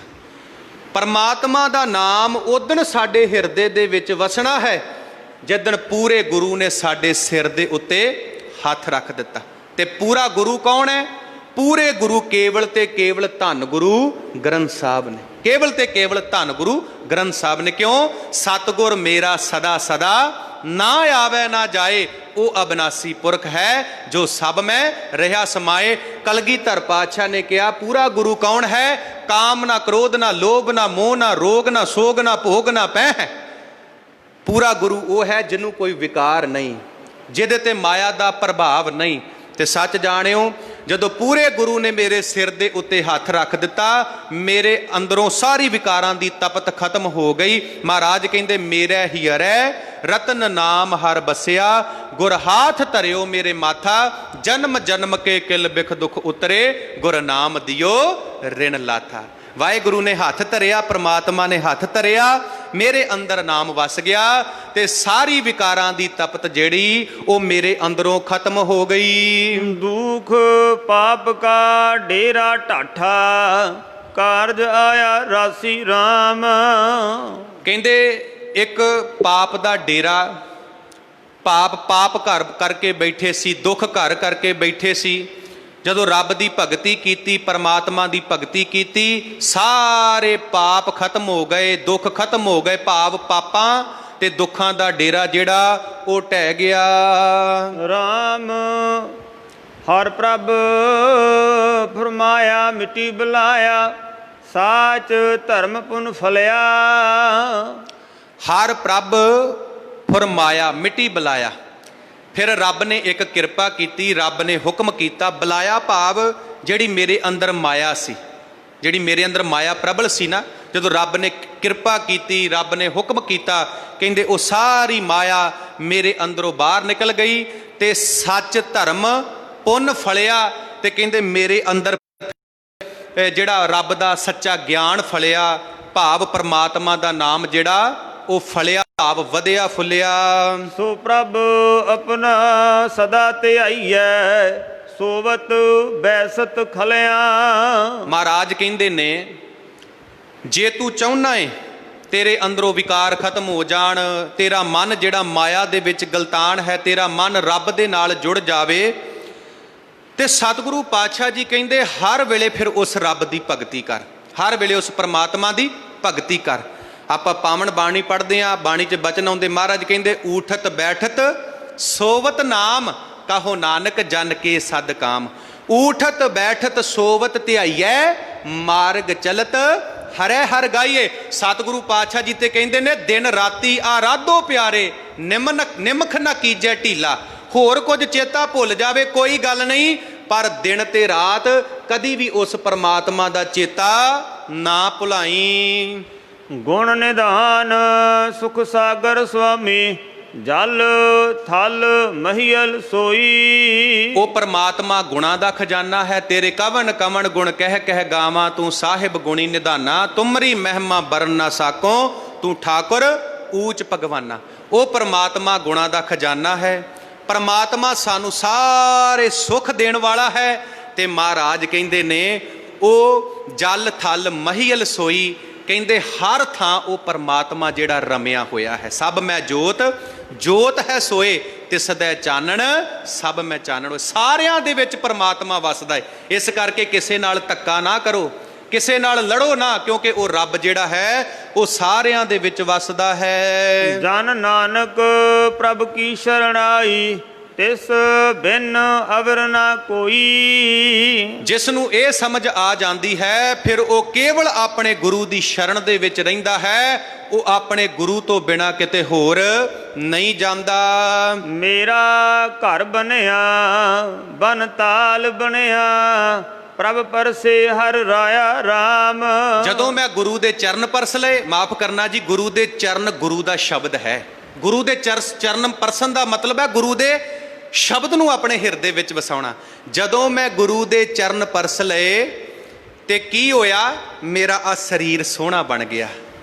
ਪਰਮਾਤਮਾ ਦਾ ਨਾਮ ਉਦਣ ਸਾਡੇ ਹਿਰਦੇ ਦੇ ਵਿੱਚ ਵਸਣਾ ਹੈ ਜਿੱਦਣ ਪੂਰੇ ਗੁਰੂ ਨੇ ਸਾਡੇ ਸਿਰ ਦੇ ਉੱਤੇ ਹੱਥ ਰੱਖ ਦਿੱਤਾ। ਤੇ ਪੂਰਾ ਗੁਰੂ ਕੌਣ ਹੈ? ਪੂਰੇ ਗੁਰੂ ਕੇਵਲ ਤੇ ਕੇਵਲ ਧੰਨ ਗੁਰੂ ਗ੍ਰੰਥ ਸਾਹਿਬ ਨੇ। ਕੇਵਲ ਤੇ ਕੇਵਲ ਧੰਨ ਗੁਰੂ ਗ੍ਰੰਥ ਸਾਹਿਬ ਨੇ। ਕਿਉਂ? ਸਤਿਗੁਰ ਮੇਰਾ ਸਦਾ ਸਦਾ, ਨਾ ਆਵੇ ਨਾ ਜਾਏ, ਉਹ ਅਬਨਾਸੀ ਪੁਰਖ ਹੈ, ਜੋ ਸਭ ਮੈਂ ਰਿਹਾ ਸਮਾਏ। ਕਲਗੀਧਰ ਪਾਤਸ਼ਾਹ ਨੇ ਕਿਹਾ ਪੂਰਾ ਗੁਰੂ ਕੌਣ ਹੈ? ਕਾਮ ਨਾ ਕ੍ਰੋਧ ਨਾ ਲੋਭ ਨਾ ਮੋਹ ਨਾ ਰੋਗ ਨਾ ਸੋਗ ਨਾ ਭੋਗ ਨਾ ਪੈ ਹੈ। ਪੂਰਾ ਗੁਰੂ ਉਹ ਹੈ ਜਿਹਨੂੰ ਕੋਈ ਵਿਕਾਰ ਨਹੀਂ, ਜਿਹਦੇ ਤੇ ਮਾਇਆ ਦਾ ਪ੍ਰਭਾਵ ਨਹੀਂ। ਤੇ ਸੱਚ ਜਾਣਿਓ, ਜਦੋਂ ਪੂਰੇ ਗੁਰੂ ਨੇ ਮੇਰੇ ਸਿਰ ਦੇ ਉੱਤੇ ਹੱਥ ਰੱਖ ਦਿੱਤਾ, ਮੇਰੇ ਅੰਦਰੋਂ ਸਾਰੀ ਵਿਕਾਰਾਂ ਦੀ ਤਪਤ ਖਤਮ ਹੋ ਗਈ। ਮਹਾਰਾਜ ਕਹਿੰਦੇ ਮੇਰਾ ਹਿਰਦੈ ਰਤਨ ਨਾਮ ਹਰ ਬਸਿਆ, ਗੁਰ ਹਾਥ ਧਰਿਓ ਮੇਰੇ ਮਾਥਾ, ਜਨਮ ਜਨਮ ਕੇ ਕਿਲ ਬਿਖ ਦੁਖ ਉਤਰੇ, ਗੁਰ ਨਾਮ ਦਿਓ ਰਿਣ ਲਾਥਾ। ਵਾਹਿਗੁਰੂ ਨੇ ਹੱਥ ਧਰਿਆ, ਪ੍ਰਮਾਤਮਾ ਨੇ ਹੱਥ ਧਰਿਆ, ਮੇਰੇ ਅੰਦਰ ਨਾਮ ਵਸ ਗਿਆ ਤੇ ਸਾਰੀ ਵਿਕਾਰਾਂ ਦੀ ਤਪਤ ਜਿਹੜੀ ਉਹ ਮੇਰੇ ਅੰਦਰੋਂ ਖਤਮ ਹੋ ਗਈ। ਦੁਖ ਪਾਪ ਕਾ ਡੇਰਾ ਢਾਠਾ, ਕਾਰਜ ਆਇਆ ਰਾਸੀ RAM। ਕਹਿੰਦੇ ਇੱਕ ਪਾਪ ਦਾ ਡੇਰਾ, ਪਾਪ ਘਰ ਕਰਕੇ ਬੈਠੇ ਸੀ, ਦੁੱਖ ਘਰ ਕਰਕੇ ਬੈਠੇ ਸੀ। ਜਦੋਂ ਰੱਬ ਦੀ ਭਗਤੀ ਕੀਤੀ, ਪਰਮਾਤਮਾ ਦੀ ਭਗਤੀ ਕੀਤੀ, ਸਾਰੇ ਪਾਪ ਖਤਮ ਹੋ ਗਏ, ਦੁੱਖ ਖਤਮ ਹੋ ਗਏ। ਭਾਵ ਪਾਪਾਂ ਤੇ ਦੁੱਖਾਂ ਦਾ ਡੇਰਾ ਜਿਹੜਾ ਉਹ ਢਹਿ ਗਿਆ। RAM ਹਰ ਪ੍ਰਭ ਫਰਮਾਇਆ, ਮਿੱਟੀ ਬੁਲਾਇਆ, ਸਾਚ ਧਰਮ ਪੁਨ ਫਲਿਆ। ਹਰ ਪ੍ਰਭ ਫਰਮਾਇਆ, ਮਿੱਟੀ ਬੁਲਾਇਆ। ਫਿਰ ਰੱਬ ਨੇ ਇੱਕ ਕਿਰਪਾ ਕੀਤੀ, ਰੱਬ ਨੇ ਹੁਕਮ ਕੀਤਾ। ਬੁਲਾਇਆ ਭਾਵ ਜਿਹੜੀ ਮੇਰੇ ਅੰਦਰ ਮਾਇਆ ਸੀ, ਜਿਹੜੀ ਮੇਰੇ ਅੰਦਰ ਮਾਇਆ ਪ੍ਰਬਲ ਸੀ ਨਾ, ਜਦੋਂ ਰੱਬ ਨੇ ਕਿਰਪਾ ਕੀਤੀ, ਰੱਬ ਨੇ ਹੁਕਮ ਕੀਤਾ, ਕਹਿੰਦੇ ਉਹ ਸਾਰੀ ਮਾਇਆ ਮੇਰੇ ਅੰਦਰੋਂ ਬਾਹਰ ਨਿਕਲ ਗਈ ਤੇ ਸੱਚ ਧਰਮ ਪੁੰਨ ਫਲਿਆ। ਤੇ ਕਹਿੰਦੇ ਮੇਰੇ ਅੰਦਰ ਜਿਹੜਾ ਰੱਬ ਦਾ ਸੱਚਾ ਗਿਆਨ ਫਲਿਆ, ਭਾਵ ਪਰਮਾਤਮਾ ਦਾ ਨਾਮ ਜਿਹੜਾ ਉਹ ਫਲਿਆ, ਭਾਵ ਵਧਿਆ ਫੁੱਲਿਆ। ਸੋ ਪ੍ਰਭ ਆਪਣਾ ਸਦਾ ਧਿਆਈਐ, ਸੋਵਤ ਬੈਸਤ ਖਲਿਆ। ਮਹਾਰਾਜ ਕਹਿੰਦੇ ਨੇ ਜੇ ਤੂੰ ਚਾਹੁੰਦਾ ਏ ਤੇਰੇ ਅੰਦਰੋਂ ਵਿਕਾਰ ਖਤਮ ਹੋ ਜਾਣ, ਤੇਰਾ ਮਨ ਜਿਹੜਾ ਮਾਇਆ ਦੇ ਵਿੱਚ ਗਲਤਾਨ ਹੈ, ਤੇਰਾ ਮਨ ਰੱਬ ਦੇ ਨਾਲ ਜੁੜ ਜਾਵੇ, ਤੇ ਸਤਿਗੁਰੂ ਪਾਤਸ਼ਾਹ ਜੀ ਕਹਿੰਦੇ ਹਰ ਵੇਲੇ ਫਿਰ ਉਸ ਰੱਬ ਦੀ ਭਗਤੀ ਕਰ, ਹਰ ਵੇਲੇ ਉਸ ਪਰਮਾਤਮਾ ਦੀ ਭਗਤੀ ਕਰ। ਆਪਾਂ ਪਾਵਨ ਬਾਣੀ ਪੜ੍ਹਦੇ ਹਾਂ, ਬਾਣੀ 'ਚ ਬਚਨ ਆਉਂਦੇ, ਮਹਾਰਾਜ ਕਹਿੰਦੇ ਊਠਤ ਬੈਠਤ ਸੋਵਤ ਨਾਮ, ਕਹੋ ਨਾਨਕ ਜਨ ਕੇ ਸਦ ਕਾਮ। ਊਠਤ ਬੈਠਤ ਸੋਵਤ ਧਿਆਈਐ, ਮਾਰਗ ਚਲਤ ਹਰੈ ਹਰ ਗਾਈਏ। ਸਤਿਗੁਰੂ ਪਾਤਸ਼ਾਹ ਜੀ ਤੇ ਕਹਿੰਦੇ ਨੇ ਦਿਨ ਰਾਤੀ ਆਰਾਧੋ ਪਿਆਰੇ, ਨਿਮਖ ਨਾ ਕੀਜੈ ਢੀਲਾ। ਹੋਰ ਕੁਝ ਚੇਤਾ ਭੁੱਲ ਜਾਵੇ ਕੋਈ ਗੱਲ ਨਹੀਂ, ਪਰ ਦਿਨ ਤੇ ਰਾਤ ਕਦੀ ਵੀ ਉਸ ਪਰਮਾਤਮਾ ਦਾ ਚੇਤਾ ਨਾ ਭੁਲਾਈ। ਗੁਣ ਨਿਧਾਨ ਸੁਖ ਸਾਗਰ ਸੁਆਮੀ, ਜਲ ਥਲ ਮਹੀਲ ਸੋਈ। ਉਹ ਪਰਮਾਤਮਾ ਗੁਣਾ ਦਾ ਖਜ਼ਾਨਾ ਹੈ। ਤੇਰੇ ਕਵਨ ਕਵਨ ਗੁਣ ਕਹਿ ਕਹਿ ਗਾਵਾਂ, ਤੂੰ ਸਾਹਿਬ ਗੁਣੀ ਨਿਧਾਨਾ। ਤੁਮਰੀ ਮਹਿਮਾ ਬਰਨ ਨਾ ਸਾਕੋ, ਤੂੰ ਠਾਕੁਰ ਊਚ ਭਗਵਾਨਾ। ਉਹ ਪਰਮਾਤਮਾ ਗੁਣਾ ਦਾ ਖਜ਼ਾਨਾ ਹੈ। ਪਰਮਾਤਮਾ ਸਾਨੂੰ ਸਾਰੇ ਸੁੱਖ ਦੇਣ ਵਾਲਾ ਹੈ। ਤੇ ਮਹਾਰਾਜ ਕਹਿੰਦੇ ਨੇ ਉਹ ਜਲ ਥਲ ਮਹੀਲ ਸੋਈ, ਕਹਿੰਦੇ ਹਰ ਥਾਂ ਉਹ ਪਰਮਾਤਮਾ ਜਿਹੜਾ ਰਮਿਆ ਹੋਇਆ ਹੈ। ਸਭ ਮੈਂ ਜੋਤ, ਜੋਤ ਹੈ ਸੋਏ, ਤਿਸ ਦੈ ਚਾਨਣ ਸਭ ਮੈਂ ਚਾਨਣ ਹੋਏ। ਸਾਰਿਆਂ ਦੇ ਵਿੱਚ ਪਰਮਾਤਮਾ ਵਸਦਾ ਹੈ। ਇਸ ਕਰਕੇ ਕਿਸੇ ਨਾਲ ਧੱਕਾ ਨਾ ਕਰੋ, ਕਿਸੇ ਨਾਲ ਲੜੋ ਨਾ, ਕਿਉਂਕਿ ਉਹ ਰੱਬ ਜਿਹੜਾ ਹੈ ਉਹ ਸਾਰਿਆਂ ਦੇ ਵਿੱਚ ਵਸਦਾ ਹੈ। ਜਨ ਨਾਨਕ ਪ੍ਰਭ ਕੀ ਸ਼ਰਣਾਈ, ਤਿਸ ਬਿਨ ਅਵਰ ਨਾ ਕੋਈ। ਜਿਸ ਨੂੰ ਇਹ ਸਮਝ ਆ ਜਾਂਦੀ ਹੈ ਫਿਰ ਉਹ ਕੇਵਲ ਆਪਣੇ ਗੁਰੂ ਦੀ ਸ਼ਰਨ ਦੇ ਵਿੱਚ ਰਹਿੰਦਾ ਹੈ। ਉਹ ਆਪਣੇ ਗੁਰੂ ਤੋਂ ਬਿਨਾਂ ਕਿਤੇ ਹੋਰ ਨਹੀਂ ਜਾਂਦਾ। ਮੇਰਾ ਘਰ ਬਣਿਆ ਬਨ ਤਾਲ ਬਣਿਆ, ਪ੍ਰਭ ਪਰਸੇ ਹਰ ਰਾਇਆ ਰਾਮ। ਜਦੋਂ ਮੈਂ ਗੁਰੂ ਦੇ ਚਰਨ ਪਰਸ ਲਏ, ਮਾਫ ਕਰਨਾ ਜੀ, ਗੁਰੂ ਦੇ ਚਰਨ ਗੁਰੂ ਦਾ ਸ਼ਬਦ ਹੈ। ਗੁਰੂ ਦੇ ਚਰਨ ਪਰਸਨ ਦਾ ਮਤਲਬ ਹੈ ਗੁਰੂ ਦੇ ਸ਼ਬਦ ਨੂੰ ਆਪਣੇ ਹਿਰਦੇ ਵਿੱਚ ਵਸਾਉਣਾ। ਜਦੋਂ ਮੈਂ ਗੁਰੂ ਦੇ ਚਰਨ ਪਰਸ ਲਏ ਤੇ ਕੀ ਹੋਇਆ, ਮੇਰਾ ਆ ਸਰੀਰ ਸੋਹਣਾ ਬਣ ਗਿਆ,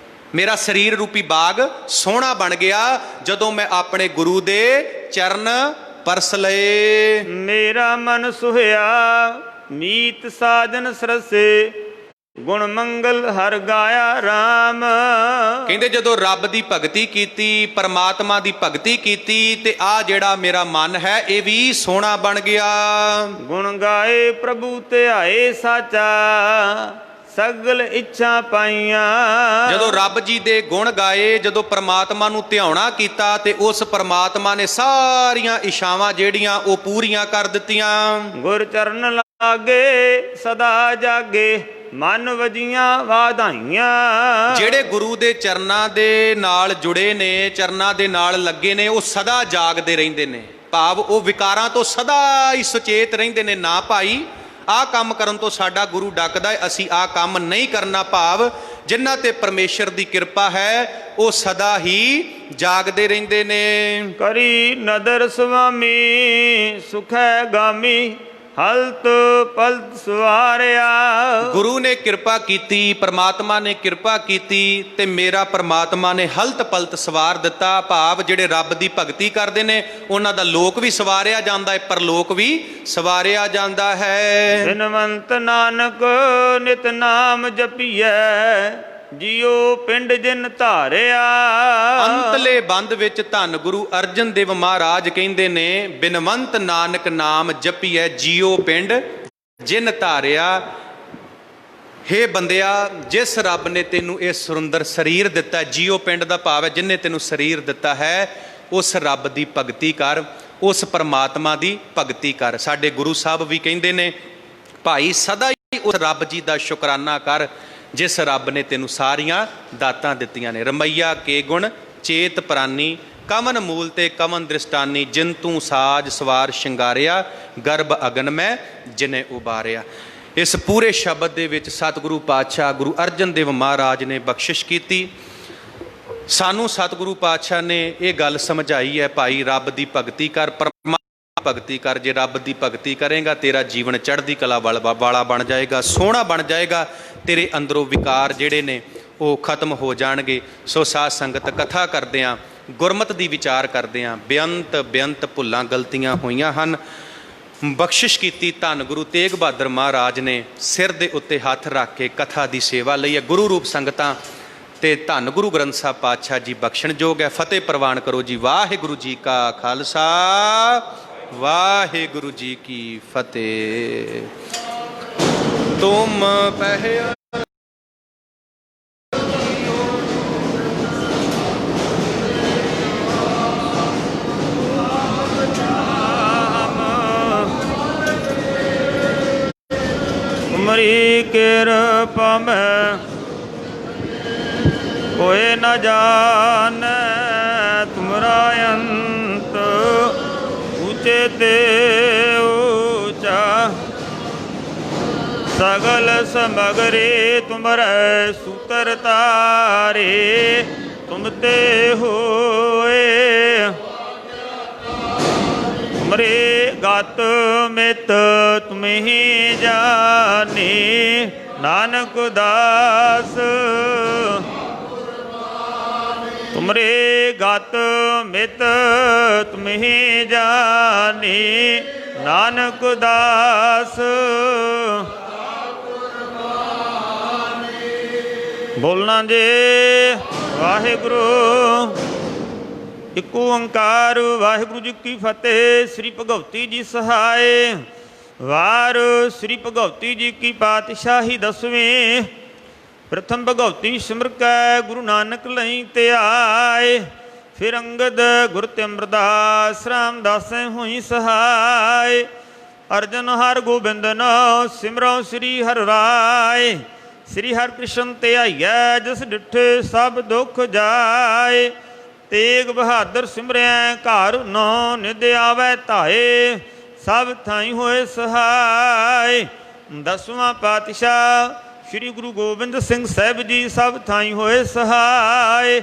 ਮੇਰਾ ਸਰੀਰ ਰੂਪੀ ਬਾਗ ਸੋਹਣਾ ਬਣ ਗਿਆ ਜਦੋਂ ਮੈਂ ਆਪਣੇ ਗੁਰੂ ਦੇ ਚਰਨ ਪਰਸ ਲਏ। ਮੇਰਾ ਮਨ ਸੁਹਿਆ ਮੀਤ ਸਾਜਨ ਸਰਸੇ, ਗੁਣ ਮੰਗਲ ਹਰ ਗਾਇਆ ਰਾਮ। ਕਹਿੰਦੇ ਜਦੋਂ ਰੱਬ ਦੀ ਭਗਤੀ ਕੀਤੀ, ਪਰਮਾਤਮਾ ਦੀ ਭਗਤੀ ਕੀਤੀ, ਤੇ ਆ ਜਿਹੜਾ ਮੇਰਾ ਮਨ ਹੈ ਇਹ ਵੀ ਸੋਹਣਾ ਬਣ ਗਿਆ। ਗੁਣ ਗਾਏ ਪ੍ਰਭੂ ਧਿਆਏ ਸਾਚਾ, ਸਗਲ ਇੱਛਾ ਪਾਈਆਂ। ਜਦੋਂ ਰੱਬ ਜੀ ਦੇ ਗੁਣ ਗਾਏ, ਜਦੋਂ ਪਰਮਾਤਮਾ ਨੂੰ ਧਿਆਉਣਾ ਕੀਤਾ, ਤੇ ਉਸ ਪਰਮਾਤਮਾ ਨੇ ਸਾਰੀਆਂ ਇਛਾਵਾਂ ਜਿਹੜੀਆਂ ਉਹ ਪੂਰੀਆਂ ਕਰ ਦਿੱਤੀਆਂ। ਗੁਰ ਚਰਨ ਲਾਗੇ ਸਦਾ ਜਾਗੇ, ਮਨ ਵਜੀਆਂ ਵਾਧਾਈਆਂ। ਜਿਹੜੇ ਗੁਰੂ ਦੇ ਚਰਨਾਂ ਦੇ ਨਾਲ ਜੁੜੇ ਨੇ, ਚਰਨਾਂ ਦੇ ਨਾਲ ਲੱਗੇ ਨੇ, ਉਹ ਸਦਾ ਜਾਗਦੇ ਰਹਿੰਦੇ ਨੇ। ਭਾਵ ਉਹ ਵਿਕਾਰਾਂ ਤੋਂ ਸਦਾ ਹੀ ਸੁਚੇਤ ਰਹਿੰਦੇ ਨੇ। ਨਾ ਭਾਈ ਆਹ ਕੰਮ ਕਰਨ ਤੋਂ ਸਾਡਾ ਗੁਰੂ ਡੱਕਦਾ ਹੈ, ਅਸੀਂ ਆਹ ਕੰਮ ਨਹੀਂ ਕਰਨਾ। ਭਾਵ ਜਿਨ੍ਹਾਂ ਤੇ ਪਰਮੇਸ਼ਰ ਦੀ ਕਿਰਪਾ ਹੈ ਉਹ ਸਦਾ ਹੀ ਜਾਗਦੇ ਰਹਿੰਦੇ ਨੇ। ਕਰੀ ਨਦਰ ਸੁਆਮੀ ਸੁਖੈ ਗਾਮੀ, ਹਲਤ ਪਲਤ ਸਵਾਰਿਆ। ਗੁਰੂ ਨੇ ਕਿਰਪਾ ਕੀਤੀ, ਪਰਮਾਤਮਾ ਨੇ ਕਿਰਪਾ ਕੀਤੀ, ਤੇ ਮੇਰਾ ਪਰਮਾਤਮਾ ਨੇ ਹਲਤ ਪਲਤ ਸਵਾਰ ਦਿੱਤਾ। ਭਾਵ ਜਿਹੜੇ ਰੱਬ ਦੀ ਭਗਤੀ ਕਰਦੇ ਨੇ ਉਹਨਾਂ ਦਾ ਲੋਕ ਵੀ ਸਵਾਰਿਆ ਜਾਂਦਾ ਹੈ, ਪਰਲੋਕ ਵੀ ਸਵਾਰਿਆ ਜਾਂਦਾ ਹੈ। ਬਿਨਵੰਤ ਨਾਨਕ ਨਿਤ ਨਾਮ ਜਪੀਐ, ਜਿਉ ਪਿੰਡ ਜਿਨ ਧਾਰਿਆ। ਅੰਤਲੇ ਬੰਦ ਵਿੱਚ ਧੰਨ ਗੁਰੂ ਅਰਜਨ ਦੇਵ ਮਹਾਰਾਜ ਕਹਿੰਦੇ ਨੇ, ਬਿਨਵੰਤ ਨਾਨਕ ਨਾਮ ਜਪੀਐ, ਜਿਉ ਪਿੰਡ ਜਿਨ ਧਾਰਿਆ। ਹੇ ਬੰਦਿਆ, ਜਿਸ ਰੱਬ ਨੇ ਤੈਨੂੰ ਇਹ ਸੁਰਿੰਦਰ ਸਰੀਰ ਦਿੱਤਾ, ਜਿਉ ਪਿੰਡ ਦਾ ਭਾਵ ਹੈ ਜਿਨੇ ਤੈਨੂੰ ਸਰੀਰ ਦਿੱਤਾ ਹੈ, ਉਸ ਰੱਬ ਦੀ ਭਗਤੀ ਕਰ, ਉਸ ਪਰਮਾਤਮਾ ਦੀ ਭਗਤੀ ਕਰ। ਸਾਡੇ ਗੁਰੂ ਸਾਹਿਬ ਵੀ ਕਹਿੰਦੇ ਨੇ, ਭਾਈ ਸਦਾ ਹੀ ਉਸ ਰੱਬ ਜੀ ਦਾ ਸ਼ੁਕਰਾਨਾ ਕਰ ਜਿਸ ਰੱਬ ਨੇ ਤੈਨੂੰ ਸਾਰੀਆਂ ਦਾਤਾਂ ਦਿੱਤੀਆਂ ਨੇ। ਰਮਈਆ ਕੇ ਗੁਣ ਚੇਤ ਪ੍ਰਾਨੀ, ਕਮਨ ਮੂਲ ਤੇ ਕਮਨ ਦ੍ਰਿਸ਼ਟਾਨੀ, ਜਿਨ ਤੂੰ ਸਾਜ ਸਵਾਰ ਸ਼ਿੰਗਾਰਿਆ, ਗਰਭ ਅਗਨ ਮੈਂ ਜਿਨੇ ਉਬਾਰਿਆ। ਇਸ ਪੂਰੇ ਸ਼ਬਦ ਦੇ ਵਿੱਚ ਸਤਿਗੁਰੂ ਪਾਤਸ਼ਾਹ ਗੁਰੂ ਅਰਜਨ ਦੇਵ ਮਹਾਰਾਜ ਨੇ ਬਖਸ਼ਿਸ਼ ਕੀਤੀ। ਸਾਨੂੰ ਸਤਿਗੁਰੂ ਪਾਤਸ਼ਾਹ ਨੇ ਇਹ ਗੱਲ ਸਮਝਾਈ ਹੈ, ਭਾਈ ਰੱਬ ਦੀ ਭਗਤੀ ਕਰ, ਪਰਮਾਤਮਾ ਭਗਤੀ ਕਰ। ਜੇ ਰੱਬ ਦੀ ਭਗਤੀ ਕਰੇਗਾ ਤੇਰਾ ਜੀਵਨ ਚੜ੍ਹਦੀ ਕਲਾ ਵਾਲਾ ਬਣ ਜਾਏਗਾ, ਸੋਹਣਾ ਬਣ ਜਾਏਗਾ। ਤੇਰੇ ਅੰਦਰੋਂ ਵਿਕਾਰ ਜਿਹੜੇ ਨੇ ਉਹ ਖਤਮ ਹੋ ਜਾਣਗੇ। ਸੋ ਸਾਧ ਸੰਗਤ, ਕਥਾ ਕਰਦਿਆਂ, ਗੁਰਮਤ ਦੀ ਵਿਚਾਰ ਕਰਦਿਆਂ ਬੇਅੰਤ ਭੁੱਲਾਂ ਗਲਤੀਆਂ ਹੋਈਆਂ ਹਨ। ਬਖਸ਼ਿਸ਼ ਕੀਤੀ ਧੰਨ ਗੁਰੂ ਤੇਗ ਬਹਾਦਰ ਮਹਾਰਾਜ ਨੇ, ਸਿਰ ਦੇ ਉੱਤੇ ਹੱਥ ਰੱਖ ਕੇ ਕਥਾ ਦੀ ਸੇਵਾ ਲਈ ਹੈ। ਗੁਰੂ ਰੂਪ ਸੰਗਤਾਂ ਤੇ ਧੰਨ ਗੁਰੂ ਗ੍ਰੰਥ ਸਾਹਿਬ ਪਾਤਸ਼ਾਹ ਜੀ ਬਖਸ਼ਣਯੋਗ ਹੈ। ਫਤਿਹ ਪ੍ਰਵਾਨ ਕਰੋ ਜੀ। ਵਾਹਿਗੁਰੂ ਜੀ ਕਾ ਖਾਲਸਾ, ਵਾਹਿਗੁਰੂ ਜੀ ਕੀ ਫਤਿਹ। ਤੁਮ ਪਹਿਆ ਮਰੀ ਕਿਰਪਾ ਮੈਂ कोई न जाने तुमरा अंत, ऊंचे ते ऊंचा सगल समगरे तुमरे सूतर तारे, तुम ते होए तुमरे गत मित तुम्ही जाने, नानक दास तुमरे गत मित तुम्ही जाने, नानक दास। बोलना जे वाहिगुरु इक ओंकार। वाहिगुरु जी की फतेह। श्री भगवती जी सहाय। वार श्री भगवती जी की पातशाही 10वीं। प्रथम भगवती सिमर कै गुरु नानक लई ते आए, फिर अंगद गुर ते अमरदास रामदास हुई सहाय। अर्जन हर गोबिंद न सिमरो श्री हर राय, श्री हर कृष्ण ते आइयै जिस डिठे सब दुख जाए। तेग बहादुर सिमरै घर नौ निध आवै धाए, सब थाई होए सहाय। 10वां पातशाह श्री गुरु गोबिंद सिंह साहिब जी सब थाई होए सहाय।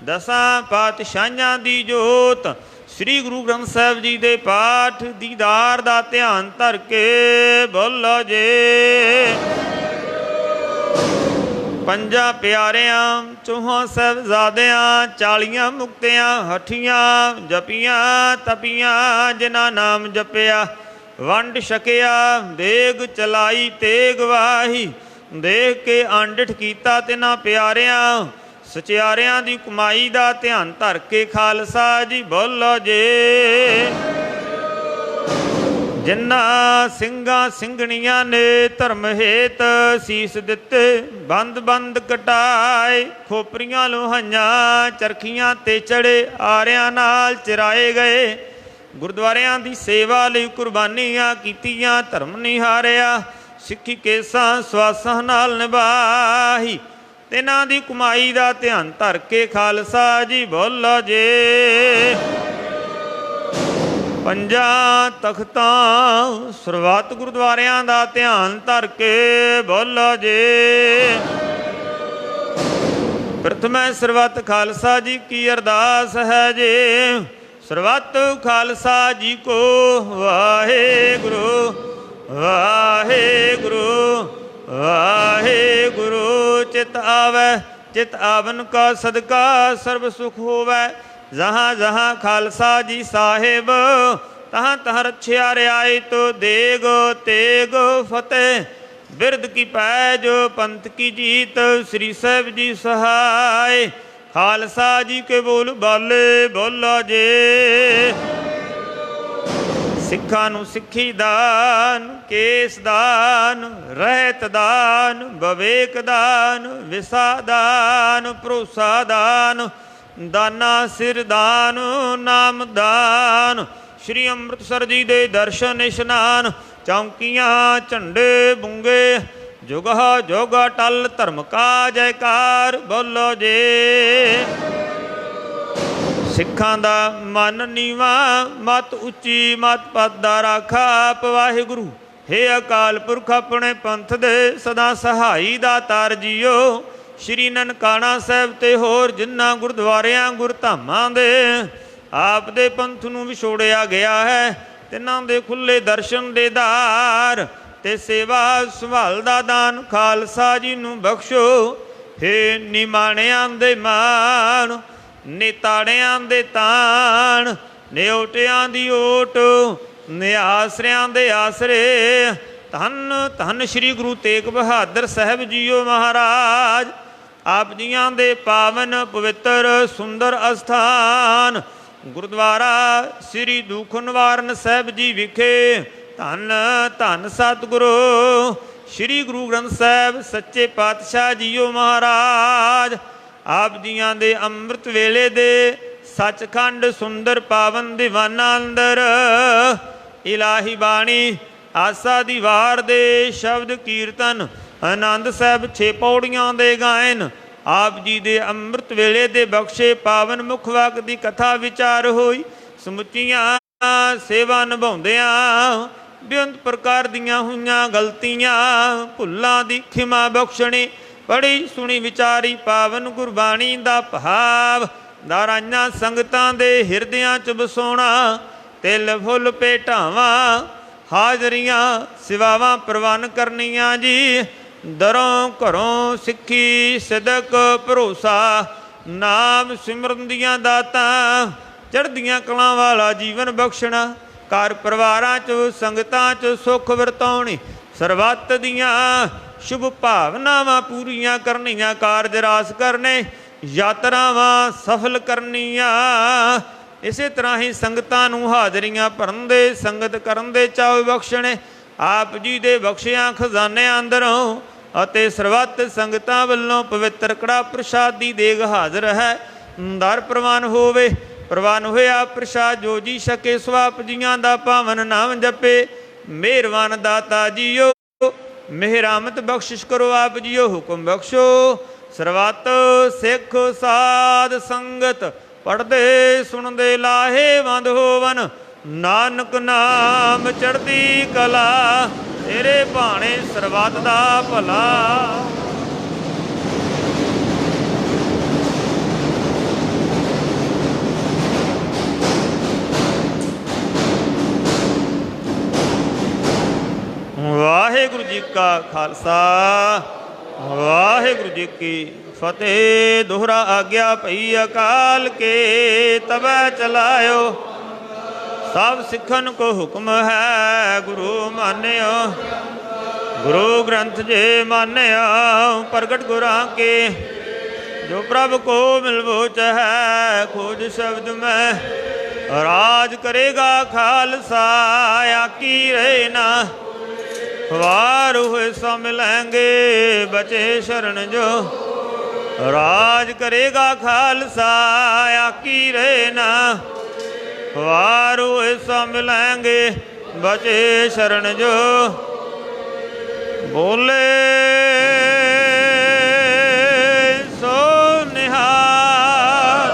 10 पातशाहियां दी जोत श्री गुरु ग्रंथ साहिब जी दे पाठ दीदार दा ध्यान धर के बोलो जे। पंजा प्यारियां चौहां साहिबजादियां 40 मुक्तियां हठियां जपियां तपियां, जिन्हां नाम जपिया वंड छकिया, देग चलाई तेग वाही, देख के आंडिठ कीता तिन्हां प्यारियां। सचियारियां दी कमाई दा ध्यान धर के खालसा जी बोलो जे। जिन्हां ਸਿੰਘਾਂ ਸਿੰਘਣੀਆਂ ने धर्म हेत ਸੀਸ ਦਿੱਤੇ, ਬੰਦ ਬੰਦ ਕਟਾਏ, ਖੋਪਰੀਆਂ ਲੋਹਾਈਆਂ ਚਰਖੀਆਂ ਤੇ ਚੜੇ, ਆਰਿਆਂ ਨਾਲ ਚਰਾਏ ਗਏ। ਗੁਰਦੁਆਰਿਆਂ ਦੀ ਸੇਵਾ ਲਈ ਕੁਰਬਾਨੀਆਂ ਕੀਤੀਆਂ, ਧਰਮ ਨਿਹਾਰਿਆ, ਸਿੱਖੀ ਕੇਸਾਂ ਸਵਾਸਾਂ ਨਾਲ ਨਿਭਾਈ। ਤਿਨਾਂ ਦੀ ਕਮਾਈ ਦਾ ਧਿਆਨ ਧਰ ਕੇ ਖਾਲਸਾ ਜੀ ਬੋਲੋ ਜੇ। ਪੰਜਾਂ ਤਖਤਾਂ ਸਰਬੱਤ ਗੁਰਦੁਆਰਿਆਂ ਦਾ ਧਿਆਨ ਧਰ ਕੇ ਬੋਲੋ ਜੇ। ਪ੍ਰਥਮੇ ਸਰਬੱਤ ਖਾਲਸਾ ਜੀ ਕੀ ਅਰਦਾਸ ਹੈ ਜੇ। ਸਰਬੱਤ ਖਾਲਸਾ ਜੀ ਕੋ ਵਾਹਿਗੁਰੂ ਵਾਹਿਗੁਰੂ ਵਾਹਿਗੁਰੂ। ਚਿਤ ਆਵੈ ਚਿਤ ਆਵਨ ਕਾ ਸਦਕਾ ਸਰਬ ਸੁਖ ਹੋਵੈ। जहाँ जहाँ खालसा जी साहिब तहाँ तहाँ रछिया रियायत देग तेग फतेह। बिरद की पैज पंथ की जीत श्री साहिब जी सहाय। खालसा जी के बोल बाले बोलो जे। सिखा नूं सिखी दान, केस दान, रहत दान, विवेक दान, विसा दान, भरोसा दान, दाना सिर दान, नाम दान। श्री ਅੰਮ੍ਰਿਤਸਰ जी दे दर्शन इशनान, चौंकियाँ झंडे बुंगे, जुगा जोगा टल धर्म का जयकार बोलो जे। सिखां दा मन नीवा मत उच्ची मत पद दा राखा आप वाहिगुरू। हे अकाल पुरख अपने पंथ दे सदा सहाई दा तार जियो। श्री ननकाना ਸਾਹਿਬ ਤੇ ਹੋਰ ਜਿਨ੍ਹਾਂ ਗੁਰਦੁਆਰਿਆਂ ਗੁਰਧਾਮਾਂ ਦੇ ਆਪ ਦੇ ਪੰਥ ਨੂੰ ਵਿਛੋੜਿਆ ਗਿਆ ਹੈ, ਤਿੰਨਾਂ ਦੇ ਖੁੱਲੇ ਦਰਸ਼ਨ ਦੇ ਦਾਰ ਤੇ ਸੇਵਾ ਸੰਭਾਲ ਦਾ ਦਾਨ ਖਾਲਸਾ ਜੀ ਨੂੰ ਬਖਸ਼ੋ। ਹੇ ਨਿਮਾਣਿਆਂ ਦੇ ਮਾਣ, ਨਿਤਾੜਿਆਂ ਦੇ ਤਾਣ, ਨਿਉਟਿਆਂ ਦੀ ਓਟ, ਨਿਆਸਰਿਆਂ ਦੇ ਆਸਰੇ। ਧੰਨ ਧੰਨ ਸ਼੍ਰੀ ਗੁਰੂ ਤੇਗ ਬਹਾਦਰ ਸਾਹਿਬ ਜੀਓ ਮਹਾਰਾਜ। ਆਪ ਜੀਆਂ ਦੇ ਪਾਵਨ ਪਵਿੱਤਰ ਸੁੰਦਰ ਅਸਥਾਨ ਗੁਰਦੁਆਰਾ ਸ੍ਰੀ ਦੁੱਖ ਨਿਵਾਰਨ ਸਾਹਿਬ ਜੀ ਵਿਖੇ ਧੰਨ ਧੰਨ ਸਤਿਗੁਰੂ ਸ਼੍ਰੀ ਗੁਰੂ ਗ੍ਰੰਥ ਸਾਹਿਬ ਸੱਚੇ ਪਾਤਸ਼ਾਹ ਜੀਓ ਮਹਾਰਾਜ। ਆਪ ਜੀਆਂ ਦੇ ਅੰਮ੍ਰਿਤ ਵੇਲੇ ਦੇ ਸੱਚਖੰਡ ਸੁੰਦਰ ਪਾਵਨ ਦੀਵਾਨਾਂ ਅੰਦਰ ਇਲਾਹੀ ਬਾਣੀ ਆਸਾ ਦੀ ਵਾਰ ਦੇ ਸ਼ਬਦ ਕੀਰਤਨ ਆਨੰਦ ਸਾਹਿਬ 6 ਪੌੜੀਆਂ ਦੇ ਗਾਇਨ ਆਪ ਜੀ ਦੇ ਅੰਮ੍ਰਿਤ ਵੇਲੇ ਦੇ ਬਖਸ਼ੇ ਪਾਵਨ ਮੁਖ ਵਾਕ ਦੀ ਕਥਾ ਵਿਚਾਰ ਹੋਈ। ਸਮੁੱਚੀਆਂ ਸੇਵਾ ਨਿਭਾਉਂਦਿਆਂ ਬੇਅੰਤ ਪ੍ਰਕਾਰ ਦੀਆਂ ਹੋਈਆਂ ਗਲਤੀਆਂ ਭੁੱਲਾਂ ਦੀ ਖਿਮਾ ਬਖਸ਼ਣੀ। ਪੜ੍ਹੀ ਸੁਣੀ ਵਿਚਾਰੀ ਪਾਵਨ ਗੁਰਬਾਣੀ ਦਾ ਭਾਵ ਨਾਰਾਇਣਾਂ ਸੰਗਤਾਂ ਦੇ ਹਿਰਦਿਆਂ 'ਚ ਵਸਾਉਣਾ। ਤਿਲ ਫੁੱਲ ਭੇਟਾਵਾਂ ਹਾਜ਼ਰੀਆਂ ਸੇਵਾਵਾਂ ਪ੍ਰਵਾਨ ਕਰਨੀਆਂ ਜੀ। ਦਰੋਂ ਘਰੋਂ ਸਿੱਖੀ ਸਿਦਕ ਭਰੋਸਾ ਨਾਮ ਸਿਮਰਨ ਦੀਆਂ ਦਾਤਾਂ ਚੜ੍ਹਦੀਆਂ ਕਲਾਂ ਵਾਲਾ ਜੀਵਨ ਬਖਸ਼ਣਾ। ਘਰ ਪਰਿਵਾਰਾਂ 'ਚ ਸੰਗਤਾਂ 'ਚ ਸੁੱਖ ਵਰਤਾਉਣੀ। ਸਰਬੱਤ ਦੀਆਂ ਸ਼ੁਭ ਭਾਵਨਾਵਾਂ ਪੂਰੀਆਂ ਕਰਨੀਆਂ। ਕਾਰਜ ਰਾਸ ਕਰਨੇ ਯਾਤਰਾਵਾਂ ਸਫਲ ਕਰਨੀਆਂ। ਇਸੇ ਤਰ੍ਹਾਂ ਹੀ ਸੰਗਤਾਂ ਨੂੰ ਹਾਜ਼ਰੀਆਂ ਭਰਨ ਦੇ ਸੰਗਤ ਕਰਨ ਦੇ ਚਾਅ ਬਖਸ਼ਣੇ। ਆਪ ਜੀ ਦੇ ਬਖਸ਼ਿਆਂ ਖਜ਼ਾਨਿਆਂ ਅੰਦਰੋਂ ਅਤੇ ਸਰਬੱਤ ਸੰਗਤਾਂ ਵੱਲੋਂ ਪਵਿੱਤਰ ਕੜਾ ਪ੍ਰਸ਼ਾਦ ਦੀ ਦੇਗ ਹਾਜ਼ਰ ਹੈ। ਦਰ ਪ੍ਰਵਾਨ ਹੋਵੇ। ਪ੍ਰਵਾਨ ਹੋਇਆ ਪ੍ਰਸ਼ਾਦ ਜੋ ਜੀ ਛਕੇ ਸੋ ਆਪ ਜੀਆਂ ਦਾ ਪਾਵਨ ਨਾਮ ਜਪੇ। ਮਿਹਰਬਾਨ ਦਾਤਾ ਜੀਓ ਮਿਹਰਾਮਤ ਬਖਸ਼ਿਸ਼ ਕਰੋ ਆਪ ਜੀਓ ਹੁਕਮ ਬਖਸ਼ੋ। ਸਰਬੱਤ ਸਿੱਖ ਸਾਧ ਸੰਗਤ ਪੜ੍ਹਦੇ ਸੁਣਦੇ ਲਾਹੇਵੰਦ ਹੋਵਨ। ਨਾਨਕ ਨਾਮ ਚੜ੍ਹਦੀ ਕਲਾ ਤੇਰੇ ਭਾਣੇ ਸਰਬੱਤ ਦਾ ਭਲਾ। ਵਾਹਿਗੁਰੂ ਜੀ ਕਾ ਖਾਲਸਾ ਵਾਹਿਗੁਰੂ ਜੀ ਕੀ ਫਤਿਹ। ਦੋਹਰਾ ਆਗਿਆ ਭਈ ਅਕਾਲ ਕੇ ਤਬੈ ਚਲਾਇਓ। ਸਭ ਸਿੱਖਨ ਕੋ ਹੁਕਮ ਹੈ ਗੁਰੂ ਮਾਨਿਓ। ਗੁਰੂ ਗ੍ਰੰਥ ਜੇ ਮਾਨਿਆ ਪ੍ਰਗਟ ਗੁਰਾਂ ਕੇ। ਜੋ ਪ੍ਰਭ ਕੋ ਮਿਲਵੋ ਚਹੈ ਖੋਜ ਸ਼ਬਦ ਮੈਂ। ਰਾਜ ਕਰੇਗਾ ਖਾਲਸਾ ਆਕੀ ਰਹੇ ਨਾ। ਵਾਰ ਹੋਏ ਸੋ ਮਿਲੈਂਗੇ ਬਚੇ ਸ਼ਰਨ ਜੋ। ਰਾਜ ਕਰੇਗਾ ਖਾਲਸਾ ਆਕੀ ਰਹੇ ਨਾ। ਵਾਰ ਹੋਏ ਸੋ ਮਿਲੈਂਗੇ ਬਚੇ ਸ਼ਰਨ ਜੋ। ਬੋਲੇ ਸੋ ਨਿਹਾਲ।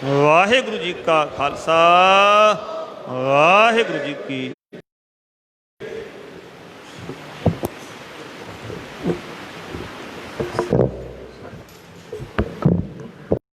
ਵਾਹਿਗੁਰੂ ਜੀ ਕਾ ਖਾਲਸਾ ਵਾਹਿਗੁਰੂ ਜੀ ਕੀ